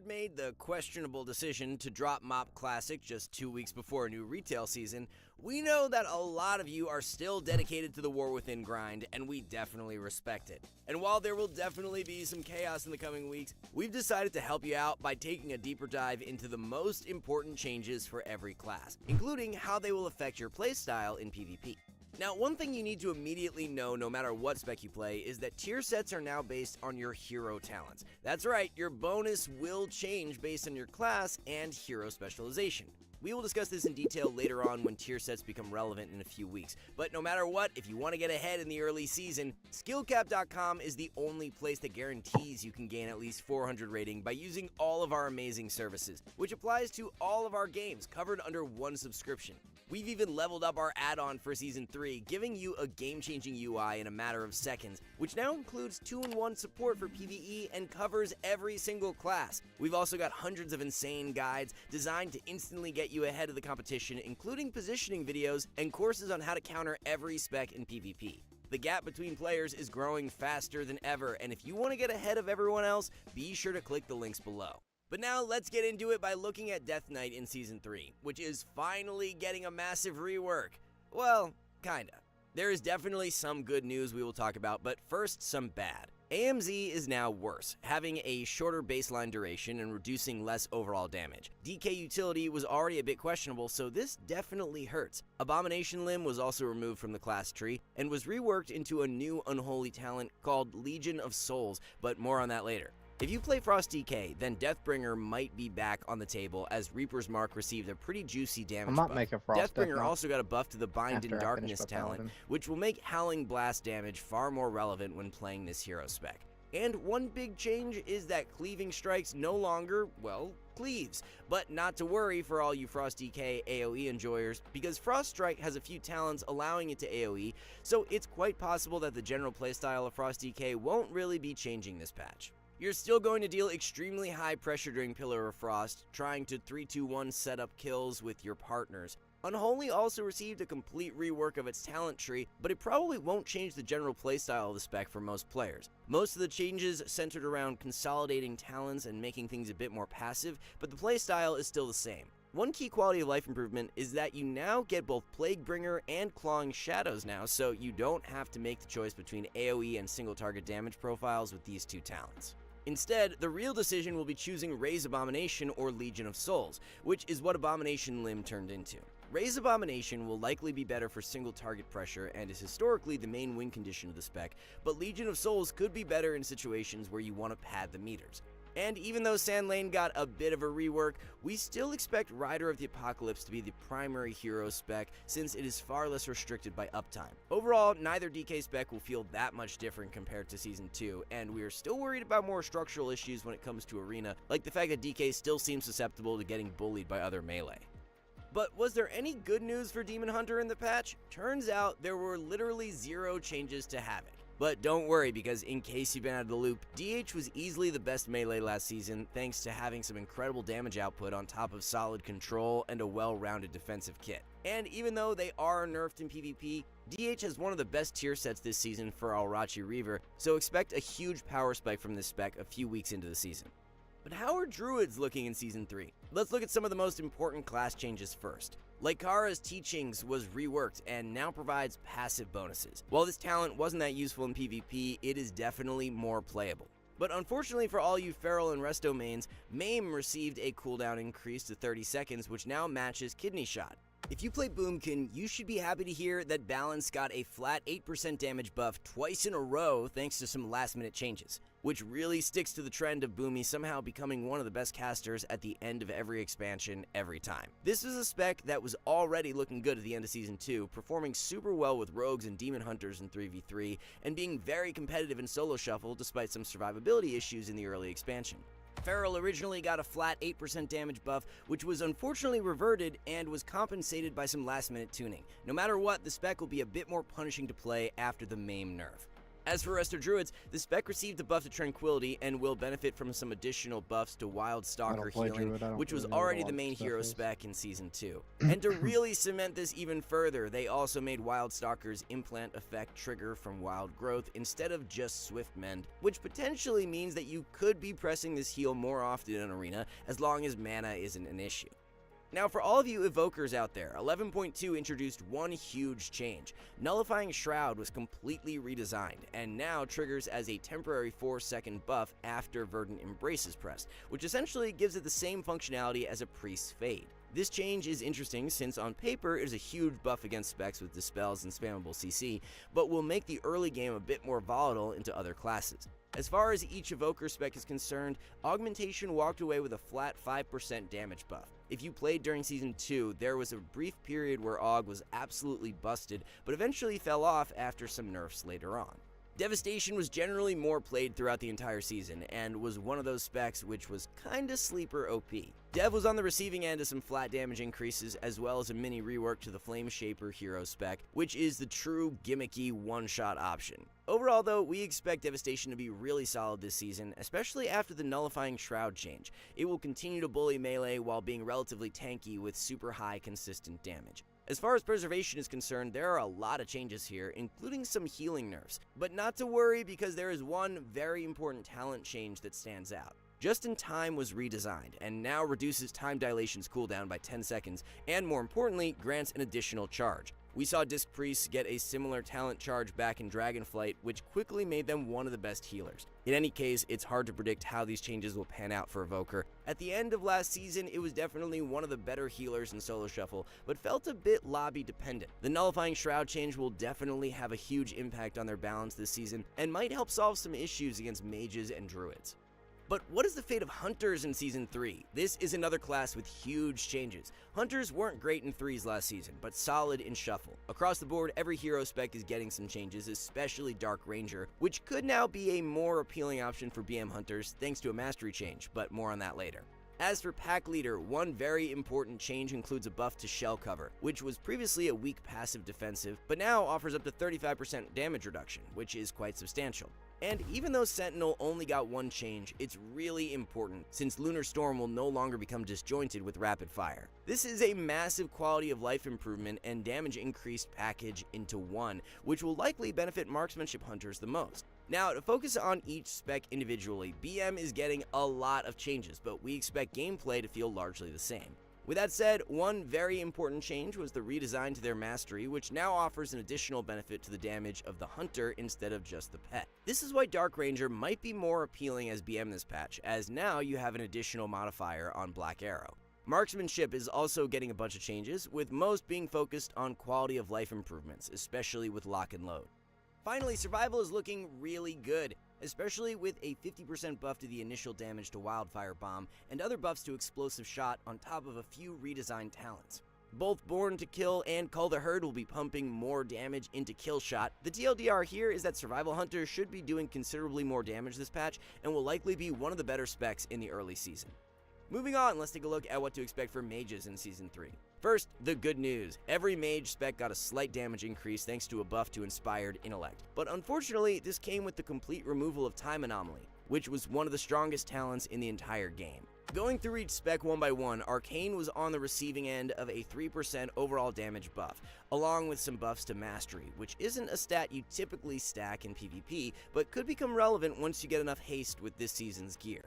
Made the questionable decision to drop Mop Classic just 2 weeks before a new retail season, we know that a lot of you are still dedicated to the War Within grind, and we definitely respect it. And while there will definitely be some chaos in the coming weeks, we've decided to help you out by taking a deeper dive into the most important changes for every class, including how they will affect your playstyle in PvP. Now, one thing you need to immediately know no matter what spec you play is that tier sets are now based on your hero talents. That's right, your bonus will change based on your class and hero specialization. We will discuss this in detail later on when tier sets become relevant in a few weeks. But no matter what, if you want to get ahead in the early season, skillcap.com is the only place that guarantees you can gain at least 400 rating by using all of our amazing services, which applies to all of our games covered under one subscription. We've even leveled up our add-on for Season 3, giving you a game-changing UI in a matter of seconds, which now includes 2-in-1 support for PvE and covers every single class. We've also got hundreds of insane guides designed to instantly get you ahead of the competition, including positioning videos and courses on how to counter every spec in PvP. The gap between players is growing faster than ever, and if you want to get ahead of everyone else, be sure to click the links below. But now let's get into it by looking at Death Knight in Season 3, which is finally getting a massive rework. Well, kinda. There is definitely some good news we will talk about, but first some bad. AMZ is now worse, having a shorter baseline duration and reducing less overall damage. DK utility was already a bit questionable, so this definitely hurts. Abomination Limb was also removed from the class tree and was reworked into a new unholy talent called Legion of Souls, but more on that later. If you play Frost DK, then Deathbringer might be back on the table, as Reaper's Mark received a pretty juicy damage buff. Deathbringer also got a buff to the Bind in Darkness talent, which will make Howling Blast damage far more relevant when playing this hero spec. And one big change is that Cleaving Strikes no longer, well, cleaves. But not to worry for all you Frost DK AoE enjoyers, because Frost Strike has a few talents allowing it to AoE, so it's quite possible that the general playstyle of Frost DK won't really be changing this patch. You're still going to deal extremely high pressure during Pillar of Frost, trying to 3-2-1 setup kills with your partners. Unholy also received a complete rework of its talent tree, but it probably won't change the general playstyle of the spec for most players. Most of the changes centered around consolidating talents and making things a bit more passive, but the playstyle is still the same. One key quality of life improvement is that you now get both Plaguebringer and Clawing Shadows now, so you don't have to make the choice between AoE and single target damage profiles with these two talents. Instead, the real decision will be choosing Raise Abomination or Legion of Souls, which is what Abomination Limb turned into. Raise Abomination will likely be better for single target pressure and is historically the main win condition of the spec, but Legion of Souls could be better in situations where you want to pad the meters. And even though Sand Lane got a bit of a rework, we still expect Rider of the Apocalypse to be the primary hero spec since it is far less restricted by uptime. Overall, neither DK spec will feel that much different compared to Season 2, and we are still worried about more structural issues when it comes to Arena, like the fact that DK still seems susceptible to getting bullied by other melee. But was there any good news for Demon Hunter in the patch? Turns out there were literally 0 changes to Havoc. But don't worry, because in case you've been out of the loop, DH was easily the best melee last season thanks to having some incredible damage output on top of solid control and a well-rounded defensive kit. And even though they are nerfed in PvP, DH has one of the best tier sets this season for Alrachi Reaver, so expect a huge power spike from this spec a few weeks into the season. But how are Druids looking in Season 3? Let's look at some of the most important class changes first. Lycara's Teachings was reworked and now provides passive bonuses. While this talent wasn't that useful in PvP, it is definitely more playable. But unfortunately for all you Feral and Resto mains, Maim received a cooldown increase to 30 seconds, which now matches Kidney Shot. If you play Boomkin, you should be happy to hear that Balance got a flat 8% damage buff twice in a row thanks to some last-minute changes, which really sticks to the trend of Boomy somehow becoming one of the best casters at the end of every expansion every time. This is a spec that was already looking good at the end of Season 2, performing super well with Rogues and Demon Hunters in 3v3, and being very competitive in Solo Shuffle despite some survivability issues in the early expansion. Feral originally got a flat 8% damage buff, which was unfortunately reverted and was compensated by some last-minute tuning. No matter what, the spec will be a bit more punishing to play after the Maim nerf. As for Resto Druids, the spec received a buff to Tranquility and will benefit from some additional buffs to Wild Stalker healing, which was already the main hero spec in Season 2. And to really cement this even further, they also made Wild Stalker's implant effect trigger from Wild Growth instead of just Swift Mend, which potentially means that you could be pressing this heal more often in Arena as long as mana isn't an issue. Now for all of you Evokers out there, 11.2 introduced one huge change. Nullifying Shroud was completely redesigned, and now triggers as a temporary 4-second buff after Verdant Embrace is pressed, which essentially gives it the same functionality as a Priest's Fade. This change is interesting since on paper it is a huge buff against specs with Dispels and spammable CC, but will make the early game a bit more volatile into other classes. As far as each Evoker spec is concerned, Augmentation walked away with a flat 5% damage buff. If you played during Season 2, there was a brief period where Aug was absolutely busted, but eventually fell off after some nerfs later on. Devastation was generally more played throughout the entire season, and was one of those specs which was kinda sleeper OP. Dev was on the receiving end of some flat damage increases, as well as a mini rework to the Flame Shaper hero spec, which is the true gimmicky one-shot option. Overall though, we expect Devastation to be really solid this season, especially after the Nullifying Shroud change. It will continue to bully melee while being relatively tanky with super high consistent damage. As far as Preservation is concerned, there are a lot of changes here, including some healing nerfs. But not to worry, because there is one very important talent change that stands out. Just in Time was redesigned, and now reduces Time Dilation's cooldown by 10 seconds, and more importantly, grants an additional charge. We saw Disc Priests get a similar talent charge back in Dragonflight, which quickly made them one of the best healers. In any case, it's hard to predict how these changes will pan out for Evoker. At the end of last season, it was definitely one of the better healers in Solo Shuffle, but felt a bit lobby dependent. The Nullifying Shroud change will definitely have a huge impact on their balance this season, and might help solve some issues against mages and druids. But what is the fate of Hunters in Season 3? This is another class with huge changes. Hunters weren't great in 3s last season, but solid in Shuffle. Across the board, every hero spec is getting some changes, especially Dark Ranger, which could now be a more appealing option for BM Hunters thanks to a mastery change, but more on that later. As for Pack Leader, one very important change includes a buff to Shell Cover, which was previously a weak passive defensive, but now offers up to 35% damage reduction, which is quite substantial. And even though Sentinel only got one change, it's really important since Lunar Storm will no longer become disjointed with Rapid Fire. This is a massive quality of life improvement and damage increased package into one, which will likely benefit marksmanship hunters the most. Now, to focus on each spec individually, BM is getting a lot of changes, but we expect gameplay to feel largely the same. With that said, one very important change was the redesign to their mastery, which now offers an additional benefit to the damage of the hunter instead of just the pet. This is why Dark Ranger might be more appealing as BM this patch, as now you have an additional modifier on Black Arrow. Marksmanship is also getting a bunch of changes, with most being focused on quality of life improvements, especially with Lock and Load. Finally, Survival is looking really good, especially with a 50% buff to the initial damage to Wildfire Bomb and other buffs to Explosive Shot on top of a few redesigned talents. Both Born to Kill and Cull the Herd will be pumping more damage into Kill Shot. The TLDR here is that Survival Hunter should be doing considerably more damage this patch and will likely be one of the better specs in the early season. Moving on, let's take a look at what to expect for mages in Season 3. First, the good news. Every mage spec got a slight damage increase thanks to a buff to Inspired Intellect. But unfortunately, this came with the complete removal of Time Anomaly, which was one of the strongest talents in the entire game. Going through each spec one by one, Arcane was on the receiving end of a 3% overall damage buff, along with some buffs to Mastery, which isn't a stat you typically stack in PvP, but could become relevant once you get enough haste with this season's gear.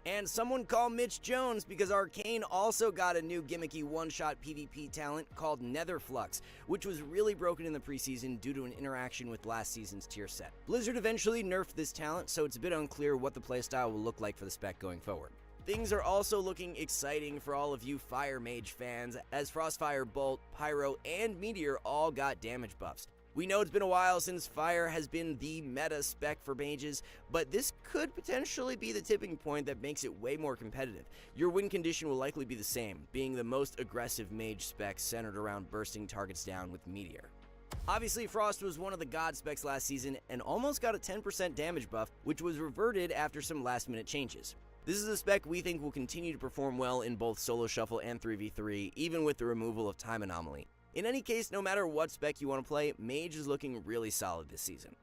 And someone call Mitch Jones because Arcane also got a new gimmicky one-shot PvP talent called Netherflux, which was really broken in the preseason due to an interaction with last season's tier set. Blizzard eventually nerfed this talent, so it's a bit unclear what the playstyle will look like for the spec going forward. Things are also looking exciting for all of you Fire Mage fans, as Frostfire, Bolt, Pyro, and Meteor all got damage buffs. We know it's been a while since Fire has been the meta spec for mages, but this could potentially be the tipping point that makes it way more competitive. Your win condition will likely be the same, being the most aggressive mage spec centered around bursting targets down with Meteor. Obviously, Frost was one of the god specs last season and almost got a 10% damage buff, which was reverted after some last-minute changes. This is a spec we think will continue to perform well in both Solo Shuffle and 3v3, even with the removal of Time Anomaly. In any case, no matter what spec you want to play, Mage is looking really solid this season.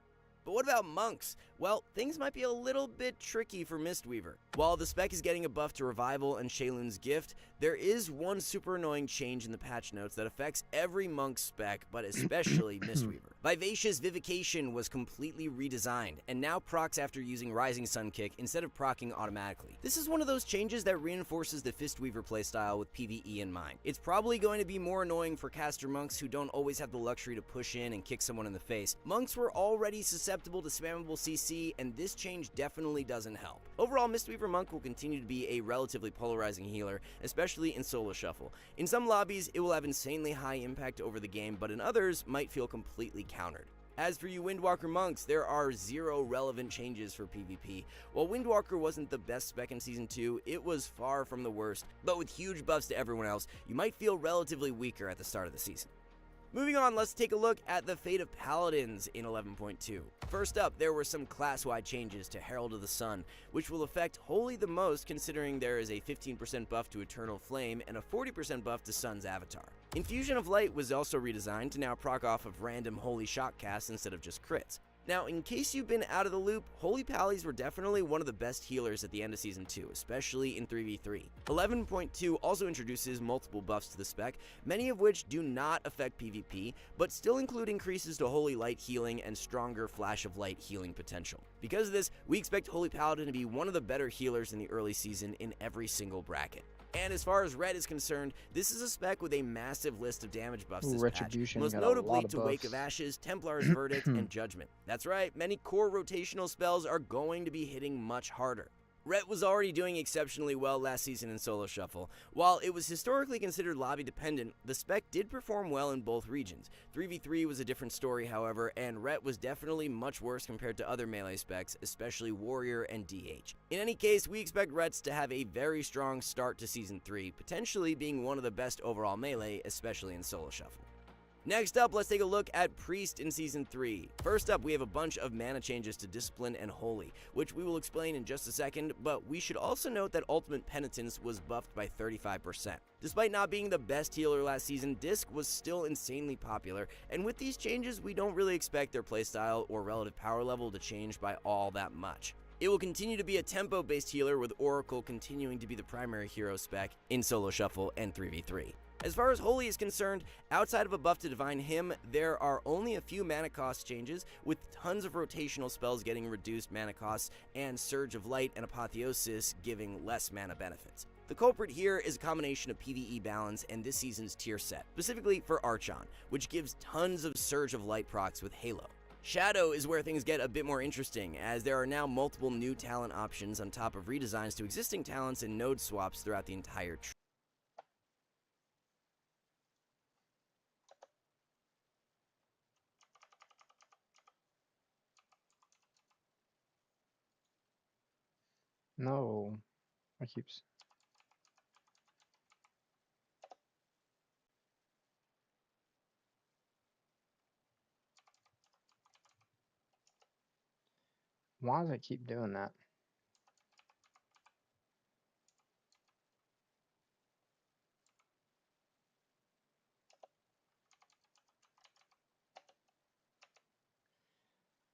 But what about Monks? Well, things might be a little bit tricky for Mistweaver. While the spec is getting a buff to Revival and Sheilun's Gift, there is one super annoying change in the patch notes that affects every Monk spec, but especially Mistweaver. Vivacious Vivication was completely redesigned, and now procs after using Rising Sun Kick instead of proccing automatically. This is one of those changes that reinforces the Fistweaver playstyle with PvE in mind. It's probably going to be more annoying for caster monks who don't always have the luxury to push in and kick someone in the face. Monks were already susceptible to spammable CC, and this change definitely doesn't help. Overall, Mistweaver Monk will continue to be a relatively polarizing healer, especially in Solo Shuffle. In some lobbies, it will have insanely high impact over the game, but in others, might feel completely countered. As for you Windwalker monks, there are 0 relevant changes for PvP. While Windwalker wasn't the best spec in Season 2, it was far from the worst, but with huge buffs to everyone else, you might feel relatively weaker at the start of the season. Moving on, let's take a look at the fate of Paladins in 11.2. First up, there were some class-wide changes to Herald of the Sun, which will affect Holy the most considering there is a 15% buff to Eternal Flame and a 40% buff to Sun's Avatar. Infusion of Light was also redesigned to now proc off of random Holy Shock casts instead of just crits. Now, in case you've been out of the loop, Holy Pallies were definitely one of the best healers at the end of Season 2, especially in 3v3. 11.2 also introduces multiple buffs to the spec, many of which do not affect PvP, but still include increases to Holy Light healing and stronger Flash of Light healing potential. Because of this, we expect Holy Paladin to be one of the better healers in the early season in every single bracket. And as far as Red is concerned, this is a spec with a massive list of damage buffs this patch, most notably to Wake of Ashes, Templar's Verdict, and Judgment. That's right, many core rotational spells are going to be hitting much harder. Rhett was already doing exceptionally well last season in Solo Shuffle. While it was historically considered lobby dependent, the spec did perform well in both regions. 3v3 was a different story, however, and Rhett was definitely much worse compared to other melee specs, especially Warrior and DH. In any case, we expect Rhett's to have a very strong start to Season 3, potentially being one of the best overall melee, especially in Solo Shuffle. Next up, let's take a look at Priest in Season 3. First up, we have a bunch of mana changes to Discipline and Holy, which we will explain in just a second, but we should also note that Ultimate Penitence was buffed by 35%. Despite not being the best healer last season, Disc was still insanely popular, and with these changes, we don't really expect their playstyle or relative power level to change by all that much. It will continue to be a tempo-based healer, with Oracle continuing to be the primary hero spec in Solo Shuffle and 3v3. As far as Holy is concerned, outside of a buff to Divine Hymn, there are only a few mana cost changes, with tons of rotational spells getting reduced mana costs, and Surge of Light and Apotheosis giving less mana benefits. The culprit here is a combination of PvE balance and this season's tier set, specifically for Archon, which gives tons of Surge of Light procs with Halo. Shadow is where things get a bit more interesting, as there are now multiple new talent options on top of redesigns to existing talents and node swaps throughout the entire tree. No, I keep. Why does it keep doing that?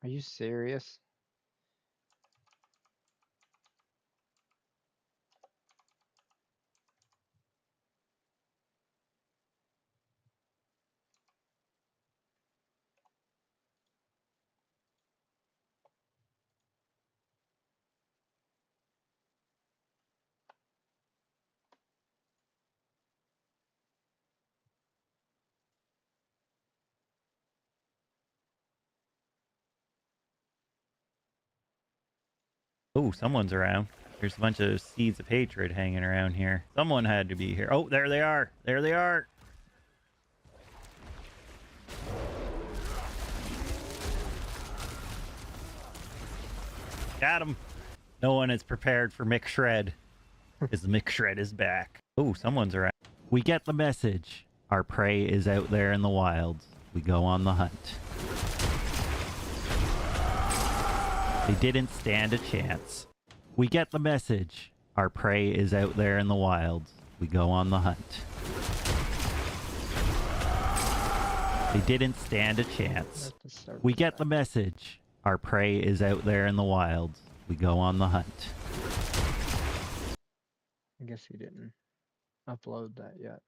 Are you serious? Oh, someone's around. There's a bunch of seeds of hatred hanging around here. Someone had to be here. Oh, there they are. There they are. Got him. No one is prepared for Mick Shred, because Mick Shred is back. Oh, someone's around. We get the message. Our prey is out there in the wilds. We go on the hunt. They didn't stand a chance. We get the message. Our prey is out there in the wilds. We go on the hunt. They didn't stand a chance. We get the message. Our prey is out there in the wilds. We go on the hunt. I guess he didn't upload that yet.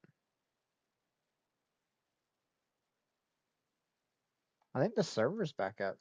I think the server's back up.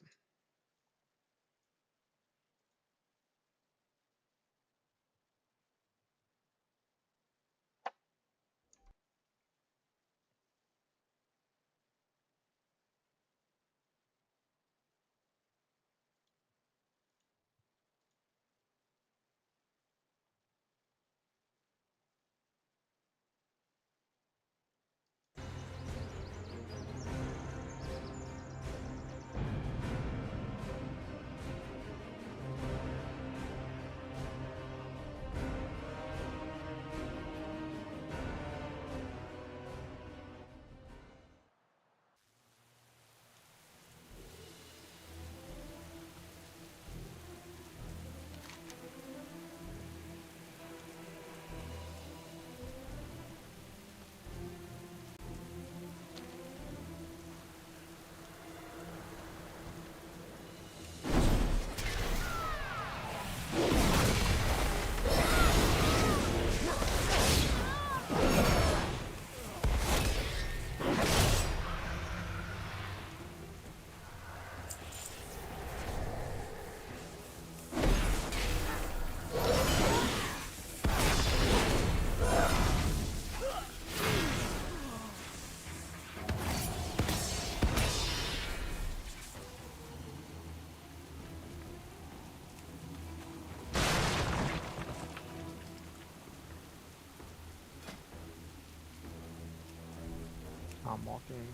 I'm walking.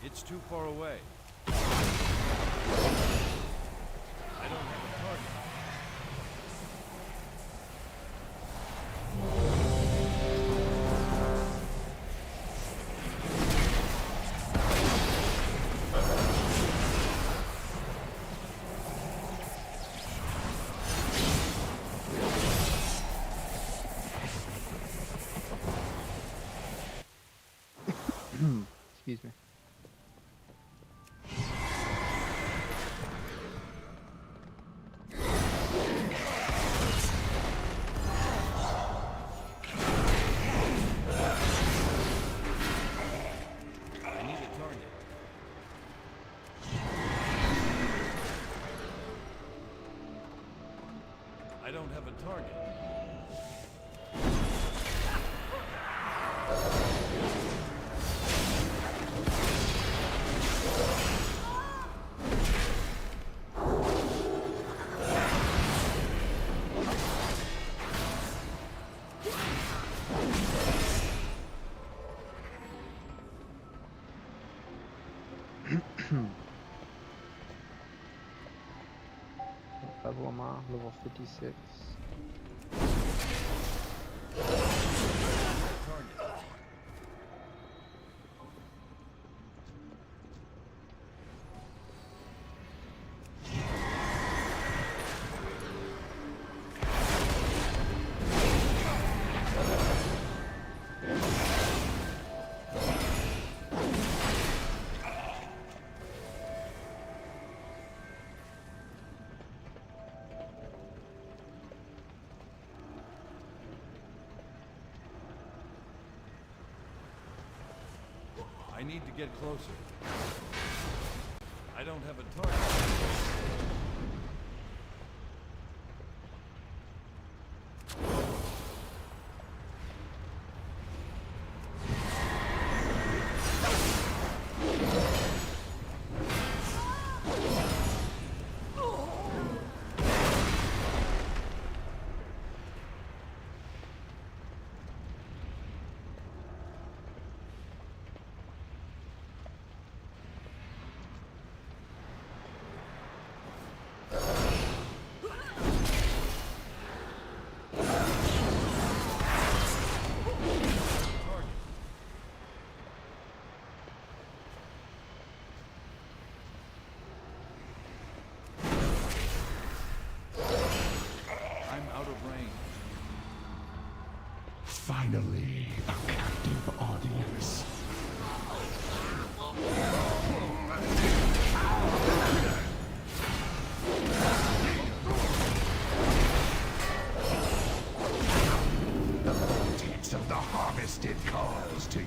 It's too far away. I don't have a target. Excuse me. I don't have a target. Level am I? Level 56. I need to get closer. I don't have a target. Finally, a captive audience. The vortex of the harvested calls to you.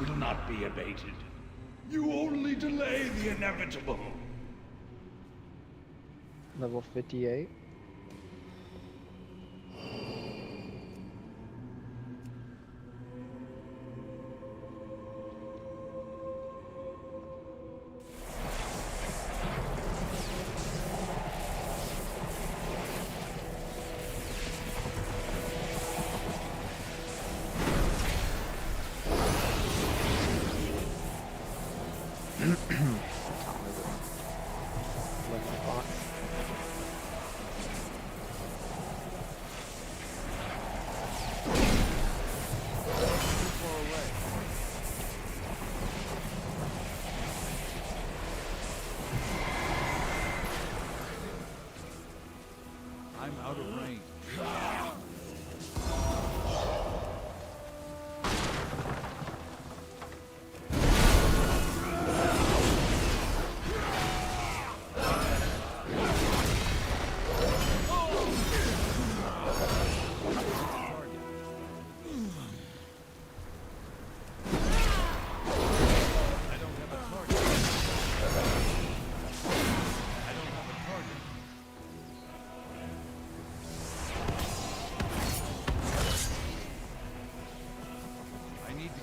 will not be abated. You only delay the inevitable. Level 58. I'm out of range.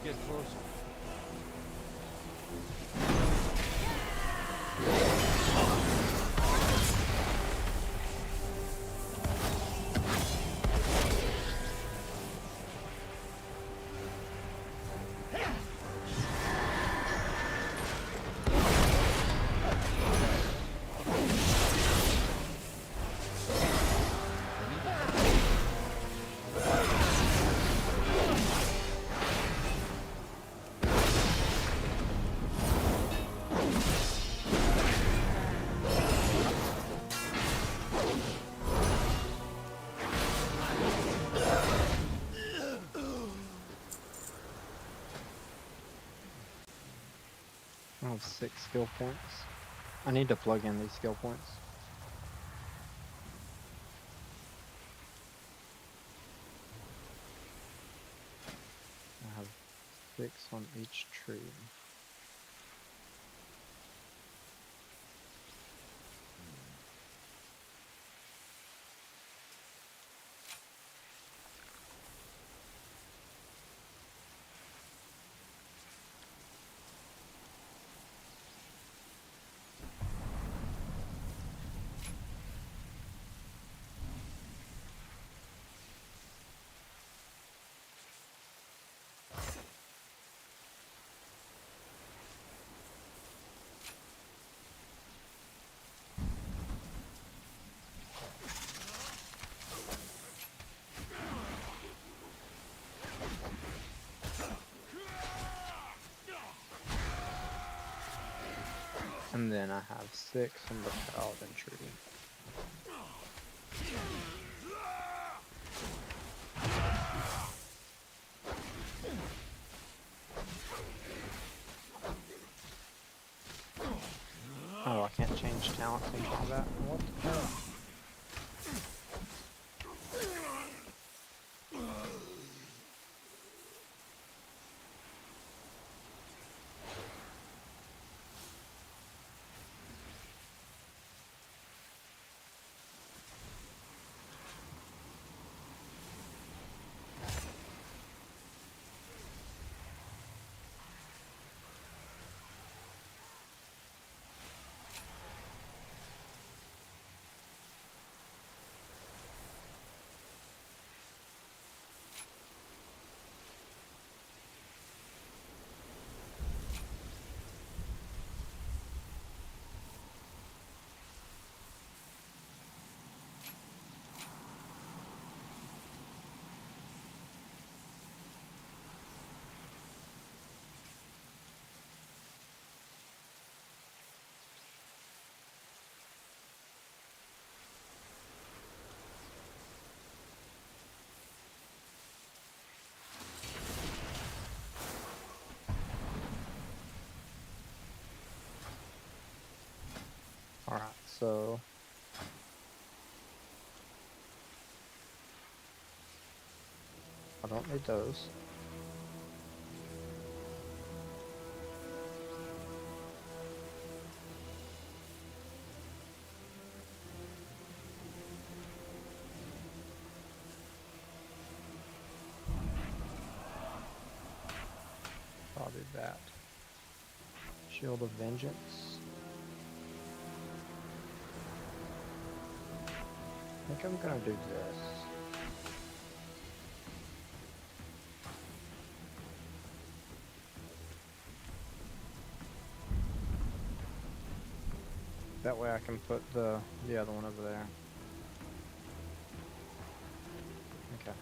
Get closer. I have 6 skill points. I need to plug in these skill points. I have 6 on each tree. And then I have 6 on the Paladin tree. Oh, I can't change talents in combat. What the hell? Alright, so I don't need those. do that. Shield of Vengeance. I think I'm gonna do this. That way I can put the other one over there. Okay.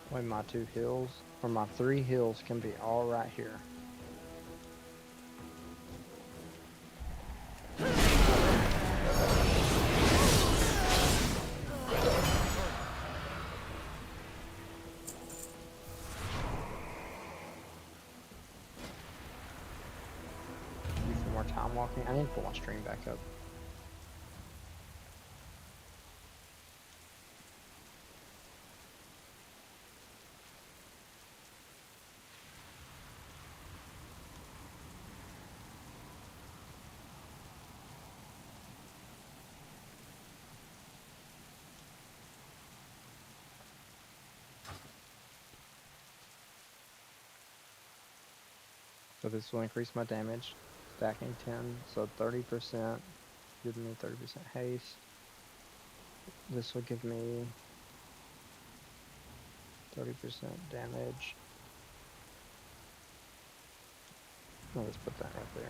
When my 2 hills, or my 3 hills can be all right here. Need some more time walking. I need to pull my stream back up. So this will increase my damage, stacking 10, so 30%, give me 30% haste. This will give me 30% damage. No, let's put that right there.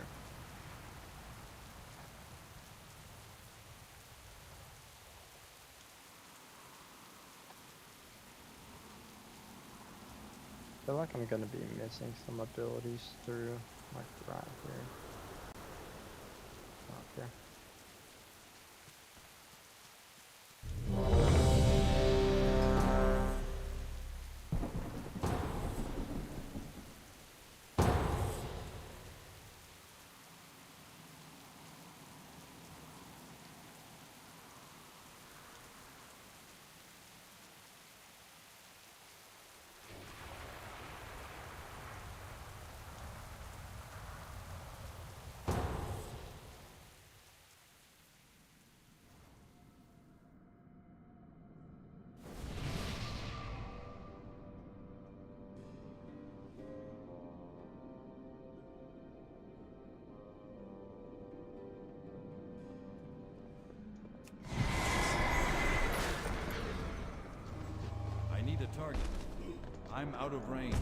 I feel like I'm gonna be missing some abilities through, like, right here. Okay. I need a target. I'm out of range.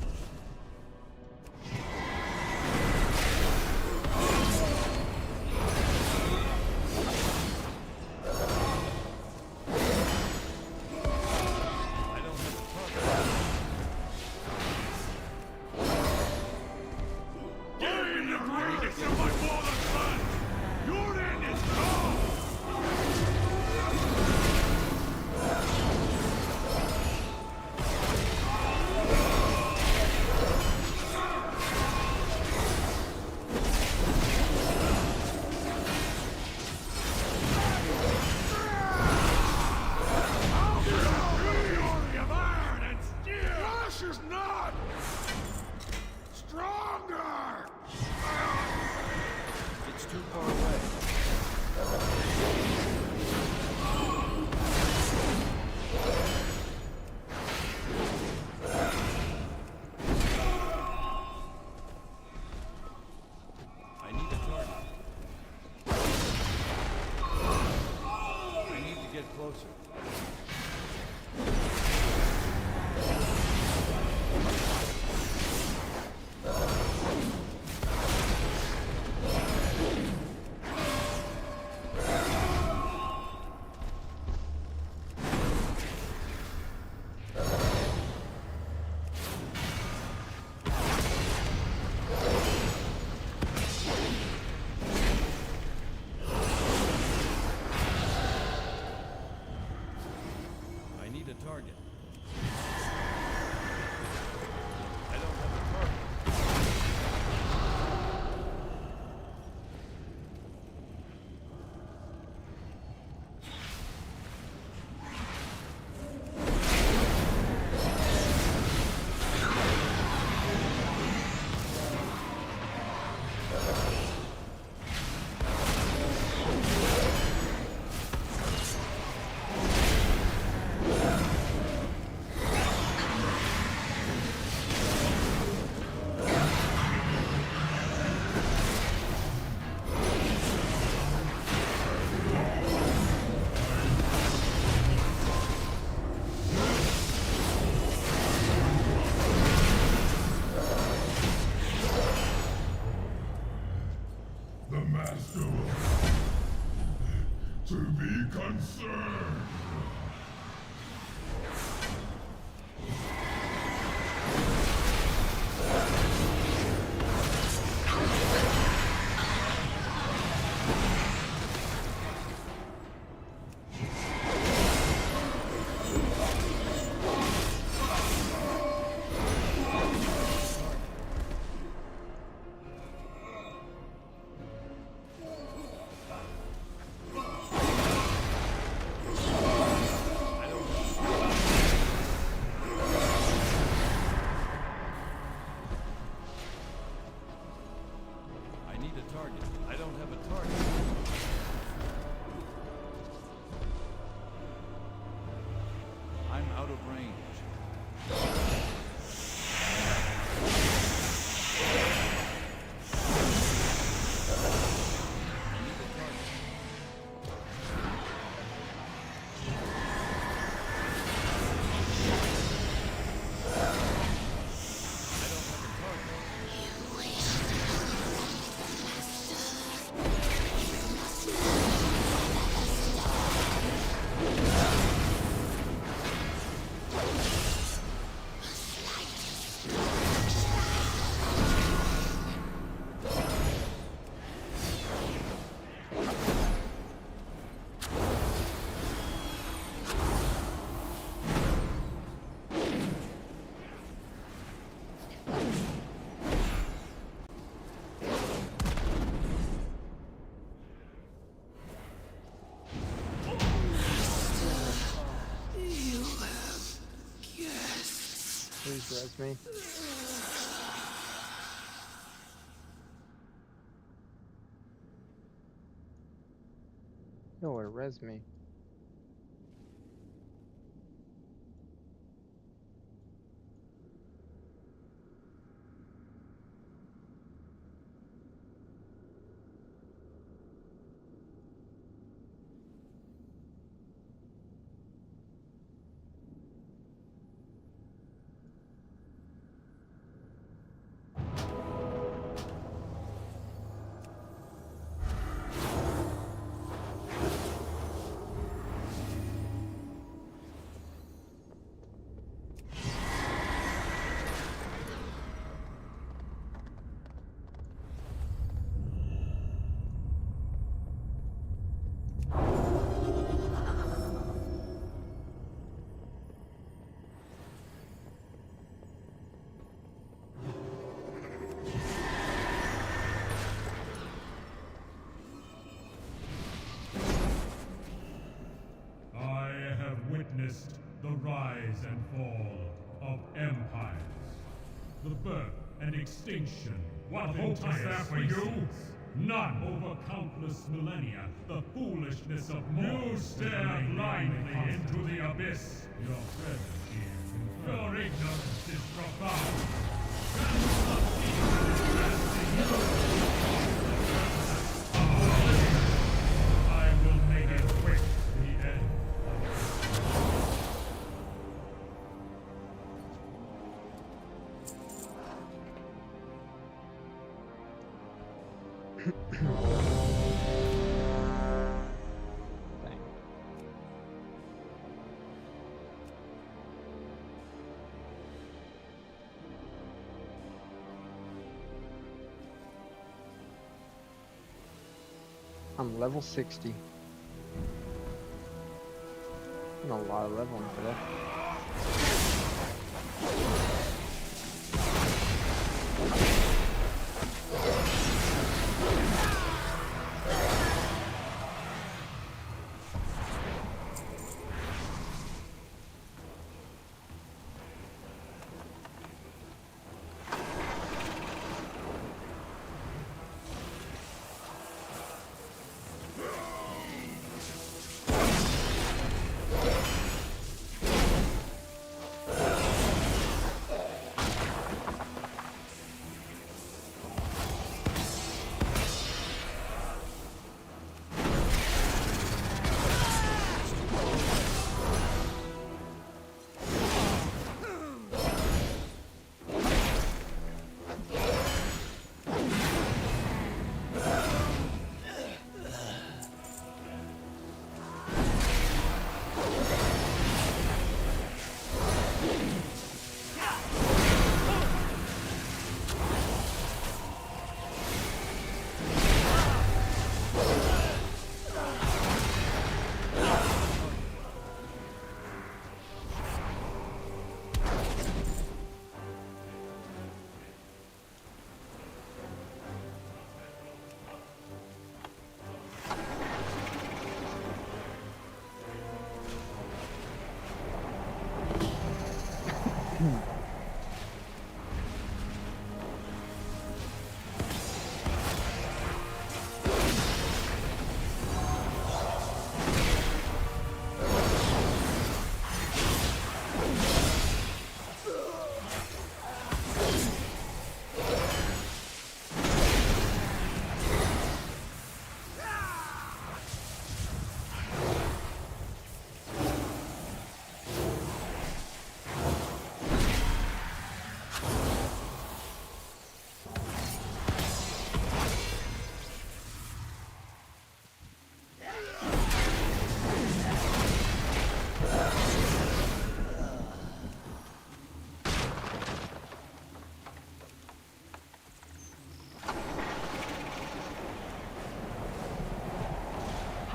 The Master will to be concerned. Please res me. Nowhere res me. Witnessed the rise and fall of empires, the birth and extinction. What hope is there for you? None. Over countless millennia, the foolishness of mortals. You stare blindly into the abyss. Your presence here, your ignorance is profound. I will make it quick. The end. I'm level 60. I'm a lot of leveling today.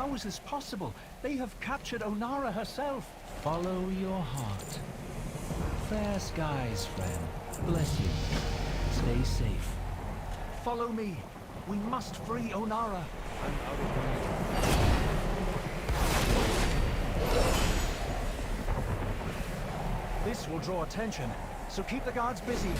How is this possible? They have captured Onara herself. Follow your heart. Fair skies, friend. Bless you. Stay safe. Follow me. We must free Onara. I'm out of range. This will draw attention, so keep the guards busy.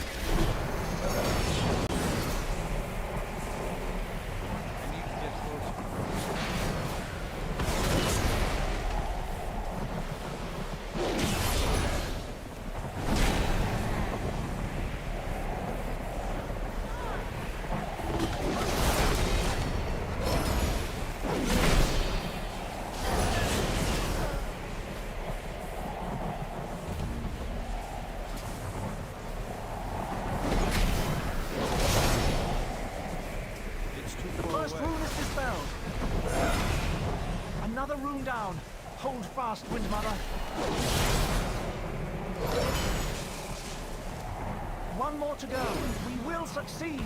Another rune down. Hold fast, Windmother. One more to go. We will succeed.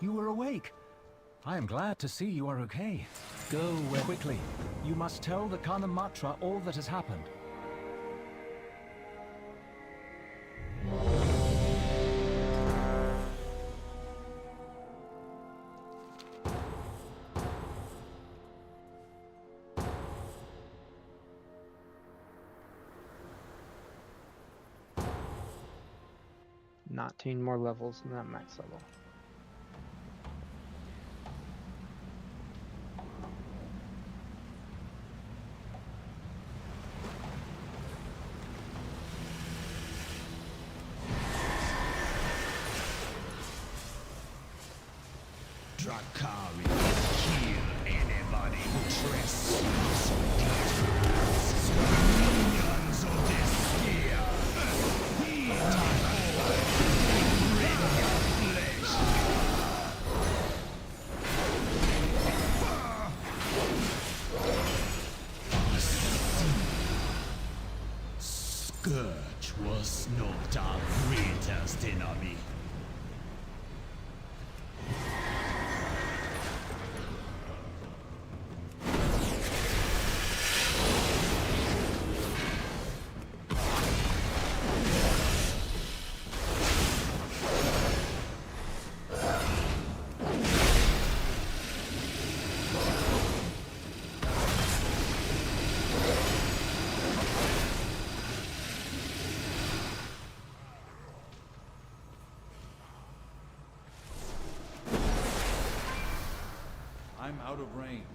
You were awake. I am glad to see you are okay. Go quickly. You must tell the Kana Matra all that has happened. Not 10 more levels than that max level. Drakari kill anybody who trespass. Minions of this sphere. Bring your flesh. Scourge was not our greatest enemy. I'm out of range.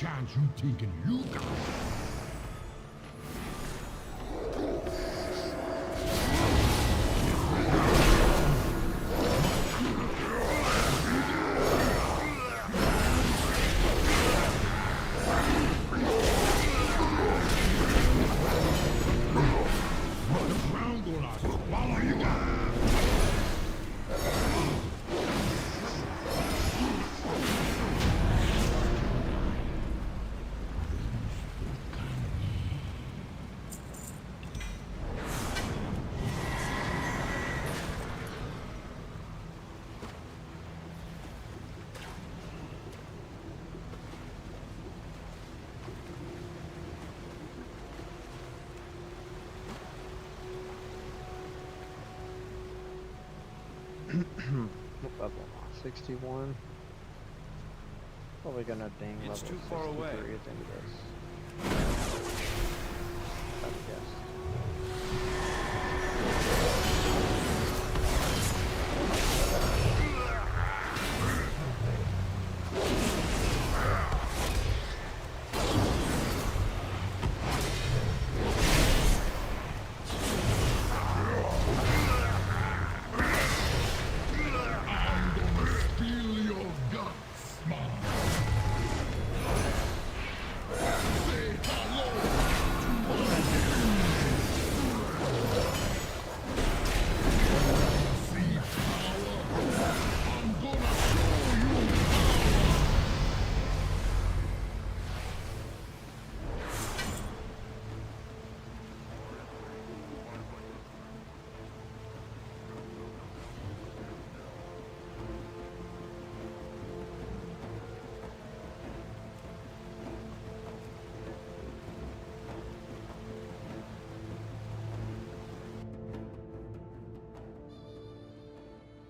chance you thinking you got. What level am I? 61. Probably gonna ding level 63 at the end of this. I would guess.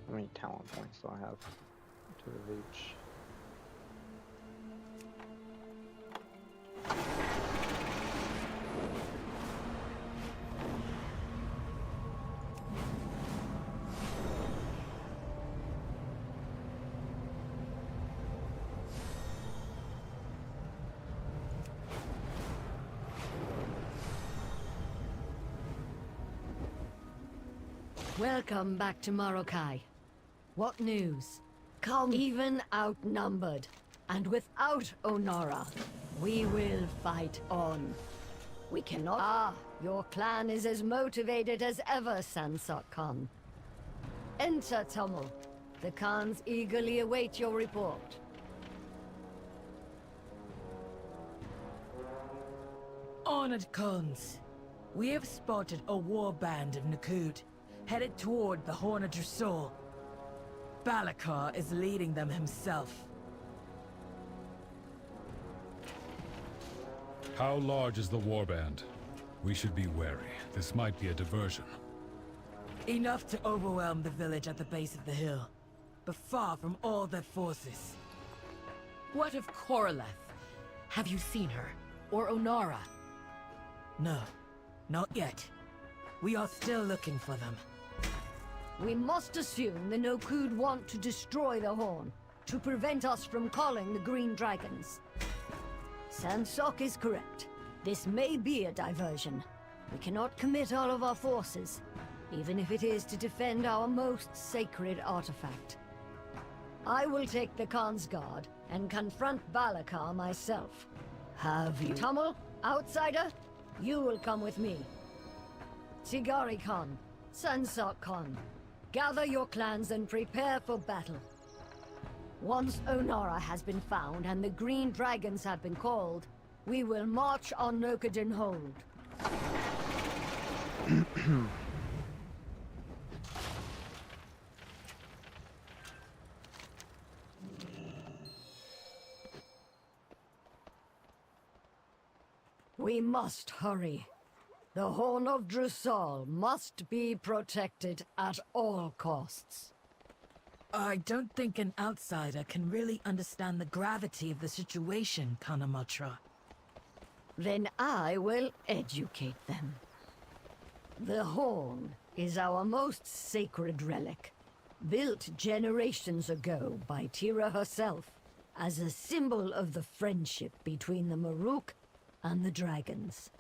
How many talent points do I have to reach? Welcome back to Morokai. What news? Come. Even outnumbered, and without Onara, we will fight on. We cannot. Ah, your clan is as motivated as ever, Sansok Khan. Enter, Tummel. The Khans eagerly await your report. Honored Khans, we have spotted a war band of Nakud, headed toward the Horn of Drusol. Balakar is leading them himself. How large is the warband? We should be wary. This might be a diversion. Enough to overwhelm the village at the base of the hill, but far from all their forces. What of Koroleth? Have you seen her? Or Onara? No, not yet. We are still looking for them. We must assume the Nokud want to destroy the Horn, to prevent us from calling the Green Dragons. Sansok is correct. This may be a diversion. We cannot commit all of our forces, even if it is to defend our most sacred artifact. I will take the Khan's guard and confront Balakar myself. Have you? Tummel, outsider, you will come with me. Tigari Khan, Sansok Khan, gather your clans and prepare for battle. Once Onara has been found and the Green Dragons have been called, we will march on Nokudin Hold. We must hurry. The Horn of Drusol must be protected at all costs. I don't think an outsider can really understand the gravity of the situation, Kanamatra. Then I will educate them. The Horn is our most sacred relic, built generations ago by Tira herself. as a symbol of the friendship between the Maruk and the dragons.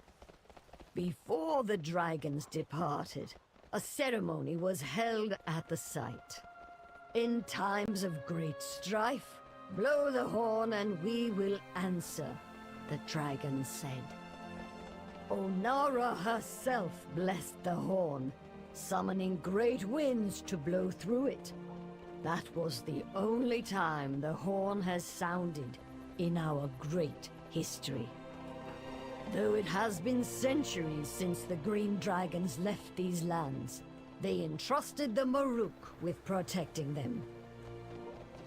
Before the dragons departed, a ceremony was held at the site. In times of great strife, blow the horn and we will answer, the dragon said. Onara herself blessed the horn, summoning great winds to blow through it. That was the only time the horn has sounded in our great history. Though it has been centuries since the Green Dragons left these lands, they entrusted the Maruk with protecting them.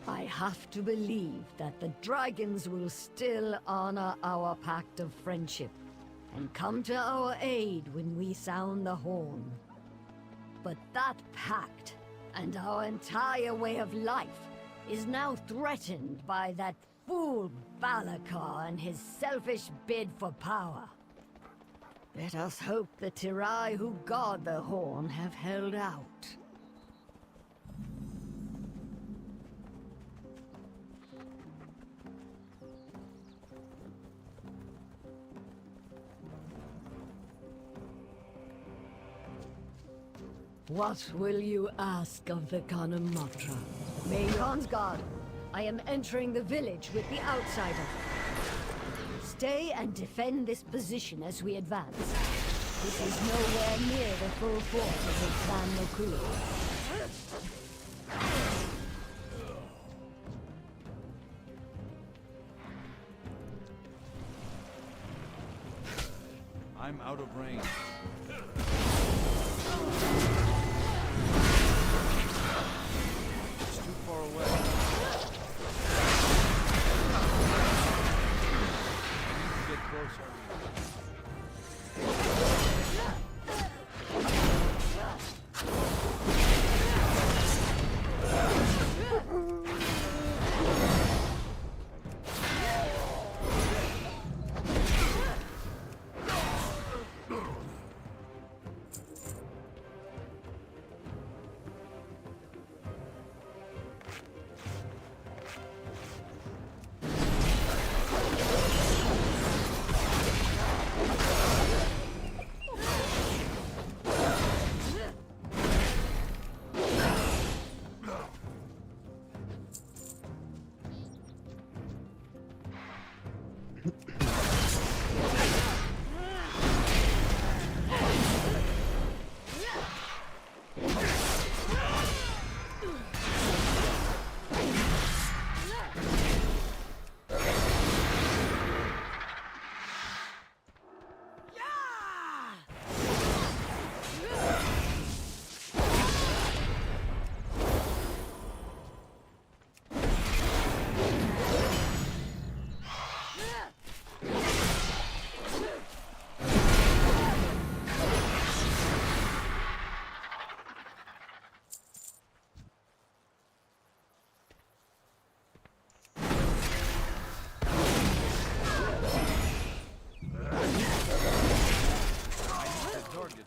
I have to believe that the dragons will still honor our pact of friendship and come to our aid when we sound the horn. But that pact and our entire way of life is now threatened by that fool Balakar and his selfish bid for power. Let us hope the Tirai who guard the horn have held out. What will you ask of the Kanamatra? Mayon's guard. I am entering the village with the outsider. Stay and defend this position as we advance. This is nowhere near the full force of Clan Nokul. I'm out of range. It's too far away. Get closer.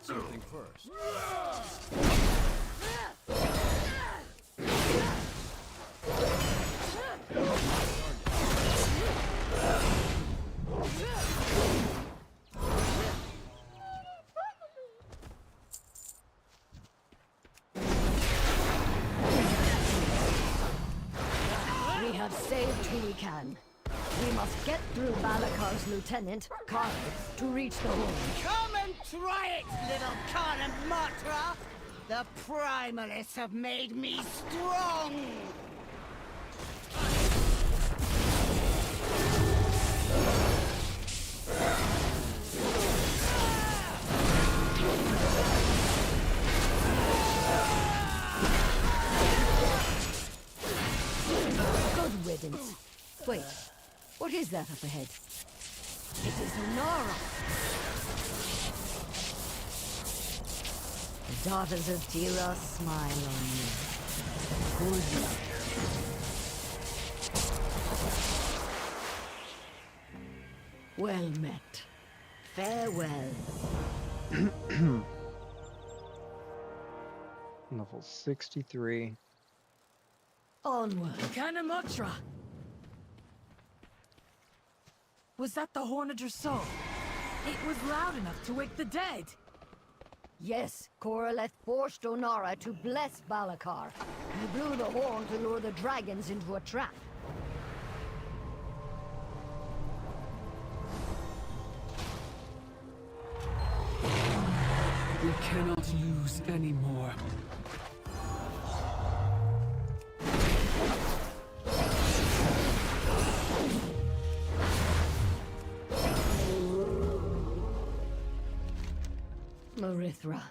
Something first. We have saved who we can. We must get through Balakar's lieutenant, Karth, to reach the horn. Come and try it, little Kanamatra! The Primalists have made me strong! Good riddance. Wait, what is that up ahead? It is Onara. The daughters of Tira smile on you. Good luck. Well met. Farewell. Level 63. Onward. Kanamatra! Was that the Horn of Dressel? It was loud enough to wake the dead. Yes, Coraleth forced Onara to bless Balakar. He blew the horn to lure the dragons into a trap. We cannot lose anymore. Marithra,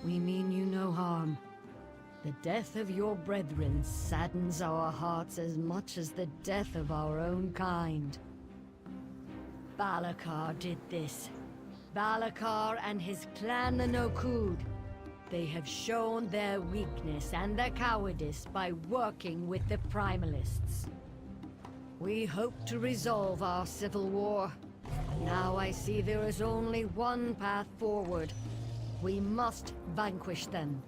we mean you no harm. The death of your brethren saddens our hearts as much as the death of our own kind. Balakar did this. Balakar and his clan, the Nokud. They have shown their weakness and their cowardice by working with the Primalists. We hope to resolve our civil war. Now I see there is only one path forward. We must vanquish them.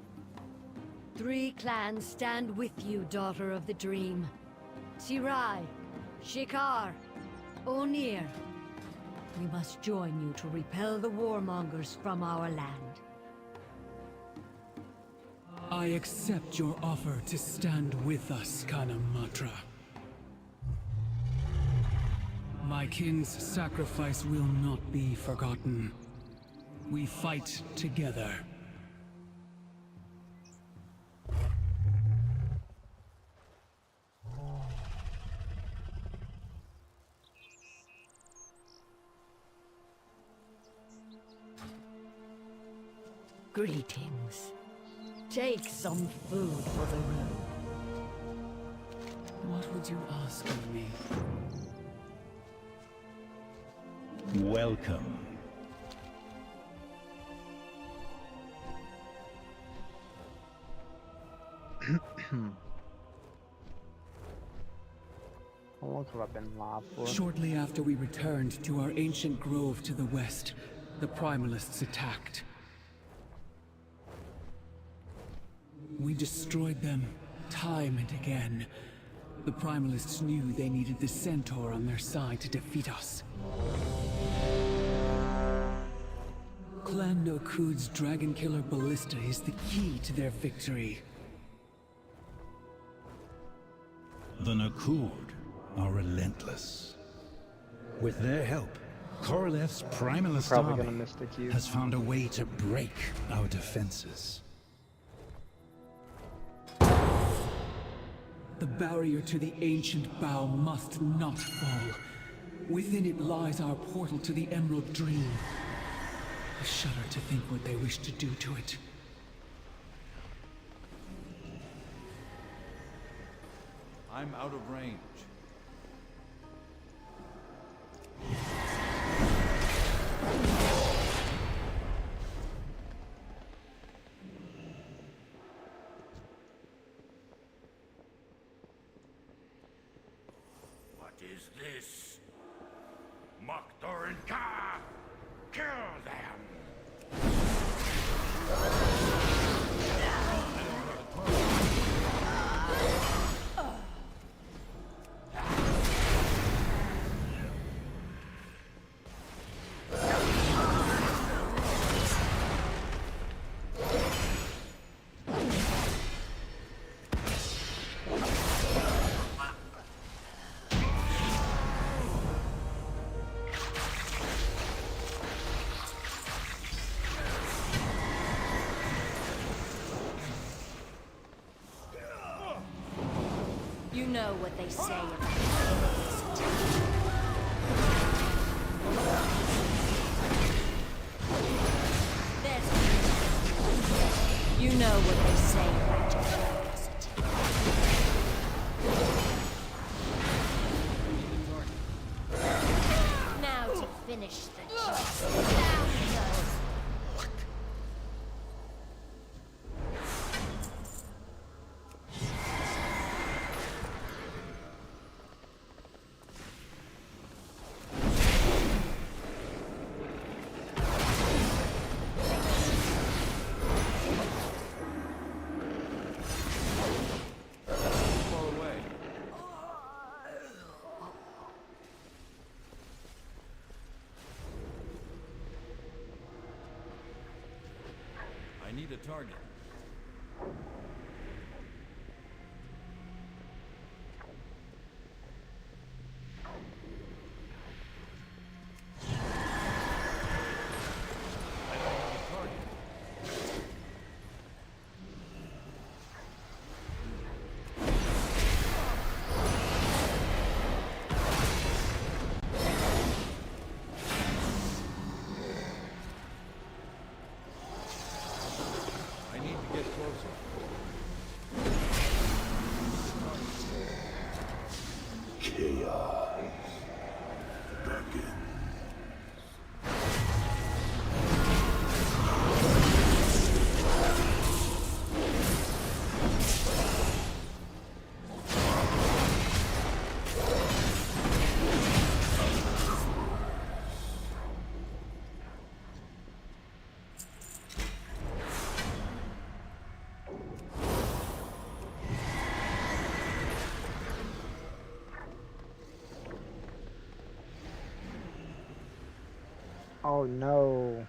3 clans stand with you, Daughter of the Dream. Tirai, Shikar, Onir. We must join you to repel the warmongers from our land. I accept your offer to stand with us, Kanamatra. My kin's sacrifice will not be forgotten. We fight together. Greetings. Take some food for the road. What would you ask of me? Welcome. How long have I been live for? Shortly after we returned to our ancient grove to the west, the Primalists attacked. We destroyed them, time and again. The Primalists knew they needed the Centaur on their side to defeat us. Clan Nokud's Dragon Killer Ballista is the key to their victory. The Nokud are relentless. With their help, Coraleth's Primalist army has found a way to break our defenses. The barrier to the ancient bow must not fall. Within it lies our portal to the Emerald Dream. I shudder to think what they wish to do to it. I'm out of range. What is this? Moktor and Ka! Kill them! You know what they say about There's you know what they say about your now to finish the job. Now he knows. I need a target. Oh no.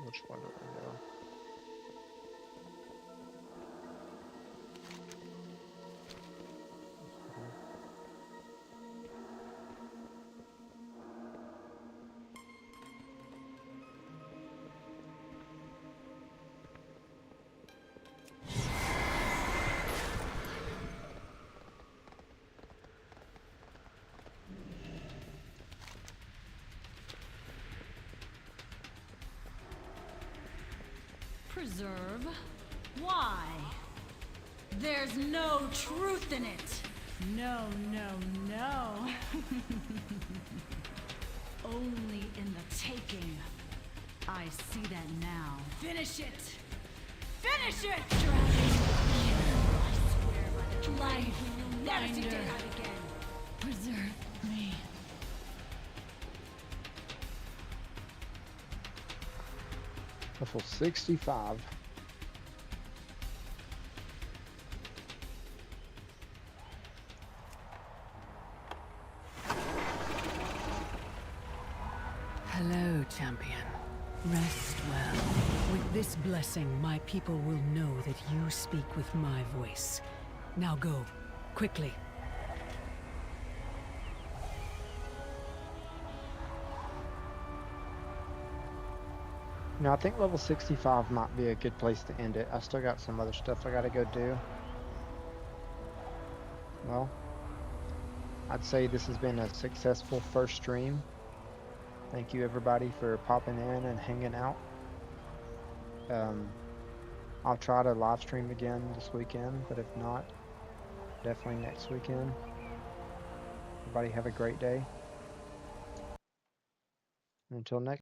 Which one do I go? Preserve? Why? There's no truth in it. No, no, no. Only in the taking. I see that now. Finish it! Finish it! Dragon! I swear by the life, you'll never see daylight again. Preserve me. Level 65. Hello, champion. Rest well. With this blessing, my people will know that you speak with my voice. Now go, quickly. No, I think level 65 might be a good place to end it. I still got some other stuff I gotta go do. Well, I'd say this has been a successful first stream. Thank you everybody for popping in and hanging out. I'll try to live stream again this weekend, but if not, definitely next weekend. Everybody have a great day. Until next